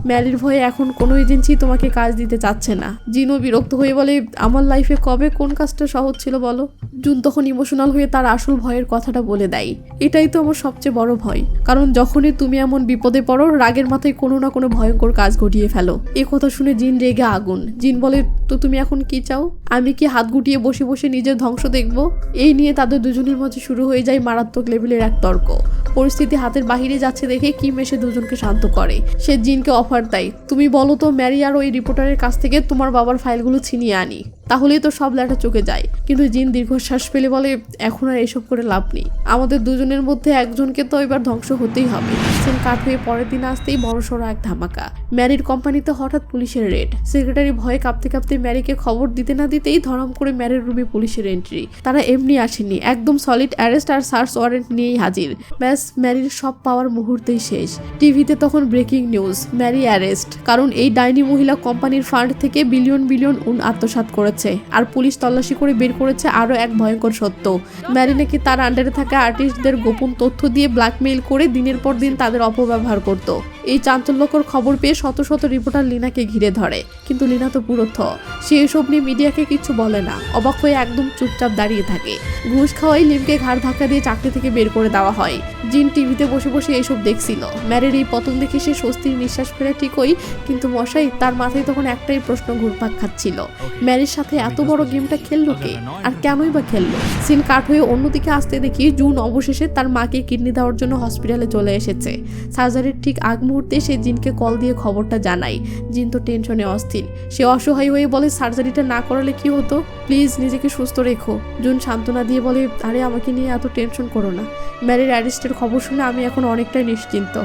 ম্যারির ভয়ে এখন কোনো এজেন্সি তোমাকে কাজ দিতে চাচ্ছে না। জিনও বিরক্ত হয়ে বলে, আমার লাইফে কবে কোন কাজটা সহজ ছিল বলো? জুন তখন ইমোশনাল হয়ে তার আসল ভয়ের কথাটা বলে দেয়। এটাই তো আমার সবচেয়ে বড় ভয়, কারণ যখনই তুমি এমন বিপদে পড়ো রাগের মাথায় কোনো না কোনো ভয়ঙ্কর কাজ ঘটিয়ে ফেলো। এই কথা শুনে জিন রেগে আগুন। জিন বলে, তো তুমি এখন কি চাও? আমি কি হাত গুটিয়ে বসে বসে নিজের ধ্বংস দেখবো? এই নিয়ে তাদের দুজনের মধ্যে শুরু হয়ে যায় মারাত্মক লেভেলের এক তর্ক। পরিস্থিতি হাতের বাহিরে যাচ্ছে দেখে কিম এসে দুজনকে শান্ত করে। সে জিনকে অফার দেয়, তুমি বলো তো ম্যারি আর ওই রিপোর্টারের কাছ থেকে তোমার বাবার ফাইলগুলো ছিনিয়ে আনি, তাহলেই তো সব লেটা চোখে যায়। কিন্তু জিন দীর্ঘশ্বাস ফেলে বলে, এখন আর এসব করে লাভ নেই। আমাদের দুজনের মধ্যে একজনকে তো এবার ধ্বংস হতেই হবে। সিন কাট হয়ে পরের দিন আসতেই বড়সড় এক ধামাকা। ম্যারির কোম্পানিতে হঠাৎ পুলিশের রেড। সেক্রেটারি ভয়ে কাঁপতে কাঁপতে ম্যারিকে খবর দিতে না দিতেই ধরাম করে ম্যারির রুমে পুলিশের এন্ট্রি। তারা এমনি আসেনি, একদম সলিড অ্যারেস্ট আর সার্চ ওয়ারেন্ট নিয়েই হাজির। ব্যাস ম্যারির সব পাওয়ার মুহূর্তেই শেষ। টিভিতে তখন ব্রেকিং নিউজ, ম্যারি অ্যারেস্ট, কারণ এই ডাইনি মহিলা কোম্পানির ফান্ড থেকে বিলিয়ন বিলিয়ন আত্মসাৎ করেছে। আর পুলিশ তল্লাশি করে বের করেছে আরো এক ভয়ঙ্কর সত্য, ম্যারি নাকি তার আন্ডারে থাকা আর্টিস্টদের গোপন তথ্য দিয়ে ব্ল্যাকমেইল করে দিনের পর দিন তাদের অপব্যবহার করত। এই চাঞ্চল্যকর খবর পেয়ে শত শত রিপোর্টার লিনাকে ঘিরে ধরে, কিন্তু লিনা তো পুরো সে এসব নিয়ে মিডিয়াকে কিছু বলে না, অবাক হয়ে একদম চুপচাপ দাঁড়িয়ে থাকে। ঘুষ খাওয়াই লিমকে ঘাড় ধাক্কা দিয়ে চাকরি থেকে বের করে দেওয়া হয়। জিন টিভিতে বসে বসে এসব দেখছিল। ম্যারির এই পতন দেখে সে স্বস্তির নিঃশ্বাস ফেরা ঠিকই, কিন্তু মশাই তার মাথায় তখন একটাই প্রশ্ন ঘুরপাক খাচ্ছিল, ম্যারির সাথে এত বড় গেমটা খেললো কে, আর কেনই বা খেললো? সিন কাট হয়ে অন্যদিকে আসতে দেখি জুন অবশেষে তার মাকে কিডনি দেওয়ার জন্য হসপিটালে চলে এসেছে। সার্জারির ঠিক আগ মুহূর্তে সে জিনকে কল দিয়ে খবরটা জানায়। জিন তো টেনশনে অস্থির, সে অসহায় হয়ে বলে সার্জারিটা না করালে কি হতো, প্লিজ নিজেকে সুস্থ রেখো। জুন সান্ত্বনা দিয়ে বলে, আরে আমাকে নিয়ে এত টেনশন করো না, ম্যারির অ্যারেস্টের খবর শুনে আমি এখন অনেকটাই নিশ্চিন্ত।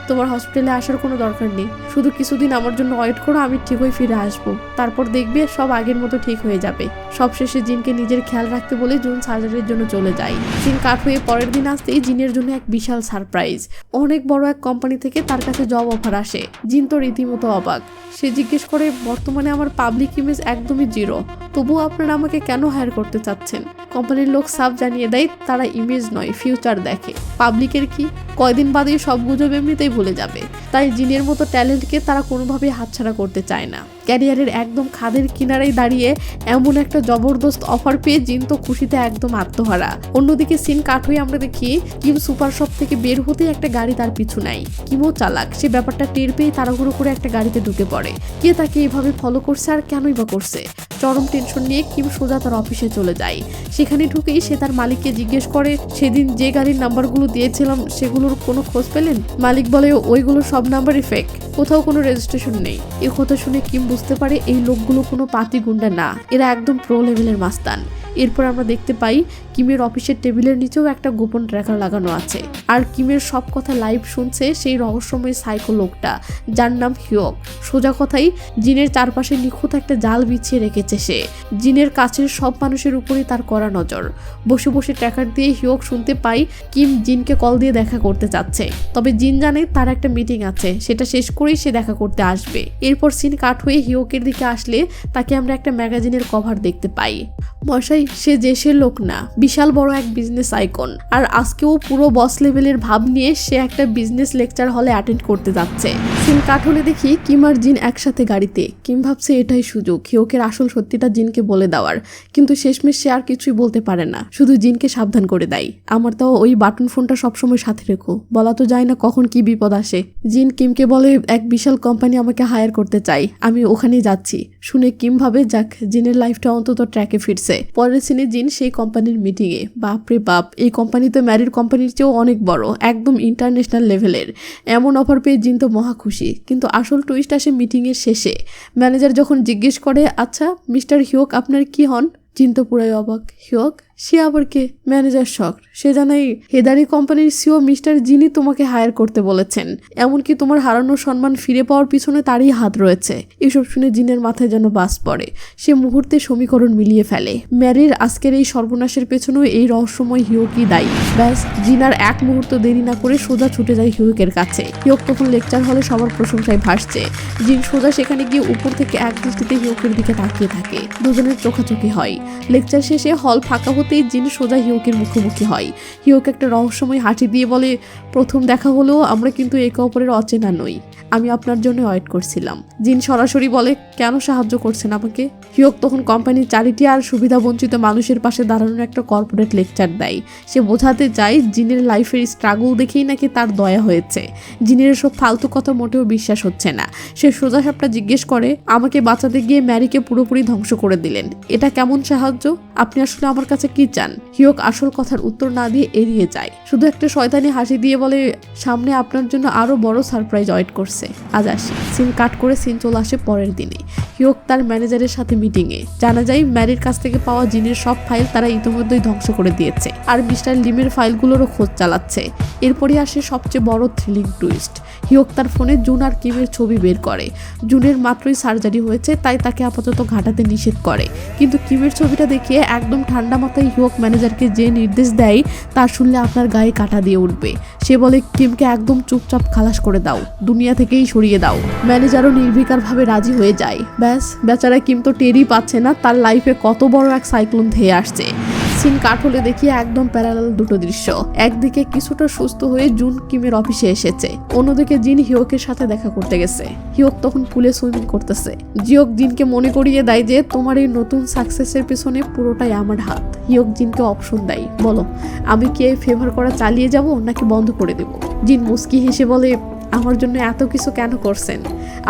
তোমার হসপিটালে আসার কোনো দরকার নেই, শুধু কিছুদিন আমার জন্য ওয়েট করো, আমি ঠিকই ফিরে আসবো, তারপর দেখবে সব আগের মতো ঠিক হয়ে যাবে। সবশেষে জিনকে নিজের খেয়াল রাখতে বলে জুন সার্জারির জন্য চলে যায়। জিন কাট হয়ে পরের দিন আসতেই জিনের জন্য এক বিশাল সারপ্রাইজ, অনেক বড় এক কোম্পানি থেকে তার কাছে জব অফার আসে। জিন তো রীতিমতো অবাক, সে জিজ্ঞেস করে, বর্তমানে আমার পাবলিক ইমেজ একদমই জিরো, তবুও আপনারা আমাকে কেন হায়ার করতে চাচ্ছেন? কোম্পানির লোক সাফ জানিয়ে দেয় তারা ইমেজ নয় ফিউচার দেখে। পাবলিকের কি, কয়দিন বাদেই সব গুজব এমনিতেই ভুলে যাবে। তাই জিনের মতো ট্যালেন্টকে তারা কোনোভাবেই হাতছাড়া করতে চায় না। ক্যারিয়ারের একদম খাদের কিনারায় দাঁড়িয়ে এমন একটা জবরদস্ত অফার পেয়ে জিন তো খুশিতে একদম আত্মহারা। অন্যদিকে সিন কাট হয়ে আমরা দেখি কিম সুপার শপ থেকে বের হতেই একটা গাড়ি তার পিছু নেয়। কিমও চালাক, সে ব্যাপারটা টের পেয়ে তাড়াহুড়ো করে একটা গাড়িতে ঢুকে পড়ে। কে তাকে এভাবে ফলো করছে আর কেনই বা করছে? চরম টেনশন নিয়ে কিম সোজা তার অফিসে চলে যায়। সেখানে ঢুকেই সে তার মালিককে জিজ্ঞেস করে, সেদিন যে গাড়ির নাম্বারগুলো দিয়েছিলাম সেগুলোর কোনো খোঁজ পেলেন? মালিক বলে, ওইগুলো সব নাম্বারই ফেক, কোথাও কোনো রেজিস্ট্রেশন নেই। এই কথা শুনে কিম বুঝতে পারে এই লোকগুলো কোনো পাতি গুন্ডা না, এরা একদম প্রো লেভেলের মাস্তান। এরপর আমরা দেখতে পাই কিমের অফিসের টেবিলের নিচেও একটা গোপন ট্র্যাকার লাগানো আছে, আর কিমের সব কথা লাইভ শুনছে সেই রহস্যময় সাইকো লোকটা, যার নাম হিওক। সোজা কথাই জিনের চারপাশে নিখুঁত একটা জাল বিছিয়ে রেখেছে সে। জিনের কাছের সব মানুষের উপরই তার কড়া নজর। বসে বসে ট্র্যাকার দিয়ে হিওক শুনতে পাই কিম জিনকে কল দিয়ে দেখা করতে চাচ্ছে, তবে জিন জানে তার একটা মিটিং আছে, সেটা শেষ করেই সে দেখা করতে আসবে। এরপর সিন কাট হয়ে হিওকের দিকে আসলে তাকে আমরা একটা ম্যাগাজিনের কভার দেখতে পাই। মশাই, সে দেশের লোক না, বিশাল বড় এক বিজনেস আইকন, আর আজকেও পুরো বস লেভেলের ভাব নিয়ে সে একটা বিজনেস লেকচার হলে অ্যাটেন্ড করতে যাচ্ছে। সিন কাট হলে দেখি কিম আর জিন একসাথে গাড়িতে। কিম ভাবছে এটাই সুযোগ হিওকের আসল সত্যিটা জিনকে বলে দেওয়ার, কিন্তু শেষমেশ সে আর কিছুই বলতে পারে না, শুধু জিনকে সাবধান করে দেয়, আমার তাও ওই বাটন ফোনটা সবসময় সাথে রেখো, বলা তো যায় না কখন কি বিপদ আসে। জিন কিমকে বলে, এক বিশাল কোম্পানি আমাকে হায়ার করতে চাই, আমি ওখানেই যাচ্ছি। শুনে কিম ভাবে যাক, জিনের লাইফটা অন্তত ট্র্যাকে ফিরছে। পরের সিনে জিন সেই কোম্পানির মিটিং এ। বাপরে বাপ, এই কোম্পানি তো ম্যারির কোম্পানির চেয়েও অনেক বড়, একদম ইন্টারন্যাশনাল লেভেলের। এমন অফার পেয়ে জিন তো মহা খুশি, কিন্তু আসল টুইস্ট আসে মিটিং এর শেষে। ম্যানেজার যখন জিজ্ঞেস করে, আচ্ছা মিস্টার হিওক আপনার কি হন? জিন তো পুরাই অবাক, হিওক সে আবার কে? ম্যানেজার শক, সে জানাই হেদারি কোম্পানির সিও মিস্টার জিনি তোমাকে হায়ার করতে বলেছেন, এমনকি তোমার হারানো সম্মান ফিরে পাওয়ার পিছনে তারই হাত রয়েছে। এসব শুনে জিনের মাথায় যেন বাস পড়ে, সে মুহূর্তে সমীকরণ মিলিয়ে ফেলে। ম্যারির আজকের এই সর্বনাশের পেছনেও এই রহস্যময় হিউকই দায়ী। ব্যাস, জিনার এক মুহূর্ত দেরি না করে সোজা ছুটে যায় হিউকের কাছে। হিউক তখন লেকচার হলে সবার প্রশংসায় ভাসছে। জিন সোজা সেখানে গিয়ে উপর থেকে এক দৃষ্টিতে হিউকের দিকে তাকিয়ে থাকে। দুজনের চোখাচোখি হয়। লেকচার শেষে হল ফাঁকা হতেই জিন সোজা হিউকের মুখোমুখি হয়। হিউক একটা রহস্যময় হাসি দিয়ে বলে, প্রথম দেখা হলেও আমরা কিন্তু একে অপরের অচেনা নই, আমি আপনার জন্য ওয়েট করছিলাম। জিন সরাসরি বলে, কেন সাহায্য করছেন আমাকে? হিউক তখন কোম্পানির চ্যারিটি আর সুবিধা বঞ্চিত মানুষের পাশে দাঁড়ানোর একটা কর্পোরেট লেকচার দেয়। সে বোঝাতে চায় জিনের লাইফের স্ট্রাগল দেখেই নাকি তার দয়া হয়েছে। জিনের এসব ফালতু কথা মোটেও বিশ্বাস হচ্ছে না। সে সোজা সাপটা জিজ্ঞেস করে, আমাকে বাঁচাতে গিয়ে ম্যারিকে পুরোপুরি ধ্বংস করে দিলেন, এটা কেমন সাহায্য? আপনি আসলে আমার কাছে কি চান? হিউক আসল কথার উত্তর না দিয়ে এড়িয়ে যায়, শুধু একটা শয়তানি হাসি দিয়ে বলে, সামনে আপনার জন্য আরো বড় সারপ্রাইজ ওয়েট করছে, আজ আসি। সিন কাট করে সিন চলে আসে পরের দিনে। হিউক তার ম্যানেজারের সাথে মিটিং এ। জানা যায় ম্যারির কাছ থেকে পাওয়া জিনের সব ফাইল তারা ইতিমধ্যেই ধ্বংস করে দিয়েছে, আর মিস্টার লিমের ফাইলগুলোরও খোঁজ চালাচ্ছে। এরপরই আসে সবচেয়ে বড় থ্রিলিং টুইস্ট। হিউক তার ফোনে জুন আর কিমের ছবি বের করে। জুনের মাত্রই সার্জারি হয়েছে, তাই তাকে আপাতত ঘাটাতে নিষেধ করে, কিন্তু কিমের ছবিটা দেখিয়ে একদম ঠান্ডা মাথায় সাথে হিওক ম্যানেজারকে যে নির্দেশ দেয় তা শুনলে আপনার গায়ে কাঁটা দিয়ে উঠবে। সে বলে কিমকে একদম চুপচাপ খালাস করে দাও, দুনিয়া থেকেই সরিয়ে দাও। ম্যানেজারও নির্বিকারভাবে রাজি হয়ে যায়। ব্যাস, বেচারা কিম তো টেরই পাচ্ছে না তার লাইফে কত বড় এক সাইক্লোন ধেয়ে আসছে। সিন কাট হলে দেখি একদম প্যারালাল দুটো দৃশ্য। একদিকে কিছুটা সুস্থ হয়ে জুন কিমের অফিসে এসেছে, অন্যদিকে জিন হিওকের সাথে দেখা করতে গেছে। হিওক তখন পুলে সুইমিং করতেছে। জিওক জিনকে মনে করিয়ে দেয় যে তোমার এই নতুন সাকসেসের পেছনে পুরোটাই আমার হাত। হিওক জিনকে অপশন দেয়, বলো আমি কি ফেভার করা চালিয়ে যাব নাকি বন্ধ করে দেব। জিন মুস্কি হেসে বলে আমার জন্য এত কিছু কেন করছেন,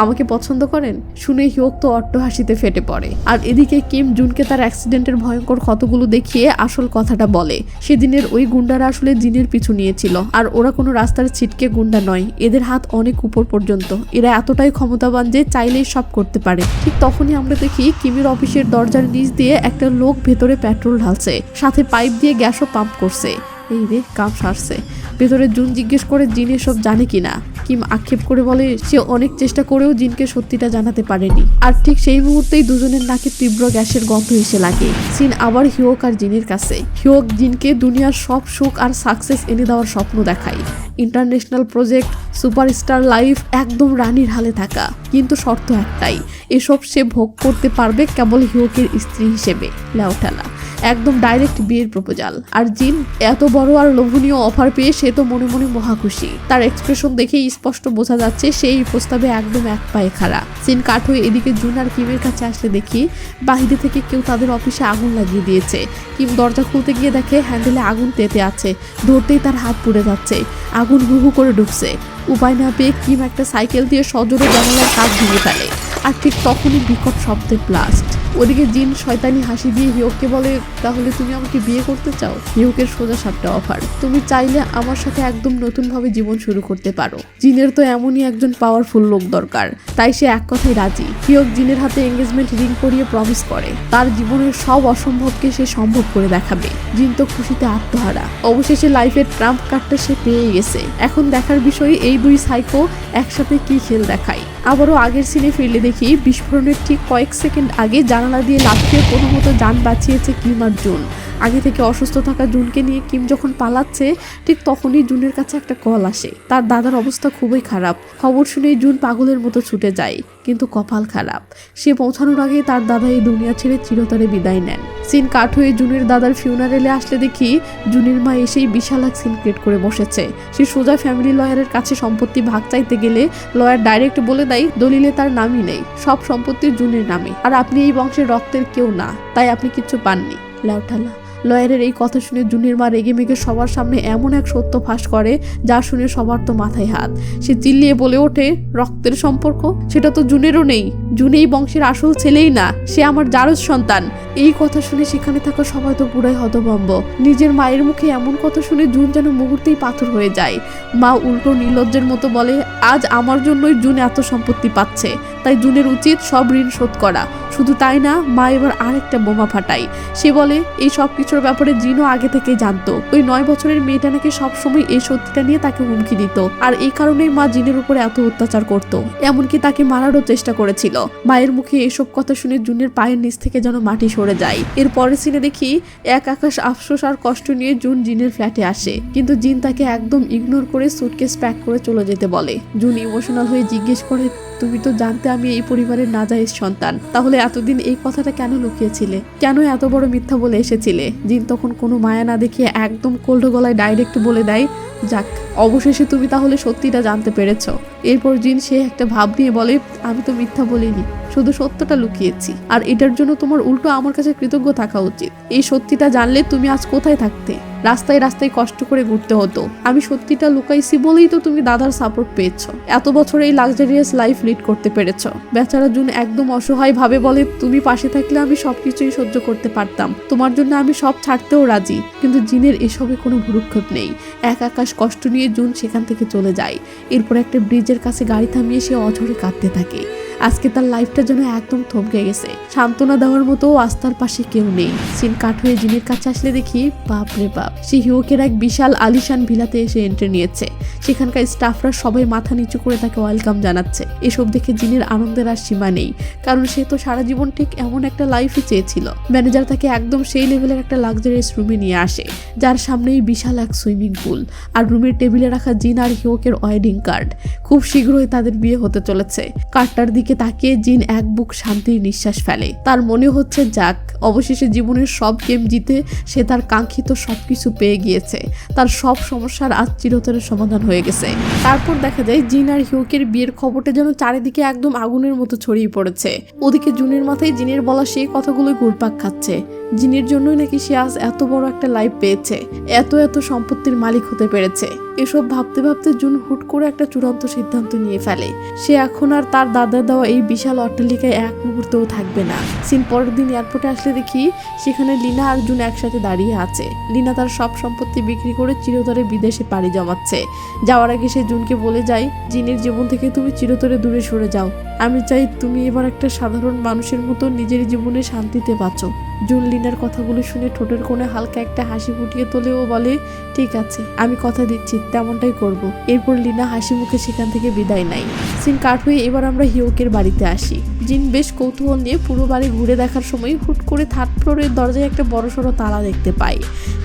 আমাকে পছন্দ করেন? শুনে হিওক তো অট্ট হাসিতে ফেটে পড়ে। আর এদিকে কিম জুনকে তার অ্যাক্সিডেন্টের ভয়ঙ্কর ক্ষতগুলো দেখিয়ে আসল কথাটা বলে। সেদিনের ওই গুন্ডারা আসলে জিনের পিছু নিয়েছিল, আর ওরা কোনো রাস্তার ছিটকে গুন্ডা নয়, এদের হাত অনেক উপর পর্যন্ত। এরা এতটাই ক্ষমতাবান যে চাইলেই সব করতে পারে। ঠিক তখনই আমরা দেখি কিমের অফিসের দরজার নিচ দিয়ে একটা লোক ভেতরে পেট্রোল ঢালছে, সাথে পাইপ দিয়ে গ্যাসও পাম্প করছে। এই রে, কাম সারছে। ভেতরে জুন জিজ্ঞেস করে জিন এসব জানে কিনা। কিম আক্ষেপ করে বলে সে অনেক চেষ্টা করেও জিনকে সত্যিটা জানাতে পারেনি। আর ঠিক সেই মুহূর্তেই দুজনের নাকে তীব্র গ্যাসের গন্ধ এসে লাগে। সিন আবার হিওক আর জিনের কাছে। হিওক জিনকে দুনিয়ার সব সুখ আর সাকসেস এনে দেওয়ার স্বপ্ন দেখায়। ইন্টারন্যাশনাল প্রজেক্ট, সুপারস্টার লাইফ, একদম রানীর হালে থাকা। কিন্তু শর্ত একটাই, এসব সে ভোগ করতে পারবে কেবল হিওকের স্ত্রী হিসেবে। লেওঠালা একদম ডাইরেক্ট বিয়ের প্রপোজাল। আর জিন এত বড় আর লোভনীয় অফার পেয়ে সে তো মনে মনে মহা খুশি। তার এক্সপ্রেশন দেখেই স্পষ্ট বোঝা যাচ্ছে সেই প্রস্তাবে একদম এক পায়ে খাড়া। সিন কাট হয়ে এদিকে জুন আর কিমের কাছে আসলে দেখি বাহিরে থেকে কেউ তাদের অফিসে আগুন লাগিয়ে দিয়েছে। কিম দরজা খুলতে গিয়ে দেখে হ্যান্ডেলে আগুন তেতে আছে, ধরতেই তার হাত পুড়ে যাচ্ছে। আগুন হু হু করে ঢুকছে। উপায় না পেয়ে কিম একটা সাইকেল দিয়ে সজোরে জানালার কাজ ভেঙে ফেলে। আর ঠিক তখনই বিকট শব্দে ব্লাস্ট। ওদিকে জিন শয়তানি হাসি দিয়ে হিউককে বলে তাহলে তুমি আমাকে বিয়ে করতে চাও? হিউকের সোজা সাপটা অফার, তুমি চাইলে আমার সাথে একদম নতুন ভাবে জীবন শুরু করতে পারো। জিনের তো এমনই একজন পাওয়ারফুল লোক দরকার, তাই সে এক কথায় রাজি। হিউক জিনের হাতে এঙ্গেজমেন্ট রিং পরিয়ে প্রমিস করে তার জীবনের সব অসম্ভবকে সে সম্ভব করে দেখাবে। জিন তো খুশিতে আত্মহারা। অবশেষে লাইফের ট্রাম্প কার্ডটা সে পেয়ে গেছে। এখন দেখার বিষয় এই দুই সাইকো একসাথে কি খেল দেখায়। আবারও আগের সিনে ফিরলে দেখি বিস্ফোরণের ঠিক কয়েক সেকেন্ড আগে জানালা দিয়ে লাফিয়ে কোনো মতো যান বাঁচিয়েছে কিম আর জুন। আগে থেকে অসুস্থ থাকা জুনকে নিয়ে কিম যখন পালাচ্ছে ঠিক তখনই জুনের কাছে একটা কল আসে। তার দাদার অবস্থা খুবই খারাপ। খবর শুনেই জুন পাগলের মতো ছুটে যায়, কিন্তু কপাল খারাপ, সে পৌঁছানোর আগে তার দাদা এই দুনিয়া ছেড়ে চিরতরে বিদায় নেন। সিন কাট হয়ে জুনের দাদার ফিউনারেলে আসলে দেখি জুনের মা এসেই বিশাল এক সিন ক্রিয়েট করে বসেছে। সে সোজা ফ্যামিলি লয়ারের কাছে সম্পত্তি ভাগ চাইতে গেলে লয়ার ডাইরেক্ট বলে দেয় দলিলে তার নামই নেই, সব সম্পত্তি জুনের নামে, আর আপনি এই বংশের রক্তের কেউ না, তাই আপনি কিচ্ছু পাননি। লেওঠালা লয়ারের এই কথা শুনে জুনের মা রেগে মেগে সবার সামনে এমন এক সত্য ফাঁস করে যা শুনে সবার তো মাথায় হাত। সে চিল্লিয়ে বলে ওঠে রক্তের সম্পর্ক সেটা তো জুনেরও নেই, জুন এই বংশের আসল ছেলেই না, সে আমার জারজ সন্তান। এই কথা শুনে সেখানে থাকা সবাই তো পুরাই হতভম্ব। নিজের মায়ের মুখে এমন কথা শুনে জুন যেন মুহূর্তেই পাথর হয়ে যায়। মা উল্টো নির্লজ্জের মতো বলে আজ আমার জন্যই জুন এত সম্পত্তি পাচ্ছে, তাই জুনের উচিত সব ঋণ শোধ করা। শুধু তাই না, মা এবার আরেকটা বোমা ফাটায়। সে বলে এই সব কিছুর ব্যাপারে জিনও আগে থেকেই জানতো। ওই 9 বছরের মেয়েটা নাকি সবসময় এই সত্যিটা নিয়ে তাকে হুমকি দিত, আর এই কারণেই মা জিনের উপরে এত অত্যাচার করতো, এমনকি তাকে মারারও চেষ্টা করেছিল। মায়ের মুখে এসব কথা শুনে জুনের পায়ের নিচ থেকে যেন মাটি সরে যায়। এর পরের সিনে দেখি এক আকাশ আফসোস আর কষ্ট নিয়ে জুন জিনের ফ্ল্যাটে আসে, কিন্তু জিন তাকে একদম ইগনোর করে সুটকেস প্যাক করে চলে যেতে বলে। জুন ইমোশনাল হয়ে জিজ্ঞেস করে তুমি তো জানতে আমি এই পরিবারের নাজায়েজ সন্তান, তাহলে এতদিন এই কথাটা কেন লুকিয়েছিলে, কেন এত বড় মিথ্যা বলে এসেছিলে? জিন তখন কোনো মায়া না দেখিয়ে একদম কোল্ড গলায় ডাইরেক্ট বলে দেয় যাক, অবশেষে তুমি তাহলে সত্যিটা জানতে পেরেছ। এরপর জিন সে একটা ভাব নিয়ে বলে আমি তো মিথ্যা বলিনি, শুধু সত্যটা লুকিয়েছি, আর এটার জন্য তোমার উল্টো আমার কাছে কৃতজ্ঞ থাকা উচিত। এই সত্যিটা জানলে তুমি আজ কোথায় থাকতে? রাস্তায় রাস্তায় কষ্ট করে ঘুরতে হতো। আমি সত্যিটা লুকাইছি বলেই তো তুমি দাদার সাপোর্ট পেয়েছো, এত বছর এই লাক্সারিয়াস লাইফ লিড করতে পেরেছো। বেচারা জুন একদম অসহায় ভাবে বলে তুমি পাশে থাকলে আমি সবকিছুই সহ্য করতে পারতাম, তোমার জন্য আমি সব ছাড়তেও রাজি। কিন্তু জিনের এসবে কোনো ভ্রুক্ষেপ নেই। এক আকাশ কষ্ট নিয়ে জুন সেখান থেকে চলে যায়। এরপর একটা ব্রিজের কাছে গাড়ি থামিয়ে সে অঝরে কাঁদতে থাকে। আজকে তার লাইফটা যেন একদম থমকে গেছে। সান্ত্বনা দেওয়ার মতো আস্থার পাশে কেউ নেই। সিন কাট হয়ে জিনের কাছে আসলে দেখি বাপ রে বাপ, সে হিউকের এক বিশাল আলিশান ভিলাতে এসে এন্ট্রি নিয়েছে। সেখানকার স্টাফরা সবাই মাথা নিচু করে তাকে ওয়েলকাম জানাচ্ছে। এসব দেখে জিনের আনন্দের আর সীমা নেই, কারণ সে তো সারা জীবন ঠিক এমন একটা লাইফই চেয়েছিল। ম্যানেজার তাকে একদম সেই লেভেলের একটা লাক্সারিয়াস রুমে নিয়ে আসে, যার সামনেই বিশাল এক সুইমিং পুল, আর রুমের টেবিলে রাখা জিন আর হিউকের ওয়েডিং কার্ড। খুব শীঘ্রই তাদের বিয়ে হতে চলেছে। কার্ডটার দিকে তাকিয়ে জিন এক বুক শান্তির নিঃশ্বাস ফেলে। তার মনে হচ্ছে যাক, অবশেষে জীবনের সব গেম জিতে সে তার কাঙ্ক্ষিত সবকিছু পেয়ে গিয়েছে। তার সব সমস্যার আজ চিরতরের সমাধান হয়ে গেছে। তারপর দেখা যায় জিন আর হিউকের বিয়ের খবরটা যেন চারিদিকে একদম আগুনের মতো ছড়িয়ে পড়েছে। ওদিকে জুনের মাথায় জিনের বলা সেই কথাগুলো ঘুরপাক খাচ্ছে। জিনের জন্যই নাকি সে আজ এত বড় একটা লাইফ পেয়েছে, এত সম্পত্তির মালিক হতে পেরেছে। এসব ভাবতে ভাবতে জুন হুট করে একটা চূড়ান্ত সিদ্ধান্ত নিয়ে ফেলে। সে এখন আর তার দাদার দেওয়া এই বিশাল অট্টালিকায় এক মুহূর্তেও থাকবে না। সিন পরের দিন এয়ারপোর্টে আসলে দেখি সেখানে লিনা আর জুন একসাথে দাঁড়িয়ে আছে। লিনা তার সব সম্পত্তি বিক্রি করে চিরতরে বিদেশে পাড়ি জমাচ্ছে। যাওয়ার আগে সে জুনকে বলে যায়, জিনের জীবন থেকে তুমি চিরতরে দূরে সরে যাও। আমি চাই তুমি এবার একটা সাধারণ মানুষের মতো নিজের জীবনে শান্তিতে বাঁচো। জুন লিনার কথাগুলো শুনে ঠোঁটের কোণে হালকা একটা হাসি ফুটিয়ে তোলে ও বলে, ঠিক আছে, আমি কথা দিচ্ছি, তেমনটাই করব। এরপর লিনা হাসি মুখে সেখান থেকে বিদায় নেয়। সিন কাট হয়ে এবার আমরা হিউকের বাড়িতে আসি। জিন বেশ কৌতূহল নিয়ে পুরো বাড়ি ঘুরে দেখার সময় হুট করে থার্ড ফ্লোরের দরজায় একটা বড়সড় তালা দেখতে পাই।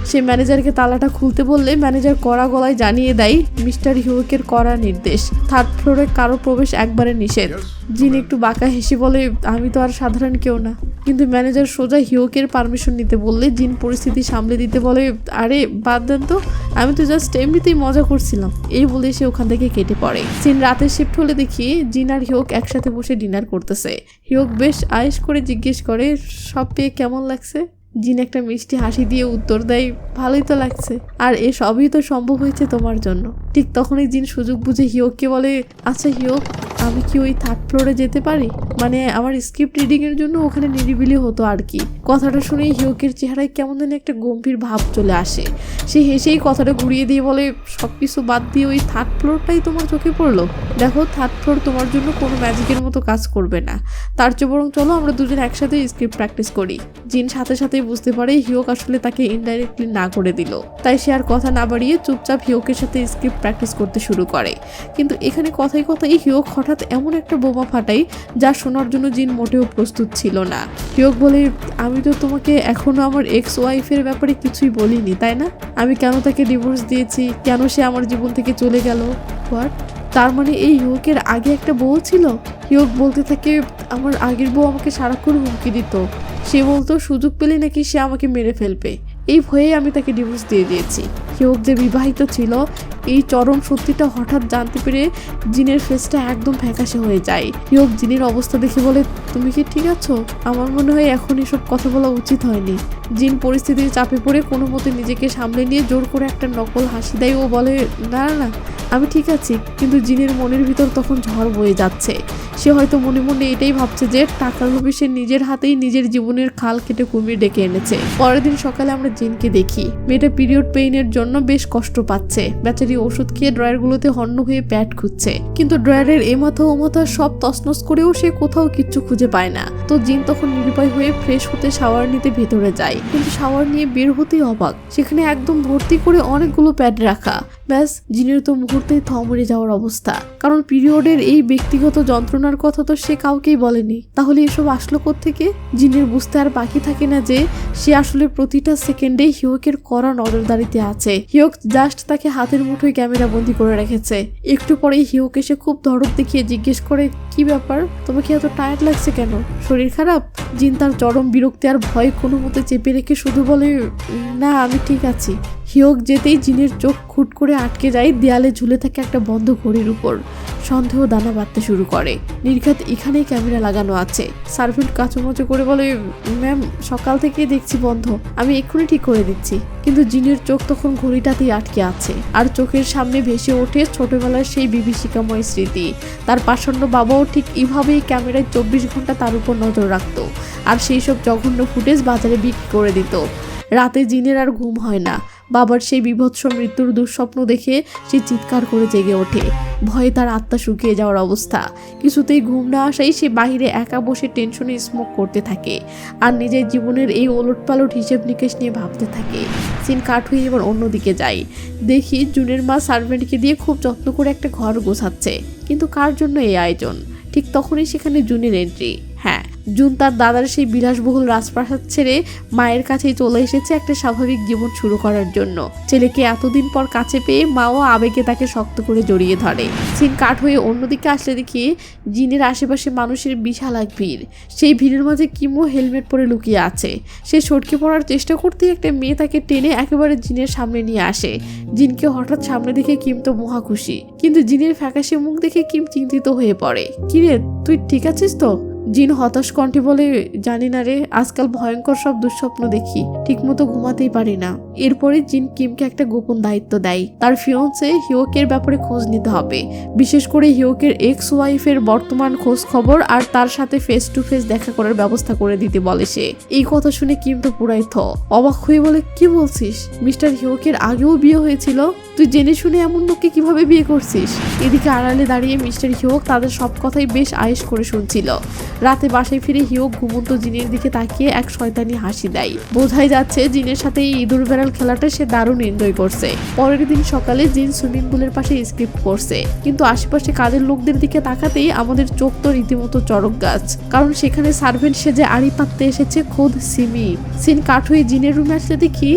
সে ম্যানেজারকে তালাটা খুলতে বললে ম্যানেজার কড়া গলায় জানিয়ে দেয় মিস্টার হিউকের কড়া নির্দেশ, থার্ড ফ্লোরে কারো প্রবেশ একবারে নিষেধ। জিন একটু বাঁকা হেসে বলে, আমি তো আর সাধারণ কেউ না। কিন্তু ম্যানেজার সোজা হিউকের পারমিশন নিতে বললে জিন পরিস্থিতি সামলে দিতে বলে, আরে বাদ দেন তো, আমি তো জাস্ট এমনিতেই মজা করছিলাম। এই বলে সে ওখান থেকে কেটে পড়ে। সিন রাতের শিফট হলে দেখি জিন আর হিউক একসাথে বসে ডিনার করতেছে। হিউক বেশ আয়েশ করে জিজ্ঞেস করে, সব পেয়ে কেমন লাগছে? জিন একটা মিষ্টি হাসি দিয়ে উত্তর দেয়, ভালোই তো লাগছে, আর এ সবই তো সম্ভব হয়েছে তোমার জন্য। ঠিক তখনই জিন সুযোগ বুঝে হিউককে বলে, আচ্ছা হিউক, আমি কি ওই থার্ড ফ্লোরে যেতে পারি? মানে আমার স্ক্রিপ্ট রিডিং এর জন্য ওখানে নিরিবিলি হতো আর কি। কথাটা শুনেই হিউকের চেহারায় কেমন যেন একটা গম্ভীর ভাব চলে আসে। সে হেসেই কথাটা ঘুরিয়ে দিয়ে বলে, সবকিছু বাদ দিয়ে ওই থার্ড ফ্লোরটাই তোমার চোখে পড়লো? দেখো, থার্ড ফ্লোর তোমার জন্য কোনো ম্যাজিকের মতো কাজ করবে না। তার চেয়ে বরং চলো আমরা দুজন একসাথে স্ক্রিপ্ট প্র্যাকটিস করি। জিন সাথে সাথেই বুঝতে পারে হিউক আসলে তাকে ইনডাইরেক্টলি না করে দিল। তাই সে আর কথা না বাড়িয়ে চুপচাপ হিউকের সাথে স্ক্রিপ্ট প্র্যাকটিস করতে শুরু করে। কিন্তু এখানে কথায় কথায় হিউক হঠাৎ এমন একটা বোমা ফাটাই যা শোনার জন্য জিন মোটেও প্রস্তুত ছিল না। হিউক বলে, আমি তো তোমাকে এখনো আমার এক্স ওয়াইফের ব্যাপারে কিছুই বলিনি, তাই না? আমি কেন তাকে ডিভোর্স দিয়েছি, কেন সে আমার জীবন থেকে চলে গেল। হোয়াট? তার মানে এই হিউকের আগে একটা বউ ছিল? হিউক বলতে থাকে, আমার আগের বউ আমাকে সারাক্ষণ হুমকি দিত। সে বলতো সুযোগ পেলে নাকি সে আমাকে মেরে ফেলবে। এই ভয়ে আমি তাকে ডিভোর্স দিয়ে দিয়েছি। হিউক যে বিবাহিত ছিল এই চরম সত্যিটা হঠাৎ জানতে পেরে জিনের ফেসটা একদম ফ্যাকাশে হয়ে যায়। হিউক জিনের অবস্থা দেখে বলে, তুমি কি ঠিক আছো? আমার মনে হয় এখন এসব কথা বলা উচিত হয়নি। জিন পরিস্থিতির চাপে পড়ে কোনো মতে নিজেকে সামলে নিয়ে জোর করে একটা নকল হাসি দেয় ও বলে, না না, আমি ঠিক আছি। কিন্তু জিনের মনের ভিতর তখন ঝড় বয়ে যাচ্ছে। সে হয়তো মনে মনে এটাই ভাবছে যে টাকার লোভে সে নিজের হাতেই নিজের জীবনের খাল কেটে কুমির ডেকে এনেছে। পরের দিন সকালে আমরা জিনকে দেখি মেয়েটা পিরিয়ড পেইনের জন্য বেশ কষ্ট পাচ্ছে। বেচারি ওষুধ খেয়ে ড্রয়ারগুলোতে হন্য হয়ে প্যাড খুঁজছে, কিন্তু ড্রয়ারের এ মাথা ও মাথা সব তছনছ করেও সে কোথাও কিচ্ছু খুঁজে পায় না। তো জিন তখন নিরুপায় হয়ে ফ্রেশ হতে শাওয়ার নিতে ভেতরে যায়, কিন্তু শাওয়ার নিয়ে বের হতেই অবাক, সেখানে একদম ভর্তি করে অনেকগুলো প্যাড রাখা। ব্যাস, জিনের তো মুহূর্তেই থমরে যাওয়ার অবস্থা, কারণ পিরিয়ডের এই ব্যক্তিগত যন্ত্রণার কথা তো সে কাউকেই বলেনি। তাহলে এসব আসলো কোত্থেকে? জিনের বুঝতে আর বাকি থাকে না যে সে আসলে প্রতিটা সেকেন্ডে হিউকের কড়া নজরদারিতে আছে। হিউক জাস্ট তাকে হাতের মুঠোয় ক্যামেরা বন্দি করে রেখেছে। একটু পরেই হিউক এসে খুব দরদ দেখিয়ে জিজ্ঞেস করে, কি ব্যাপার, তোমাকে এত টায়ার্ড লাগছে কেন? শরীর খারাপ? জিন তার চরম বিরক্তি আর ভয় কোনো মতে চেপে রেখে শুধু বলে, না আমি ঠিক আছি। হিউক যেতেই জিনের চোখ খুট করে আটকে যায় দেয়ালে ঝুলে থাকে একটা বন্ধ ঘড়ির উপর। সন্দেহ দানা বাঁধতে শুরু করে। নির্ঘাত এখানেই ক্যামেরা লাগানো আছে। সার্ভেন্ট কাচুমাচু করে বলে, ম্যাম সকাল থেকে দেখছি বন্ধ, আমি এক্ষুনি ঠিক করে দিচ্ছি। কিন্তু জিনের চোখ তখন ঘড়িটাতেই আটকে আছে, আর চোখের সামনে ভেসে ওঠে ছোটবেলার সেই বিভীষিকাময় স্মৃতি। তার পাষণ্ড বাবাও ঠিক এইভাবেই ক্যামেরায় 24 ঘন্টা তার উপর নজর রাখতো, আর সেই সব জঘন্য ফুটেজ বাজারে বিক্রি করে দিত। রাতে জিনের আর ঘুম হয় না। বাবার সেই বিভৎস মৃত্যুর দুঃস্বপ্ন দেখে সে চিৎকার করে জেগে ওঠে। ভয়ে তার আত্মা শুকিয়ে যাওয়ার অবস্থা। কিছুতেই ঘুম না আসায় সে বাইরে একা বসে টেনশনে স্মোক করতে থাকে আর নিজের জীবনের এই ওলটপালট হিসেব নিকেশ নিয়ে ভাবতে থাকে। সিন কাট হয়ে এবার অন্যদিকে যায়। দেখি জুনের মা সার্ভেন্টকে দিয়ে খুব যত্ন করে একটা ঘর গোছাচ্ছে, কিন্তু কার জন্য এই আয়োজন? ঠিক তখনই সেখানে জুনের এন্ট্রি। হ্যাঁ, জুন তার দাদার সেই বিলাসবহুল রাজপ্রাসাদ ছেড়ে মায়ের কাছেই চলে এসেছে একটা স্বাভাবিক জীবন শুরু করার জন্য। ছেলেকে এতদিন পর কাছে পেয়ে মাও আবেগে তাকে শক্ত করে জড়িয়ে ধরে। সিন কাট হয়ে অন্যদিকে আসলে দেখি জিনের আশেপাশে মানুষের বিশাল এক ভিড়। সেই ভিড়ের মাঝে কিমও হেলমেট পরে লুকিয়ে আছে। সে সটকে পড়ার চেষ্টা করতেই একটা মেয়ে তাকে টেনে একেবারে জিনের সামনে নিয়ে আসে। জিনকে হঠাৎ সামনে দেখে কিম তো মহা খুশি, কিন্তু জিনের ফ্যাকাশে মুখ দেখে কিম চিন্তিত হয়ে পড়ে। কিরে, তুই ঠিক আছিস তো? জিন হতাশ কণ্ঠে বলে, জানি না রে, আজকাল ভয়ঙ্কর সব দুঃস্বপ্ন দেখি, ঠিকমতো ঘুমাতেই পারি না। এরপরে জিন কিমকে একটা গোপন দায়িত্ব দেয়। তার ফিয়ন্সে হিয়োকের ব্যাপারে খোঁজ নিতে হবে, বিশেষ করে হিয়োকের এক্স ওয়াইফের বর্তমান খোঁজ খবর আর তার সাথে ফেস টু ফেস দেখা করার ব্যবস্থা করে দিতে বলে সে। এই কথা শুনে কিম তো পুরাই অবাক হয়ে বলে, কি বলছিস? মিস্টার হিয়োকের আগেও বিয়ে হয়েছিল? তুই জেনে শুনে এমন লোককে কিভাবে বিয়ে করছিস? এদিকে আড়ালে দাঁড়িয়ে মিস্টার হিয়োক তাদের সব কথাই বেশ আয়েশ করে শুনছিল। রাতে বাসায় ফিরে হিয়োক ঘুমন্ত জিনের দিকে তাকিয়ে এক শয়তানি হাসি দেয়। বোঝাই যাচ্ছে জিনের সাথে এই ইঁদুর বেড়াল খেলাটা সে দারুণ এনজয় করছে। পরের দিন সকালে জিন সুইমিং পুলের পাশে স্ক্রিপ্ট করছে, কিন্তু আশেপাশে কাজের লোকদের দিকে তাকাতেই আমাদের চোখ তো রীতিমতো চড়ক গাছ, কারণ সেখানে সার্ভেন্ট সেজে আড়ি পাততে এসেছে খোদ সিমি। সিন কাট হয়ে জিনের রুমে আসলে দেখি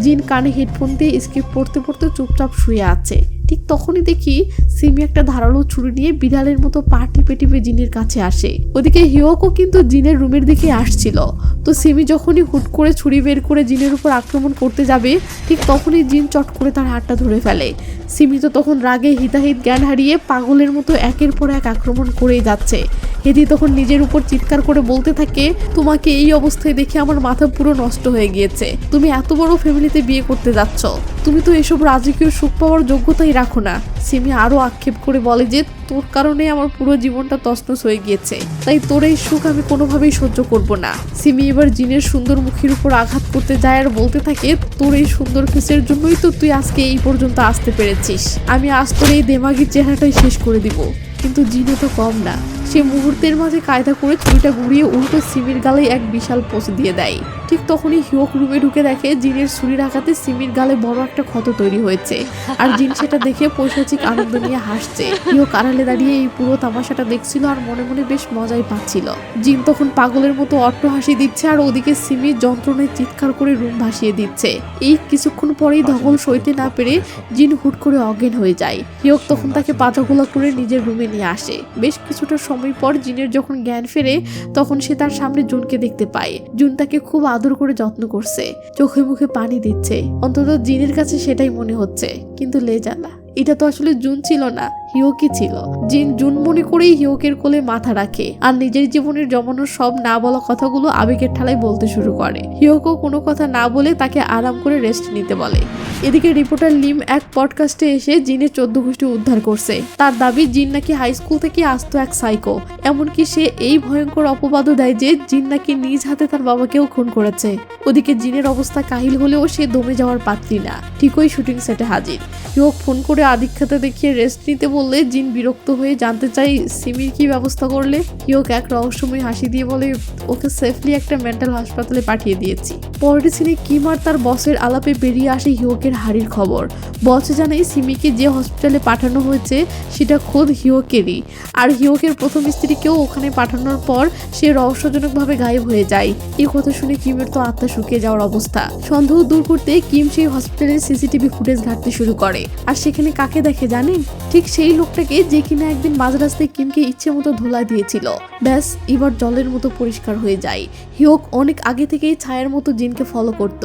জিন কানে হেডফোন দিয়ে স্ক্রিপ্ট পড়তে পড়তে চুপচাপ শুয়ে আছে। ঠিক তখনই দেখি সিমি একটা ধারালো ছুরি নিয়ে বিড়ালের মতো পা টিপে টিপে জিনের কাছে আসে। ওদিকে হিয়োকও কিন্তু জিনের রুমের দিকে আসছিল। তো সিমি যখনই হুট করে ছুরি বের করে জিনের উপর আক্রমণ করতে যাবে, ঠিক তখনই জিন চট করে তার হাতটা ধরে ফেলে। সিমি তো তখন রাগে হিতাহিত জ্ঞান হারিয়ে পাগলের মতো একের পর এক আক্রমণ করেই যাচ্ছে। হেদি তখন নিজের উপর চিৎকার করে বলতে থাকে, তোমাকে এই অবস্থায় দেখে আমার মাথা পুরো নষ্ট হয়ে গিয়েছে। তুমি এত বড় ফ্যামিলিতে বিয়ে করতে যাচ্ছ, তুমি তো এসব রাজকীয় সুখ পাওয়ার যোগ্যতাই রাখো না। সিমি আরো আক্ষেপ করে বলে যে, তোর কারণে আমার পুরো জীবনটা তছনছ হয়ে গিয়েছে, তাই তোর এই সুখ আমি কোনোভাবেই সহ্য করব না। সিমি এবার জিনের সুন্দর মুখের উপর আঘাত করতে যায় আর বলতে থাকে, তোর এই সুন্দর ফেসের জন্যই তো তুই আজকে এই পর্যন্ত আসতে পেরেছিস। আমি আজ তোর এই দেমাগির চেহারাটাই শেষ করে দিব। কিন্তু জিনে তো কম না, সে মুহূর্তের মাঝে কায়দা করে ছুরিটা ঘুরিয়ে উল্টো সিমির গালে এক বিশাল পোষ দিয়ে দেয়। ঠিক তখনই হিয়োক রুমে ঢুকে দেখে জিনের ছুরির আঘাতে সিমির গালে বড় একটা ক্ষত তৈরি হয়েছে, আর জিন সেটা দেখে পৈশাচিক আনন্দ নিয়ে হাসছে। হিয়োক আড়ালে দাঁড়িয়ে এই পুরো তামাশাটা দেখছিল আর মনে মনে বেশ মজাই পাচ্ছিল। জিন তখন পাগলের মতো অট্ট হাসি দিচ্ছে আর ওদিকে সিমি যন্ত্রণায় চিৎকার করে রুম ভাসিয়ে দিচ্ছে। এই কিছুক্ষণ পরেই ধকল সইতে না পেরে জিন হুট করে অজ্ঞান হয়ে যায়। হিয়োক তখন তাকে পাতাগোলা করে নিজের রুমে নিয়ে আসে। বেশ কিছুটা সময় পর জিনের যখন জ্ঞান ফেরে, তখন সে তার সামনে জুনকে দেখতে পায়। জুন তাকে খুব আদর করে যত্ন করছে, চোখে মুখে পানি দিচ্ছে। অন্তত জিনের কাছে সেটাই মনে হচ্ছে, কিন্তু লেজালা, এটা তো আসলে জুন ছিল না, হিয়োকই ছিল। জিন জুন মনে করেই হিয়োকের কোলে মাথা রাখে আর নিজের জীবনের জমানো সব না বলা কথাগুলো আবেগের ঠালায় বলতে শুরু করে। হিয়োকও কোনো কথা না বলে তাকে আরাম করে রেস্ট নিতে বলে। এদিকে রিপোর্টার লিম এক পডকাস্টে এসে জিনের 14 গোষ্ঠী উদ্ধার করছে। তার দাবি জিন নাকি হাই স্কুল থেকে আসতো এক সাইকো। এমনকি সে এই ভয়ঙ্কর অপবাদও দেয় যে জিন নাকি নিজ হাতে তার বাবাকেও খুন করেছে। ওদিকে জিনের অবস্থা কাহিল হলেও সে দমে যাওয়ার পাত্রী না, ঠিকই শুটিং সেটে হাজির। হিয়োক ফোন করে আদিক্ষাতে দেখিয়ে রেস্ট নিতে বললে জিন বিরক্ত হয়ে জানতে চাই সিমির কি ব্যবস্থা করলে। হিয়োক এক রহস্যময় হাসি দিয়ে বলে, ওকে সেফলি একটা মেন্টাল হাসপাতালে পাঠিয়ে দিয়েছি। পরের সিনে কিম আর তার বসের আলাপে বেরিয়ে আসে হিয়োকের হারির খবর। বসে জানাই সিমিকে যে হসপিটালে পাঠানো হয়েছে সেটা খোদ হিয়োকেরই, আর হিয়োকের প্রথম স্ত্রীকেও ওখানে পাঠানোর পর সে রহস্যজনকভাবে গায়েব হয়ে যায়। এই কথা শুনে কিমের তো আত্মা শুকিয়ে যাওয়ার অবস্থা। সন্দেহ দূর করতে কিম সেই হসপিটালের সিসিটিভি ফুটেজ ঘাঁটতে শুরু করে, আর সেখানে কাকে দেখে জানেন? ঠিক সেই লোকটাকে যে কিনা একদিন মাঝ রাস্তায় কিমকে ইচ্ছে মতো ধোলা দিয়েছিল। ব্যাস, এবার জলের মতো পরিষ্কার হয়ে যায়। হিয়োক অনেক আগে থেকেই ছায়ার মতো জিনকে ফলো করত,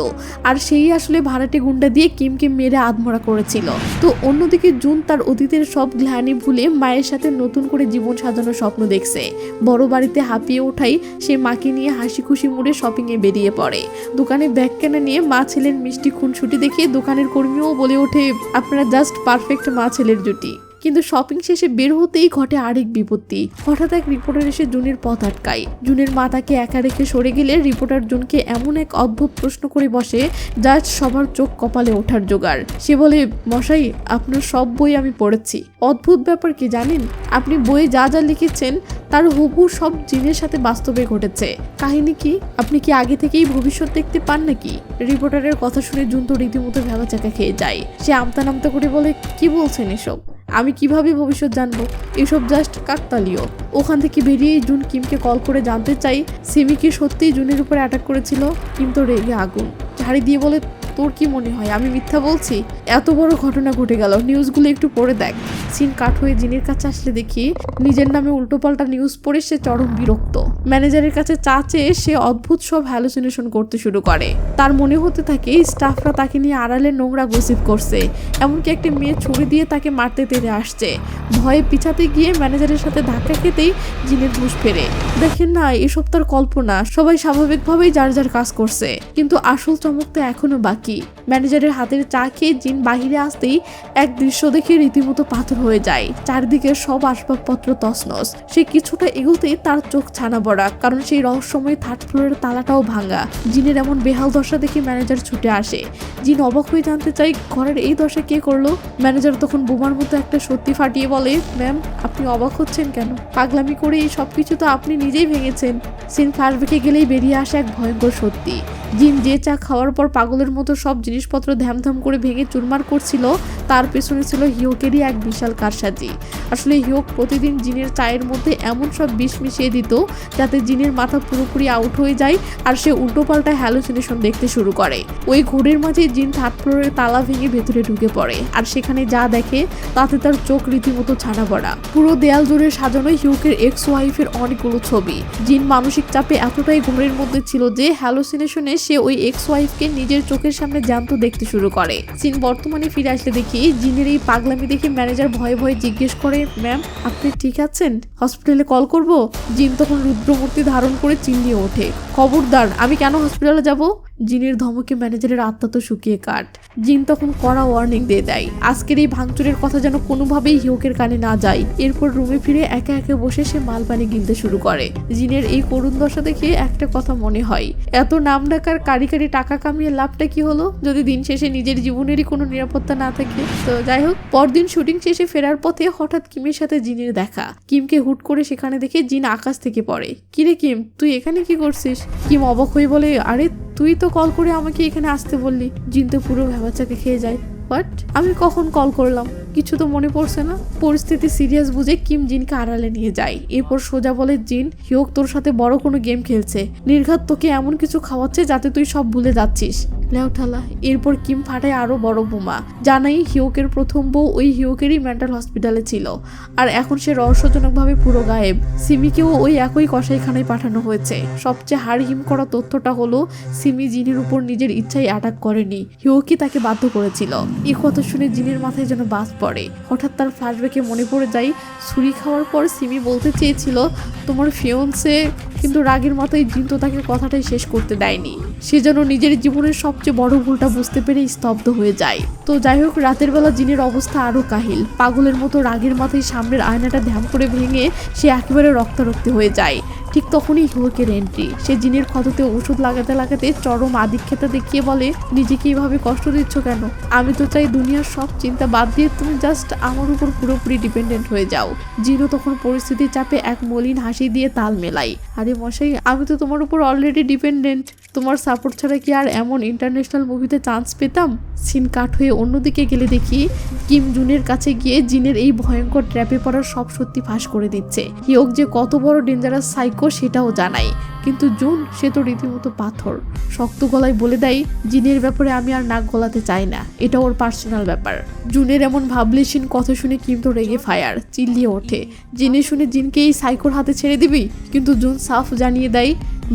আর সেই আসলে ভাড়াটে গুন্ডা দিয়ে কিমকে মেরে আধমরা করেছিল। তো অন্যদিকে জুন তার অতীতের সব গ্লানি ভুলে মায়ের সাথে নতুন করে জীবন সাজানোর স্বপ্ন দেখছে। বড় বাড়িতে হাঁপিয়ে ওঠাই সে মাকে নিয়ে হাসি খুশি মুড়ে শপিং এ বেরিয়ে পড়ে। দোকানে ব্যাগ কেনা নিয়ে মা ছেলের মিষ্টি খুনসুটি দেখে দোকানের কর্মীও বলে ওঠে, আপনারা জাস্ট পারফেক্ট মা ছেলের জুটি। কিন্তু শপিং শেষে বের হতেই ঘটে আরেক বিপত্তি। হঠাৎ এক রিপোর্টার এসে জুনের পথ আটকায়। জুনের মা তাকে একা রেখে সরে গেলে রিপোর্টার জুনকে এমন এক অদ্ভুত প্রশ্ন করে বসে যা সবার চোখ কপালে ওঠার জোগাড়। সে বলে, মশাই আপনার সব বই আমি পড়েছি। অদ্ভুত ব্যাপার কি জানেন, আপনি বইয়ে যা যা লিখেছেন তার হুবহু সব জিনের সাথে বাস্তবে ঘটেছে। কাহিনী কি? আপনি কি আগে থেকেই ভবিষ্যৎ দেখতে পান নাকি? রিপোর্টারের কথা শুনে জুন তো রীতিমতো ভেবাচাকা খেয়ে যায়। সে আমতা নামতা করে বলে, কি বলছেন এসব? আমি কিভাবে ভবিষ্যৎ জানবো? এসব জাস্ট কাকতালীয়। ওখান থেকে বেরিয়ে জুন কিমকে কল করে জানতে চাই সিমি কি সত্যিই জুনের উপরে অ্যাটাক করেছিল। কিম তো রেগে আগুন, ঝাড়ি দিয়ে বলে, তোর কি মনে হয় আমি মিথ্যা বলছি? এত বড় ঘটনা ঘটে গেল, নিউজগুলো একটু পড়ে দেখ। সিন কাট হয়ে জিনের কাছে আসলে দেখি নিজের নামে উল্টোপাল্টা নিউজ পড়ে সে চরম বিরক্ত। ম্যানেজারের কাছে চা চেয়ে সে অদ্ভুত সব হ্যালুসিনেশন করতে শুরু করে। তার মনে হতে থাকে স্টাফরা তাকে নিয়ে আড়ালে নোংরা গসিপ করছে, এমনকি একটা মেয়ে ছুরি দিয়ে তাকে মারতে তেড়ে আসছে। ভয়ে পিছাতে গিয়ে ম্যানেজারের সাথে ধাক্কা খেতেই জিনের হুঁশ ফেরে। দেখেন না, এসব তার কল্পনা, সবাই স্বাভাবিকভাবেই যার যার কাজ করছে। কিন্তু আসল চমক তো এখনো বাকি। ম্যানেজারের হাতের চা খেয়ে জিন বাহিরে আসতেই এক দৃশ্য দেখে রীতিমতো পাথর হয়ে যায়। চারদিকে সব আসবাবপত্র তছনছ। সে কিছুটা এগোতেই তার চোখ ছানা বড়া, কারণ সেই রহস্যময় থার্ড ফ্লোরের তালাটাও ভাঙা। জিনের এমন বেহাল দশা দেখে ম্যানেজার ছুটে আসে। জিন অবাক হয়ে জানতে চাই ঘরের এই দশা কে করলো। ম্যানেজার তখন বোমার মতো একটা সত্যি ফাটিয়ে বলে, ম্যাম আপনি অবাক হচ্ছেন কেন? পাগলামি করে এই সবকিছু তো আপনি নিজেই ভেঙেছেন। সিন ফ্ল্যাশব্যাকে গেলেই বেরিয়ে আসে এক ভয়ঙ্কর সত্যি। জিন যে চা খাওয়ার পর পাগলের মতো সব জিনিসপত্র ধ্যামধাম করে ভেঙে চুরমার করছিল, তার পেছনে ছিল হিয়োকেরই এক বিশাল কারসাজি। আসলে হিয়োক প্রতিদিন জিনের চায়ের মধ্যে এমন সব বিষ মিশিয়ে দিত যাতে জিনের মাথা পুরোপুরি আউট হয়ে যায় আর সে উল্টোপাল্টা হ্যালুসিনেশন দেখতে শুরু করে। ওই ঘোরের মাঝে জিন থার্ড ফ্লোরের তালা ভেঙে ভেতরে ঢুকে পড়ে, আর সেখানে যা দেখে তাতে তার চোখ রীতিমতো ছানা পড়া। পুরো দেয়াল জুড়ে সাজানো হিয়োকের এক্স ওয়াইফের অনেকগুলো ছবি। জিন মানসিক চাপে এতটাই ঘোরের মধ্যে ছিল যে হ্যালুসিনেশনে সে ওই এক্স ওয়াইফকে নিজের চোখের সামনে জ্যান্ত দেখতে শুরু করে। সিন বর্তমানে ফিরে আসলে দেখি জিনের এই পাগলামি দেখে ম্যানেজার ভয়ে ভয়ে জিজ্ঞেস করে, ম্যাম আপনি ঠিক আছেন? হসপিটালে কল করব? জিন তখন রুদ্রমূর্তি ধারণ করে চিল্লিয়ে ওঠে, খবরদার, আমি কেন হসপিটালে যাব? জিনের ধমকে ম্যানেজারের আত্মা তো শুকিয়ে কাট। জিন তখন কড়া ওয়ার্নিং দিয়ে দেয় আজকের এই ভাঙচুরের কথা যেন কোনোভাবেই হিয়োকের কানে না যায়। এরপর রুমে ফিরে একে একে বসে সে মালপানি গিলতে শুরু করে। জিনের এই করুণ দশা দেখে একটা কথা মনে হয়, এত নাম ডাকার কারি কারি টাকা কামিয়ে লাভটা কি হলো যদি দিন শেষে নিজের জীবনেরই কোনো নিরাপত্তা না থাকে? তো যাই হোক, পরদিন শুটিং শেষে ফেরার পথে হঠাৎ কিমের সাথে জিনের দেখা। কিমকে হুট করে সেখানে দেখে জিন আকাশ থেকে পড়ে। কিরে কিম, তুই এখানে কি করছিস? কিম অবাক হয়ে বলে, আরে তুই তো কল করে আমাকে এখানে আসতে বললি। জিন তো পুরো ভেবাচাকে খেয়ে যায়। বাট আমি কখন কল করলাম? কিছু তো মনে পড়ছে না। পরিস্থিতি সিরিয়াস বুঝে কিম জিনকে আড়ালে নিয়ে যায়। এরপর সোজা বলে, জিন হিয়োক তোর সাথে বড় কোনো গেম খেলছে। নির্ঘাত তোকে এমন কিছু খাওয়াচ্ছে যাতে তুই সব ভুলে যাচ্ছিস। লেওঠালা। এরপর কিম ফাটায় আরো বড় বোমা। জানাই হিয়োকের প্রথম বউ ওই হিয়োকেরই মেন্টাল হসপিটালে ছিল, আর এখন সে রহস্যজনকভাবে পুরো গায়েব। সিমিকেও ওই একই কসাইখানায় পাঠানো হয়েছে। সবচেয়ে হাড়হিম করা তথ্যটা হলো সিমি জিনের উপর নিজের ইচ্ছায় অ্যাটাক করেনি, হিয়োকি তাকে বাধ্য করেছিল। এই কথা শুনে জিনের মাথায় যেন বাজ পড়ে। হঠাৎ তার ফ্ল্যাশব্যাকে মনে পড়ে যায় ছুরি খাওয়ার পর সিমি বলতে চেয়েছিল তোমার ফিয়ন্সে, কিন্তু রাগের মাথায় জিন তো তাকে কথাটাই শেষ করতে দেয়নি। সে যেন নিজের জীবনের সবচেয়ে বড় ভুলটা বুঝতে পেরে স্তব্ধ হয়ে যায়। তো যাই হোক, রাতের বেলা জিনের অবস্থা আরো কাহিল। পাগলের মতো রাগের মাথায় সামনের আয়নাটা ধ্যান করে ভেঙে সে একেবারে রক্তারক্তি হয়ে যায়। ঠিক তখনই হিয়োকের এন্ট্রি। সে জিনের ক্ষততে ওষুধ লাগাতে লাগাতে চরম আদিক্ষেতা দেখিয়ে বলে, নিজেকে এইভাবে কষ্ট দিচ্ছ কেন? আমি তো চাই দুনিয়ার সব চিন্তা বাদ দিয়ে তুমি জাস্ট আমার উপর পুরোপুরি ডিপেন্ডেন্ট হয়ে যাও। জিনও তখন পরিস্থিতির চাপে এক মলিন হাসি দিয়ে তাল মেলাই। আরে মশাই, আমি তো তোমার উপর অলরেডি ডিপেন্ডেন্ট। তোমার সাপোর্ট ছাড়া কি আর এমন ইন্টারন্যাশনাল মুভিতে চান্স পেতাম? সিন কাট হয়ে অন্যদিকে গেলে দেখি কিম জুনের কাছে গিয়ে জিনের এই ভয়ঙ্কর ট্র্যাপে পড়ার সব সত্যি ফাঁস করে দিচ্ছে। হিয়োক যে কত বড় ডেঞ্জারাস সাইকো সেটাও জানাই, কিন্তু জুন সে তো রীতিমতো পাথর। শক্ত গলায় বলে দেয়, জিনের ব্যাপারে আমি আর নাক গলাতে চাই না, এটা ওর পার্সোনাল ব্যাপার। জুনের এমন ভাবলেশীন কথা শুনে কিম তো রেগে ফায়ার, চিল্লিয়ে ওঠে, জেনে শুনে জিনকে এই সাইকোর হাতে ছেড়ে দিবি? কিন্তু জুন সাফ জানিয়ে দেয়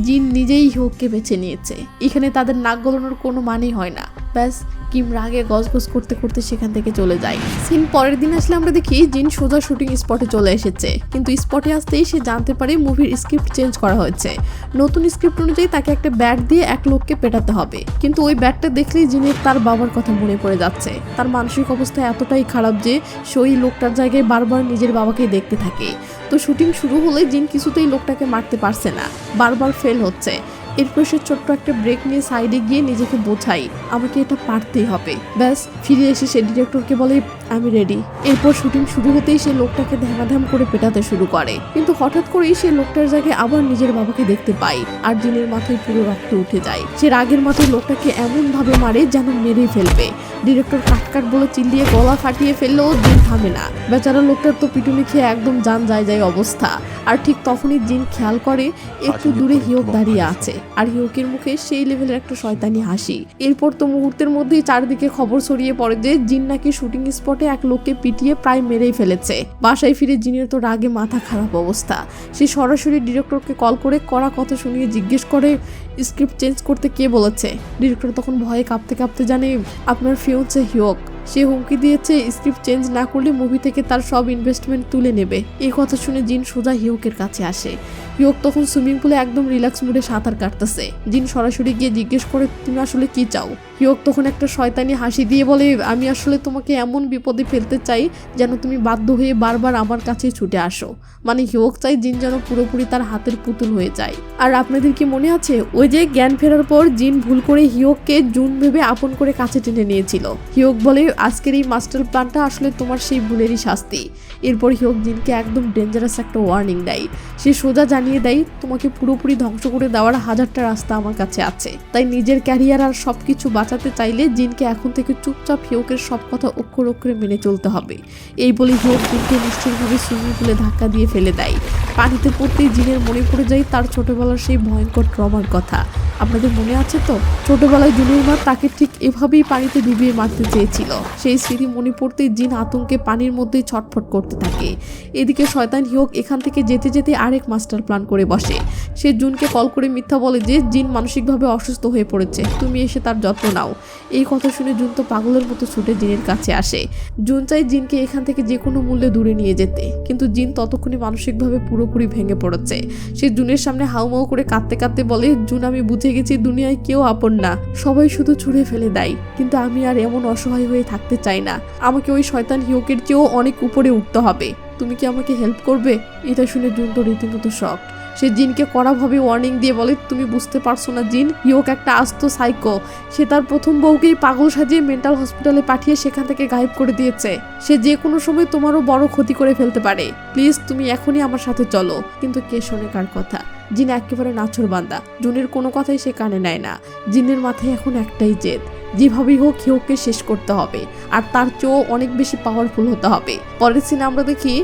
জিন নিজেই হিয়োককে বেছে নিয়েছে, এখানে তাদের নাক গলানোর কোনো মানেই হয় না। ব্যাস কিম রাগে গজগজ করতে করতে সেখান থেকে চলে যায়। সিন পরের দিন আসলে আমরা দেখি জিন সোজা শুটিং স্পটে চলে এসেছে, কিন্তু স্পটে আসতেই সে জানতে পারে মুভির স্ক্রিপ্ট চেঞ্জ করা হয়েছে। নতুন স্ক্রিপ্ট অনুযায়ী তাকে একটা ব্যাট দিয়ে এক লোককে পেটাতে হবে, কিন্তু ওই ব্যাটটা দেখলেই জিনের তার বাবার কথা মনে পড়ে যাচ্ছে। তার মানসিক অবস্থা এতটাই খারাপ যে সে ওই লোকটার জায়গায় বারবার নিজের বাবাকে দেখতে থাকে। তো শুটিং শুরু হলে জিন কিছুতেই লোকটাকে মারতে পারছে না, বারবার ফেল হচ্ছে। এরপর সে ছোট্ট একটা ব্রেক নিয়ে সাইডে গিয়ে নিজেকে বোঝাই আমাকে এটা পারতেই হবে। ব্যাস ফিরে এসে সে ডিরেক্টরকে বলে আমি রেডি। এরপর শুটিং শুরু হতেই সে লোকটাকে ধ্যামাধ্যাম করে পেটাতে শুরু করে, কিন্তু হঠাৎ করেই সে লোকটার জায়গায় আবার নিজের বাবাকে দেখতে পায় আর জিনের মাথায় পুরো রক্ত উঠে যায়। সে রাগের মাথায় লোকটাকে এমন ভাবে মারে যেন মেরেই ফেলবে। ডিরেক্টর কাটকাট বলে চিল্লিয়ে গলা ফাটিয়ে ফেললেও জিন থামে না। বেচারা লোকটার তো পিটুনি খেয়ে একদম জান যায় অবস্থা। আর ঠিক তখনই জিন খেয়াল করে একটু দূরে হিওক দাঁড়িয়ে আছে, আর হিউকের মুখে সেই লেভেলের একটা শয়তানি হাসি। এরপর তো মুহূর্তের মধ্যেই চারদিকে খবর ছড়িয়ে পড়ে যে জিন নাকি শুটিং স্পটে এক লোককে পিটিয়ে প্রায় মেরেই ফেলেছে। বাসায় ফিরে জিনের তো রাগে মাথা খারাপ অবস্থা। সে সরাসরি ডিরেক্টরকে কল করে কড়া কথা শুনিয়ে জিজ্ঞেস করে স্ক্রিপ্ট চেঞ্জ করতে কে বলেছে। ডিরেক্টর তখন ভয়ে কাঁপতে কাঁপতে জানে আপনার ফিউন্সে হিওক। সে হুমকি দিয়েছে স্ক্রিপ্ট চেঞ্জ না করলে মুভি থেকে তার সব ইনভেস্টমেন্ট তুলে নেবে। এই কথা শুনে জিন সোজা হিউকের কাছে আসে। হিওক তখন সুইমিং পুলে একদম রিল্যাক্স মুডে সাঁতার কাটতেছে। জিন সরাসরি গিয়ে জিজ্ঞেস করে তুমি আসলে কি চাও। হিওক তখন একটা শয়তানি হাসি দিয়ে বলে আমি আসলে তোমাকে এমন বিপদে ফেলতে চাই যেন তুমি বাধ্য হয়ে বারবার আমার কাছে ছুটে আসো। মানে হিওক চাই জিন যেন পুরোপুরি তার হাতের পুতুল হয়ে যায়। আর আপনাদের কি মনে আছে ওই যে জ্ঞান ফেরার পর জিন ভুল করে হিউককে জুন ভেবে আপন করে কাছে টেনে নিয়েছিল। হিউক বলে আজকের এই মাস্টার প্ল্যানটা আসলে তোমার সেই ভুলেরই শাস্তি। এরপর হিউক জিনকে একদম ডেঞ্জারাস একটা ওয়ার্নিং দেয়। সে সোজা জানিয়ে দেয় তোমাকে পুরোপুরি ধ্বংস করে দেওয়ার হাজারটা রাস্তা আমার কাছে আছে। তাই নিজের ক্যারিয়ার আর সবকিছু বাঁচাতে চাইলে জিনকে এখন থেকে চুপচাপ হিউকের সব কথা অক্ষর অক্ষরে মেনে চলতে হবে। এই বলে হিউক জিনকে নিশ্চয়ভাবে সুইমিং পুলে ধাক্কা দিয়ে ফেলে দেয়। পানিতে পড়তেই জিনের মনে পড়ে যায় তার ছোটবেলার সেই ভয়ঙ্কর ট্রমার কথা। আপনাদের মনে আছে তো ছোটবেলায় জুনির মা তাকে ঠিক এভাবেই পানিতে ডুবিয়ে মারতে চেয়েছিল। সেই স্মৃতি মনে পড়তেই জিন আতঙ্কে পানির মধ্যেই ছটফট করতে থাকে। এদিকে শয়তান হিওক এখান থেকে যেতে যেতে আরেক মাস্টার প্ল্যান করে বসে। সে জুনকে কল করে মিথ্যা বলে যে জিন মানসিকভাবে অসুস্থ হয়ে পড়েছে, তুমি এসে তার যত্ন নাও। এই কথা শুনে জুন তো পাগলের মতো ছুটে জিনের কাছে আসে। জুন চাই জিনকে এখান থেকে যে কোনো মূল্যে দূরে নিয়ে যেতে, কিন্তু জিন ততক্ষণে মানসিকভাবে পুরোপুরি ভেঙে পড়েছে। সে জুনের সামনে হাউমাউ করে কাঁদতে কাঁদতে বলে জুন আমি বুঝে গেছি দুনিয়ায় কেউ আপন না, সবাই শুধু ছুঁড়ে ফেলে দেয়, কিন্তু আমি আর এমন অসহায় হয়ে থাকতে চাই না। আমাকে ওই শয়তান হিউকের চেয়েও অনেক উপরে উঠতে হবে। তুমি কি আমাকে হেল্প করবে? এটা শুনে জুন তো রীতিমতো শক। সে জিনকে কড়াভাবে ওয়ার্নিং দিয়ে বলে তুমি বুঝতে পারছো না জিন, হিওক একটা আস্ত সাইকো। সে তার প্রথম বউকেই পাগল সাজিয়ে মেন্টাল হসপিটালে পাঠিয়ে সেখান থেকে গায়েব করে দিয়েছে। সে যে কোনো সময় তোমারও বড় ক্ষতি করে ফেলতে পারে। প্লিজ তুমি এখনই আমার সাথে চলো। কিন্তু কে শোনে কার কথা? জিন একেবারে নাছোড়বান্দা, জুনের কোনো কথাই সে কানে নেয় না। জিনের মাথায় এখন একটাই জেদ, যেভাবেই হোক হিউককে শেষ করতে হবে, আর তার চেয়েও অনেক বেশি পাওয়ারফুল হতে হবে। পরের সিনে আমরা দেখি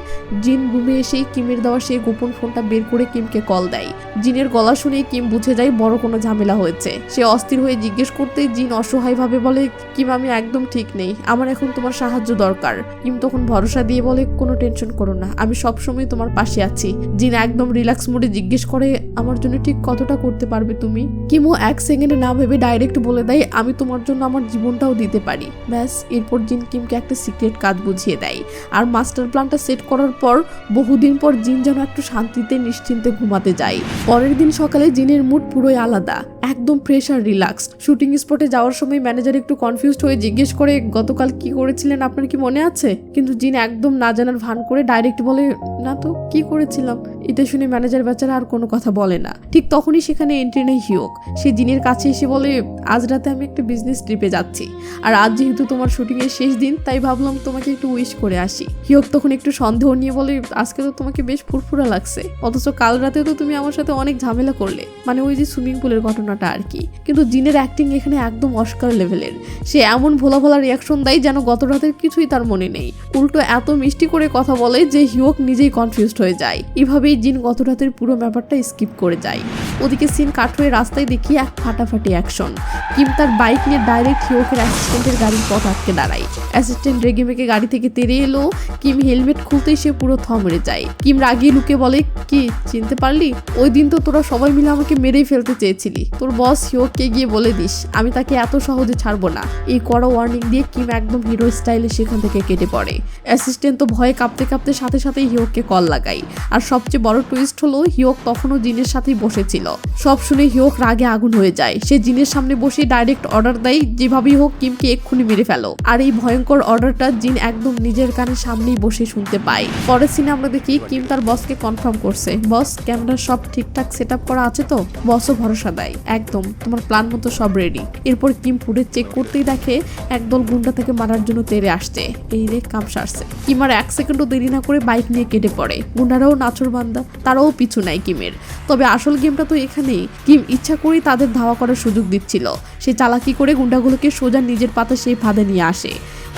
জিন রুমে এসেই কিমের দেওয়া সেই গোপন ফোনটা বের করে কিমকে কল দেয়। জিনের গলা শুনে কিম বুঝে যায় বড় কোনো ঝামেলা হয়েছে। সে অস্থির হয়ে জিজ্ঞেস করতেই জিন অসহায়ভাবে বলে কিম আমি একদম ঠিক নেই, আমার এখন তোমার সাহায্য দরকার। কিম তখন ভরসা দিয়ে বলে কোনো টেনশন করো না, আমি সবসময় তোমার পাশে আছি। জিন একদম রিল্যাক্স মোডে জিজ্ঞেস করে আমার জন্য ঠিক কতটা করতে পারবে তুমি? কিমও এক সেকেন্ডে না ভেবে ডাইরেক্ট বলে দেয় আমি তোমার জন্য আমার জীবনটাও দিতে পারি। ব্যাস এরপর জিন কিমকে একটা সিক্রেট কাজ বুঝিয়ে দেয়। আর মাস্টার প্ল্যানটা সেট করার পর বহুদিন পর জিন যেন একটু শান্তিতে নিশ্চিন্তে ঘুমাতে যায়। পরের দিন সকালে জিনের মুড পুরোই আলাদা, একদম ফ্রেশ আর রিল্যাক্স। শুটিং স্পটে যাওয়ার সময় ম্যানেজার একটু কনফিউজড হয়ে জিজ্ঞেস করে গতকাল কি করেছিলেন আপনার কি মনে আছে? কিন্তু জিন একদম না জানার ভান করে ডাইরেক্ট বলে না তো, কি করেছিলাম? এটা শুনে ম্যানেজার বেচারা আর কোনো কথা বলে না। ঠিক তখনই সেখানে এন্ট্রি নেয় হিউক। সে জিনের কাছে এসে বলে আজ রাতে আমি একটা বিজনেস ট্রিপে যাচ্ছি, আর আজ যেহেতু তোমার শুটিং এর শেষ দিন তাই ভাবলাম তোমাকে একটু উইশ করে আসি। হিউক তখন একটু সন্দেহ নিয়ে বলে আজকে তো তোমাকে বেশ ফুরফুরা লাগছে, অথচ কাল রাতে তো তুমি আমার সাথে অনেক ঝামেলা করলে, মানে ওই যে সুইমিং পুলের ঘটনাটা আর কি। কিন্তু জিনের অ্যাক্টিং এখানে একদম অস্কার লেভেলের। সে এমন ভোলা ভোলা রিয়াকশন দেয় যেন গত রাতের কিছুই তার মনে নেই, উল্টো এত মিষ্টি করে কথা বলে যে হিউক নিজেই কনফিউজড হয়ে যায়। এভাবেই জিন গত রাতের পুরো ব্যাপারটা স্কিপ করে যায়। ওদিকে সিন কাট হয়ে রাস্তায় দেখি এক ফাটাফাটি অ্যাকশন। কিম তার বাইক নিয়ে ডাইরেক্ট হিউকের অ্যাসিস্ট্যান্টের গাড়ির পথ আটকে দাঁড়ায়। অ্যাসিস্ট্যান্ট রেগে মেগে গাড়ি থেকে তেড়ে এলো। কিম হেলমেট খুলতেই সে পুরো থমড়ে যায়। কিম রাগিয়ে লুকে বলে, কি চিনতে পারলি? ওই দিন তো তোরা সবাই মিলে আমাকে মেরেই ফেলতে চেয়েছিলি। তোর বস হিউককে গিয়ে বলে দিস আমি তাকে এত সহজে ছাড়বো না। এই কড়া ওয়ার্নিং দিয়ে কিম একদম হিরো স্টাইলে সেখান থেকে কেটে পড়ে। অ্যাসিস্ট্যান্ট তো ভয়ে কাঁপতে কাঁপতে সাথে সাথে হিউককে কল লাগায়। আর সবচেয়ে বড় টুইস্ট হলো হিউক তখনও জিনের সাথেই বসেছিল। সব শুনে হিউক রাগে আগুন হয়ে যায়। সে জিনের সামনে বসে ডাইরেক্ট অর্ডার দেয়, যেভাবেই হোক কিমকে এক্ষুনি মেরে ফেলো। আর এই ভয়ঙ্কর অর্ডারটা জিন একদম নিজের কানের সামনেই বসে শুনতে পায়। পরের সিনে আমরা দেখি কিম তার বসকে কনফার্ম করছে, বস ক্যামেরার সব ঠিকঠাক সেট আপ করা আছে তো? বসও ভরসা দেয়, একদম তোমার প্ল্যান মতো সব রেডি। এরপর কিম ফুটেজ চেক করতেই দেখে একদল গুন্ডা থেকে মারার জন্য তেড়ে আসছে। এই রে কাম সারছে। কিম আর 1 সেকেন্ডও দেরি না করে বাইক নিয়ে কেটে পড়ে। গুন্ডারাও নাচর বান্দা, তারাও পিছু নেয় কিমের। তবে আসল গেমটা তো এখানেই। কিম ইচ্ছা করেই তাদের ধাওয়া করার সুযোগ দিচ্ছিল। সে চালাকি করে গুন্ডাগুলোকে সোজা নিজের পাতা সেই ফাঁদে নিয়ে আসে।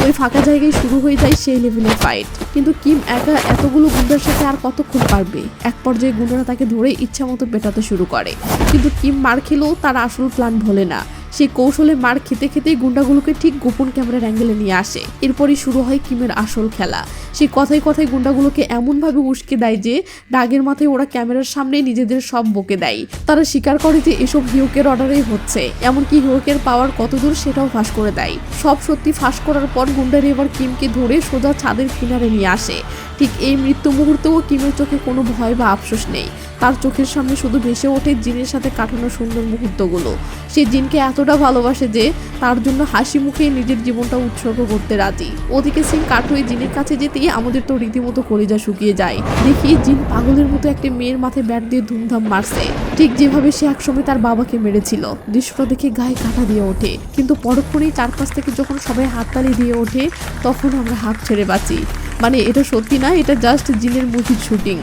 ওই ফাঁকা জায়গায় শুরু হয়ে যায় সেই লেভেলের ফাইট। কিন্তু কিম একা এতগুলো গুন্ডার সাথে আর কতক্ষণ পারবে? এক পর্যায়ে গুন্ডারা তাকে ধরে ইচ্ছা মতো পেটাতে শুরু করে। কিন্তু কিম মার খেলেও তার আসল প্ল্যান ভোলে না। সে কৌশলে মার খেতে খেতেই গুন্ডাগুলোকে ঠিক গোপন ক্যামেরার অ্যাঙ্গেলে নিয়ে আসে। এরপরই শুরু হয় কিমের আসল খেলা। সে কথায় কথায় গুন্ডাগুলোকে এমনভাবে উস্কে দেয় যে রাগের মাথায় ওরা ক্যামেরার সামনে নিজেদের সব বকে দেয়। তারা স্বীকার করে যে এসব হিউকের অর্ডারেই হচ্ছে। এমনকি হিউকের পাওয়ার কতদূর সেটাও ফাঁস করে দেয়। সব সত্যি ফাঁস করার পর গুন্ডারা এবার কিমকে ধরে সোজা ছাদের কিনারে নিয়ে আসে। ঠিক এই মৃত্যু মুহূর্তেও কিমের চোখে কোনো ভয় বা আফসোস নেই। তার চোখের সামনে শুধু ভেসে ওঠে জিনের সাথে কাটানো সুন্দর মুহূর্তগুলো। সে জিনকে এতটা ভালোবাসে যে তার জন্য হাসি মুখে নিজের জীবনটা উৎসর্গ করতে রাজি। ওদিকে সিন কাট হয়ে জিনের কাছে যেতেই আমাদের তো রীতিমতো কলিজা শুকিয়ে যায়। দেখি জিন পাগলের মতো একটা মেয়ের মাথায় ব্যাট দিয়ে ধুমধাম মারছে, ঠিক যেভাবে সে একসময় তার বাবাকে মেরেছিল। দৃশ্যটা দেখে গায়ে কাঁটা দিয়ে ওঠে। কিন্তু পরক্ষণেই চারপাশ থেকে যখন সবাই হাততালি দিয়ে ওঠে তখন আমরা হাত ছেড়ে বাঁচি। মানে এটা সত্যি না, এটা জাস্ট জিনের মুভির শুটিং।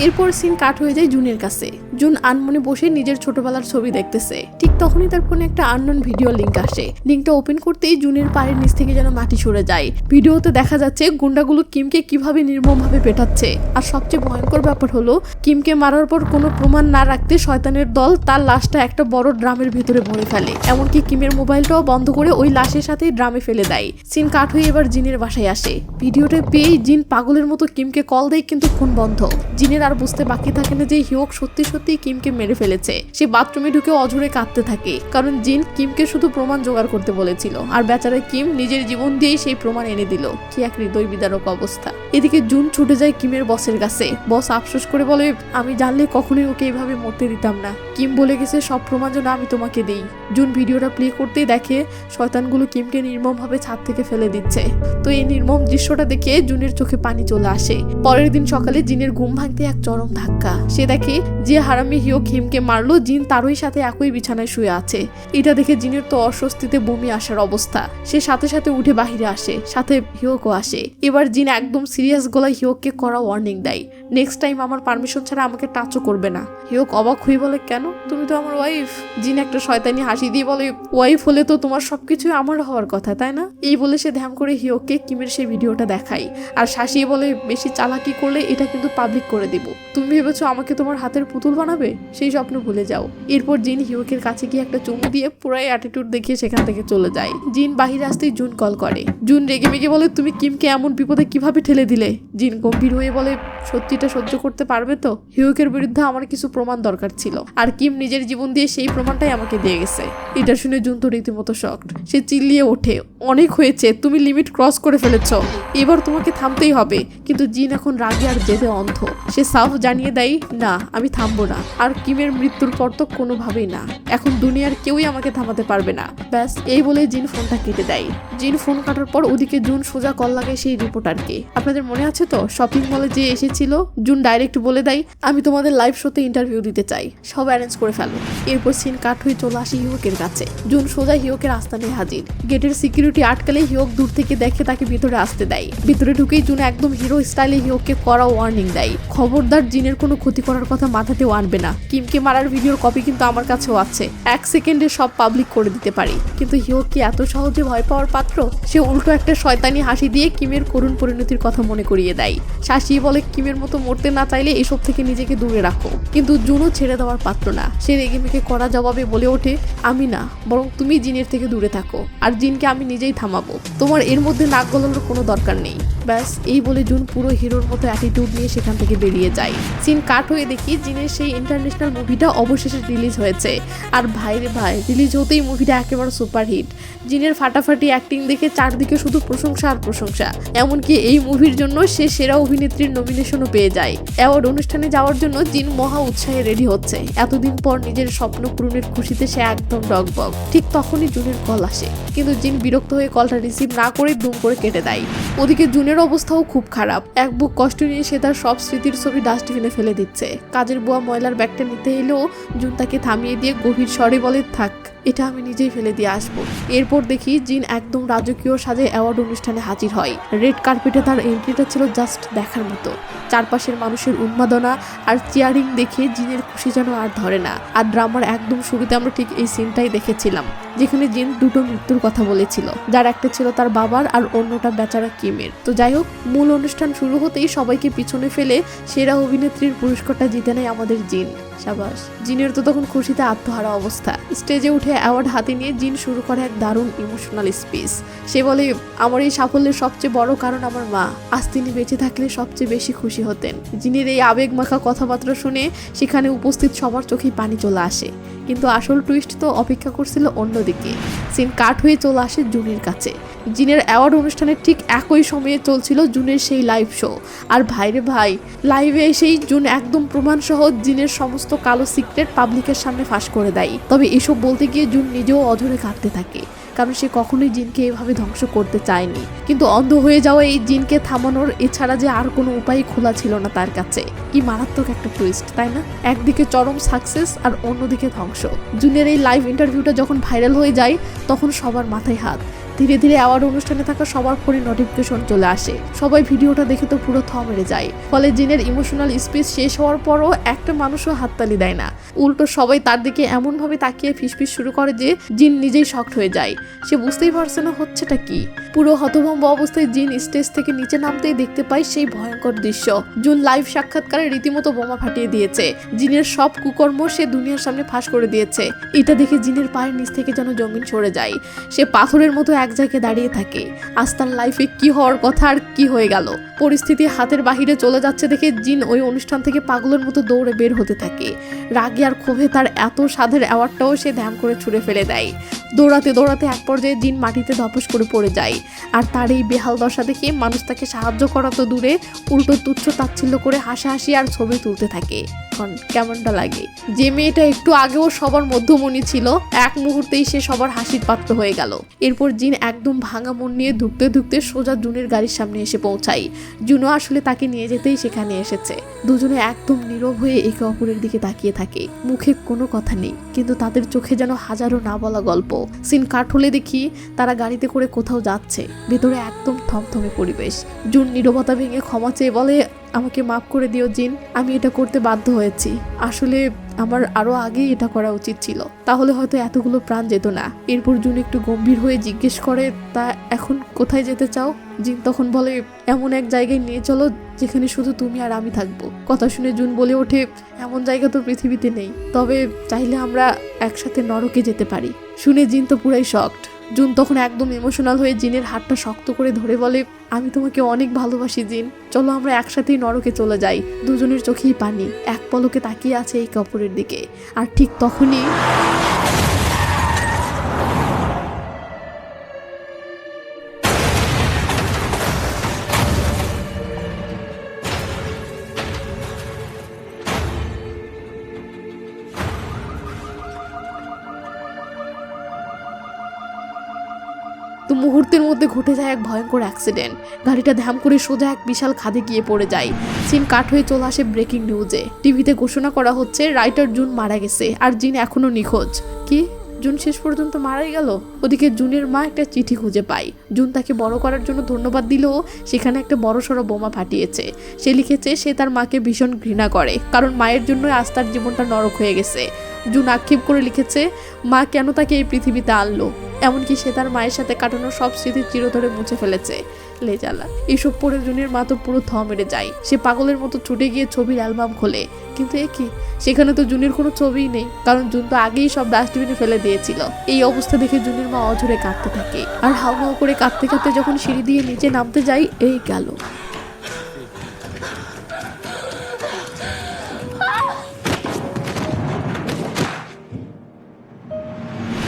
এরপর সিন কাট হয়ে যায় জুনের কাছে। জুন আনমনে বসে নিজের ছোটবেলার ছবি দেখতেছে। ঠিক তখনই তার ফোনে একটা আননোন ভিডিও লিংক আসে। লিংকটা ওপেন করতেই জুনের পায়ের নিচ থেকে যেন মাটি সরে যায়। ভিডিওতে দেখা যাচ্ছে গুন্ডাগুলো কিমকে কিভাবে নির্মমভাবে পেটাচ্ছে। আর সবচেয়ে ভয়ঙ্কর ব্যাপার হলো কিমকে মারার পর কোনো প্রমাণ না রাখতে শয়তানের দল তার লাশটা একটা বড় ড্রামের ভিতরে ভরে ফেলে। এমনকি কিমের মোবাইলটাও বন্ধ করে ওই লাশের সাথে ড্রামে ফেলে দেয়। সিন কাট হয়ে এবার জিনের বাসায় আসে। ভিডিওটা পেয়েই জিন পাগলের মতো কিমকে কল দেয়, কিন্তু ফোন বন্ধ। জিনের আর বুঝতে বাকি থাকে না যে হিউক সত্যি সত্যি কিমকে মেরে ফেলেছে। সে বাথরুমে ঢুকে অঝরে কাঁদতে থাকে, কারণ জিন কিমকে শুধু প্রমাণ জোগাড় করতে বলেছিল। আর বেচারা কিম নিজের জীবন দিয়েই সেই প্রমাণ এনে দিল। কি এক হৃদয় বিদারক অবস্থা। এদিকে জুন ছুটে যায় কিমের বসের কাছে। বস আফসোস করে বলে, আমি জানলে কখনোই ওকে এভাবে মরতে দিতাম না। কিম বলে গেছে সব প্রমাণ যেন আমি তোমাকে দিই। জুন ভিডিওটা প্লে করতেই দেখে শয়তানগুলো কিমকে নির্মমভাবে ছাদ থেকে ফেলে দিচ্ছে। তো এই নির্মম দৃশ্যটা দেখে জুনের চোখে পানি চলে আসে। পরের দিন সকালে জিনের ঘুম ভাঙতে এক চরম ধাক্কা। সে দেখে যে হারামি হিউক হিমকে মারলো জিন তারই সাথে একই বিছানায় শুয়ে আছে। এটা দেখে জিনের তো অস্বস্তিতে বমি আসার অবস্থা। সে সাথে সাথে উঠে বাহিরে আসে, সাথে হিউকও আসে। এবার জিন একদম সিরিয়াস গলায় হিউককে করা ওয়ার্নিং দেয়, নেক্সট টাইম আমার পারমিশন ছাড়া আমাকে টাচও করবে না। হিউক অবাক হয়ে বলে, কেন? তুমি তো আমার ওয়াইফ। জিন একটা শয়তানি হাসি দিয়ে বলে, ওয়াইফ হলে তো তোমার সবকিছু আমার হওয়ার কথা, তাই না? এই বলে সে ধ্যান করে হিউককে কিমের সেই ভিডিওটা দেখায় আর শাসিয়ে বলে, বেশি চালাকি করলে এটা কিন্তু পাবলিক করে দিব। তুমি ভেবেছো আমাকে তোমার হাতের পুতুল বানাবে? সেই স্বপ্ন ভুলে যাও। এরপর জিন হিউকের কাছে গিয়ে একটা চুমু দিয়ে পুরাই অ্যাটিটিউড দেখিয়ে সেখান থেকে চলে যায়। জিন বাহিরে আসতেই জুন কল করে। জুন রেগে মেগে বলে, তুমি কিমকে এমন বিপদে কিভাবে ঠেলে দিলে? জিন গম্ভীর হয়ে বলে, সত্যিটা সহ্য করতে পারবে তো? হিউকের বিরুদ্ধে আমার কিছু প্রমাণ দরকার ছিল, আর কিম নিজের জীবন দিয়ে সেই প্রমাণটাই আমাকে দিয়ে গেছে। এটা শুনে জুন তো রীতিমতো শকড। সে চিল্লিয়ে ওঠে, অনেক হয়েছে, তুমি লিমিট ক্রস করে ফেলেছ, এবার তোমাকে থামতেই হবে। কিন্তু জিন এখন রাগে আর জেদে অন্ধ। সে সাফ জানিয়ে দেয়, না আমি থামবো না, আর কিমের মৃত্যুর পর তো কোনোভাবেই না। এখন দুনিয়ার কেউই আমাকে থামাতে পারবে না। ব্যাস এই বলে জিন ফোনটা কেটে দেয়। জিন ফোন কাটার পর ওদিকে জুন সোজা কল লাগায় সেই রিপোর্টারকে। আপনাদের মনে আছে তো শপিং মলে যে এসেছিল? জুন ডাইরেক্ট বলে দেয়, আমি তোমাদের লাইভ শোতে ইন্টারভিউ দিতে চাই, সব অ্যারেঞ্জ করে ফেলো। এরপর সিন কাট হয়ে চলে আসে হিউকের কাছে। জুন সোজা হিউকের আস্তানে হাজির। গেটের সিকিউরিটি আটকালে হিউক দূর থেকে দেখে তাকে ভিতরে আসতে দেয়। ভিতরে ঢুকেই জুন একদম হিরো স্টাইলে হিউককে করা ওয়ার্নিং দেয়, খবরদার জিনের কোনো ক্ষতি করার কথা মাথাতেও মানবে না। কিমকে মারার ভিডিওর কপি কিন্তু আমার কাছেও আছে, 1 সেকেন্ডে সব পাবলিক করে দিতে পারি। কিন্তু হিউক কি এত সহজে ভয় পাওয়ার পাত্র? সে উল্টো একটা শয়তানি হাসি দিয়ে কিমের করুণ পরিণতির কথা মনে করিয়ে দেয়। শাসিয়ে বলে কিমের মতো মরতে না চাইলে এসব থেকে নিজেকে দূরে রাখো। কিন্তু জুনও ছেড়ে দেওয়ার পাত্র না। সে রেগে মেগে কড়া জবাবে বলে ওঠে, আমি না, বরং তুমি জিনের থেকে দূরে থাকো, আর জিনকে আমি নিজেই থামাবো। তোমার এর মধ্যে নাক গলানোর কোনো দরকার নেই। ব্যাস এই বলে জুন পুরো হিরোর মতো অ্যাটিটিউড নিয়ে সেখান থেকে বেরিয়ে যায়। সিন কাট হয়ে দেখি জিনের সেই ইন্টারন্যাশনাল মুভিটা অবশেষে রিলিজ হয়েছে। আর ভাইরে ভাই, রিলিজ হতেই মুভিটা একেবারে সুপারহিট। জিনের ফাটাফাটি অ্যাক্টিং দেখে চারদিকে শুধু প্রশংসা আর প্রশংসা। এমনকি এই মুভির জন্য সে সেরা অভিনেত্রীর নমিনেশনও পেয়ে যায়। অ্যাওয়ার্ড অনুষ্ঠানে যাওয়ার জন্য জিন মহা উৎসাহে রেডি হচ্ছে। এতদিন পর নিজের স্বপ্ন পূরণের খুশিতে সে একদম ডগবগ। ঠিক তখনই জুনের কল আসে, কিন্তু জিন বিরক্ত হয়ে কলটা রিসিভ না করে দুম করে কেটে দেয়। ওদিকে জুনের অবস্থাও খুব খারাপ। এক বুক কষ্ট নিয়ে সে তার সব স্মৃতির ছবি ডাস্টবিনে ফেলে দিচ্ছে। কাজের বুয়া ময়লার ব্যাগটা নিতে এলেও জুন তাকে থামিয়ে দিয়ে গভীর স্বরে বলে, থাক, এটা আমি নিজেই ফেলে দিয়ে আসবো। এরপর দেখি জিন একদম রাজকীয় সাজে অ্যাওয়ার্ড অনুষ্ঠানে হাজির হয়। রেড কার্পেটে তার এন্ট্রিটা ছিল জাস্ট দেখার মতো। চারপাশের মানুষের উন্মাদনা আর চিয়ারিং দেখে জিনের খুশি যেন আর ধরে না। আর ড্রামার একদম শুরুতে আমরা ঠিক এই সিনটাই দেখেছিলাম, যেখানে জিন দুটো মৃত্যুর কথা বলেছিল, যার একটা ছিল তার বাবার আর অন্যটা বেচারা কিমের। তো যাই হোক, মূল অনুষ্ঠান শুরু হতেই সবাইকে পিছনে ফেলে সেরা অভিনেত্রীর পুরস্কারটা জিতে নেয় আমাদের জিন। সাবাস। জিনের তো তখন খুশিতে আত্মহারা অবস্থা। স্টেজে উঠে অ্যাওয়ার্ড হাতে নিয়ে জিন শুরু করে এক দারুণ ইমোশনাল স্পিচ। সে বলে, আমার এই সাফল্যের সবচেয়ে বড় কারণ আমার মা। আজ তিনি বেঁচে থাকলে সবচেয়ে বেশি খুশি হতেন। জিনের এই আবেগমাখা কথাবার্তা শুনে সেখানে উপস্থিত সবার চোখেই পানি চলে আসে। কিন্তু আসল টুইস্ট তো অপেক্ষা করছিল অন্যদিকে। সিন কাট হয়ে চলে আসে জুনের কাছে। জিনের অ্যাওয়ার্ড অনুষ্ঠানের ঠিক একই সময়ে চলছিল জুনের সেই লাইভ শো। আর ভাইরে ভাই, লাইভে এসেই জুন একদম প্রমাণ সহ জিনের সমস্ত কালো সিক্রেট পাবলিকের সামনে ফাঁস করে দেয়। তবে এসব বলতে গিয়ে জুন নিজেও অঝরে কাঁদতে থাকে, কারণ সে কখনোই জিনকে এভাবে ধ্বংস করতে চায়নি। কিন্তু অন্ধ হয়ে যাওয়া এই জিনকে থামানোর এছাড়া যে আর কোনো উপায় খোলা ছিল না তার কাছে। কি মারাত্মক একটা টুইস্ট, তাই না? একদিকে চরম সাকসেস আর অন্যদিকে ধ্বংস। জুনের এই লাইভ ইন্টারভিউটা যখন ভাইরাল হয়ে যায় তখন সবার মাথায় হাত। ধীরে ধীরে অ্যাওয়ার্ড অনুষ্ঠানে থাকা সবার ফোনে নোটিফিকেশন চলে আসে। সবাই ভিডিওটা দেখে তো পুরো থ মেরে যায়। ফলে জিনের ইমোশনাল স্পিচ শেষ হওয়ার পরও একটা মানুষও হাততালি দেয় না। উল্টো সবাই তার দিকে এমনভাবে তাকিয়ে ফিসফিস শুরু করে যে জিন নিজেই শকড হয়ে যায়। সে বুঝতেই পারছে না হচ্ছেটা কি। পুরো হতভম্ব অবস্থায় জিন স্টেজ থেকে নিচে নামতেই দেখতে পায় সেই ভয়ঙ্কর দৃশ্য। জুন লাইভ সাক্ষাৎকারে রীতিমতো বোমা ফাটিয়ে দিয়েছে। জিনের সব কুকর্ম সে দুনিয়ার সামনে ফাঁস করে দিয়েছে। এটা দেখে জিনের পায়ের নিচ থেকে যেন জমিন সরে যায়। সে পাথরের মতো এক জায়গায় দাঁড়িয়ে থাকে। আজ তার লাইফে কি হওয়ার কথা আর কি হয়ে গেল। পরিস্থিতি হাতের বাহিরে চলে যাচ্ছে দেখে জিন ওই অনুষ্ঠান থেকে পাগলের মতো দৌড়ে বের হতে থাকে। রাগে আর ক্ষোভে তার এত স্বাদের অ্যাওয়ার্ডটাও সে ধ্যান করে ছুঁড়ে ফেলে দেয়। দৌড়াতে দৌড়াতে এক পর্যায়ে জিন মাটিতে ধপস করে পড়ে যায়। আর তার এই বেহাল দশা দেখে মানুষ তাকে সাহায্য করা তো দূরে, উল্টো তুচ্ছ তাচ্ছিল্য করে হাসাহাসি আর ছবি তুলতে থাকে। কেমনটা লাগে? যে মেয়েটা একটু আগেও সবার মধ্যমণি ছিল, এক মুহূর্তেই সে সবার হাসির পাত্র হয়ে গেল। এরপর জিন একদম ভাঙা মন নিয়ে ধুকতে ধুকতে সোজা জুনের গাড়ির সামনে এসে পৌঁছায়। জুনও আসলে তাকে নিয়ে যেতেই সেখানে এসেছে। দুজনে একদম নীরব হয়ে একে অপরের দিকে তাকিয়ে থাকে। মুখে কোনো কথা নেই, কিন্তু তাদের চোখে যেন হাজারো না বলা গল্প। সিন কাট হলে দেখি তারা গাড়িতে করে কোথাও যাচ্ছে। ভেতরে একদম থমথমে পরিবেশ। জুন নীরবতা ভেঙে ক্ষমা চেয়ে বলে, আমাকে মাফ করে দিও জিন, আমি এটা করতে বাধ্য হয়েছি। আসলে আমার আরো আগেই এটা করা উচিত ছিল, তাহলে হয়তো এতগুলো প্রাণ যেত না। এরপর জুন একটু গম্ভীর হয়ে জিজ্ঞেস করে, তা এখন কোথায় যেতে চাও? জিন তখন বলে, এমন এক জায়গায় নিয়ে চলো যেখানে শুধু তুমি আর আমি থাকবো। কথা শুনে জুন বলে ওঠে, এমন জায়গা তো পৃথিবীতে নেই, তবে চাইলে আমরা একসাথে নরকে যেতে পারি। শুনে জিন তো পুরাই শকড। জুন তখন একদম ইমোশনাল হয়ে জিনের হাতটা শক্ত করে ধরে বলে, আমি তোমাকে অনেক ভালোবাসি জিন, চলো আমরা একসাথেই নরকে চলে যাই। দুজনের চোখেই পানি, এক পলকে তাকিয়ে আছে এই কাপড়ের দিকে। আর ঠিক তখনই তো মুহূর্তের মধ্যে ঘটে যায় এক ভয়ঙ্কর অ্যাক্সিডেন্ট। গাড়িটা ধ্যাম করে সোজা এক বিশাল খাদে গিয়ে পড়ে যায়। সিন কাট হয়ে চলে আসে ব্রেকিং নিউজে। টিভিতে ঘোষণা করা হচ্ছে রাইটার জুন মারা গেছে আর জিন এখনো নিখোঁজ। কি জুন শেষ পর্যন্ত মারাই গেল। ওদিকে জুনের মা একটা চিঠি খুঁজে পায়। জুন তাকে বড় করার জন্য ধন্যবাদ দিলেও সেখানে একটা বড়সড় বোমা ফাটিয়েছে। সে লিখেছে সে তার মাকে ভীষণ ঘৃণা করে, কারণ মায়ের জন্য আজ তার জীবনটা নরক হয়ে গেছে। জুন আক্ষেপ করে লিখেছে মা কেন তাকে এই পৃথিবীতে আনলো, এমনকি সে তার মায়ের সাথে কাটানো সব স্মৃতি চিরতরে মুছে ফেলেছে। লেজালা এসব পড়ে জুনের মা তো পুরো থ মেরে যায়। সে পাগলের মতো ছুটে গিয়ে ছবির অ্যালবাম খোলে, কিন্তু এ কি, সেখানে তো জুনের কোনো ছবিই নেই, কারণ জুন তো আগেই সব ডাস্টবিনে ফেলে দিয়েছিল। এই অবস্থা দেখে জুনের মা অঝরে কাঁদতে থাকে, আর হাউ হাউ করে কাঁদতে কাঁদতে যখন সিঁড়ি দিয়ে নিচে নামতে যায়, এই গেল।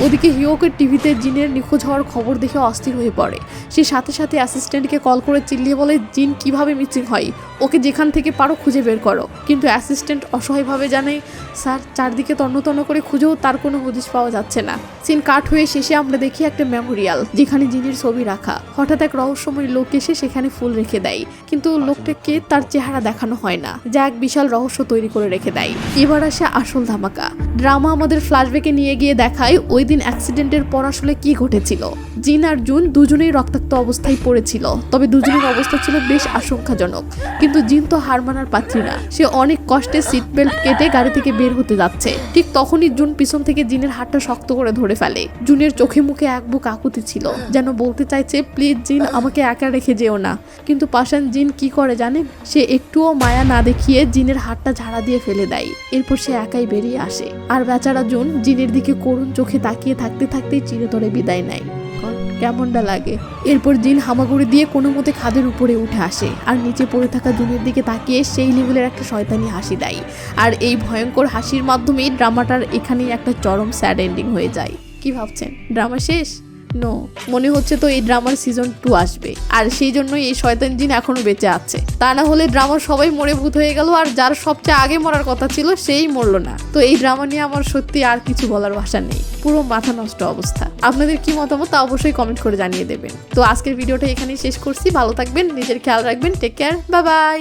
ওদিকে হিয়োকের টিভিতে জিনের নিখোঁজ হওয়ার খবর দেখে অস্থির হয়ে পড়ে। সে সাথে সাথে অ্যাসিস্ট্যান্টকে কল করে চিল্লিয়ে বলে জিন কিভাবে মিসিং হয়, ওকে যেখান থেকে পারো খুঁজে বের করো। কিন্তু অ্যাসিস্ট্যান্ট অসহায়ভাবে জানায় স্যার চারদিকে তন্ন তন্ন করে খুঁজেও তার কোনো হদিশ পাওয়া যাচ্ছে না। সিন কাট হয়ে শেষে আমরা দেখি একটা মেমোরিয়াল যেখানে জিনের ছবি রাখা। হঠাৎ এক রহস্যময় লোক এসে সেখানে ফুল রেখে দেয়, কিন্তু লোকটাকে তার চেহারা দেখানো হয় না, যা এক বিশাল রহস্য তৈরি করে রেখে দেয়। এবার আসে আসল ধামাকা। ড্রামা আমাদের ফ্ল্যাশব্যাকে নিয়ে গিয়ে দেখায় ওই দিন অ্যাক্সিডেন্টের পর আসলে কি ঘটেছিল। জিন আর জুন দুজনেই রক্তাক্ত অবস্থায় পড়েছিল, তবে দুজনের অবস্থা ছিল বেশ আশঙ্কাজনক। কিন্তু জিন তো হার মানার পাত্রী না। সে অনেক কষ্টে সিট বেল্ট কেটে গাড়ি থেকে বের হতে যাচ্ছে। ঠিক তখনই জুন পিছন থেকে জিনের হাতটা শক্ত করে ধরে ফেলে। জুনের চোখে মুখে এক বুক আকুতি ছিল, যেন বলতে চাইছে প্লিজ জিন আমাকে একা রেখে যেও না। কিন্তু পাষাণ জিন কি করে জানেন, সে একটুও মায়া না দেখিয়ে জিনের হাতটা ঝাড়া দিয়ে ফেলে দেয়। এরপর সে একাই বেরিয়ে আসে, আর বেচারা জুন জিনের দিকে করুণ চোখে তাকিয়ে থাকতে থাকতেই চিরতরে বিদায় নেয়। কেমনটা লাগে। এরপর জিন হামাগুড়ি দিয়ে কোনো মতে খাদের উপরে উঠে আসে, আর নিচে পড়ে থাকা জুনের দিকে তাকিয়ে সেই লেভেলের একটা শয়তানি হাসি দেয়। আর এই ভয়ঙ্কর হাসির মাধ্যমেই ড্রামাটার এখানেই একটা চরম স্যাড এন্ডিং হয়ে যায়। কি ভাবছেন, ড্রামা শেষ? নো, মনে হচ্ছে তো এই ড্রামার সিজন 2 আসবে, আর সেই জন্যই এই শয়তান জিন এখনো বেঁচে আছে। তা না হলে ড্রামার সবাই মরে ভূত হয়ে গেল, আর যার সবচেয়ে আগে মরার কথা ছিল সেই মরলো না। তো এই ড্রামা নিয়ে আমার সত্যি আর কিছু বলার ভাষা নেই, পুরো মাথা নষ্ট অবস্থা। আপনাদের কি মতামত তা অবশ্যই কমেন্ট করে জানিয়ে দেবেন। তো আজকের ভিডিওটা এখানেই শেষ করছি। ভালো থাকবেন, নিজের খেয়াল রাখবেন, টেক কেয়ার, বাই বাই।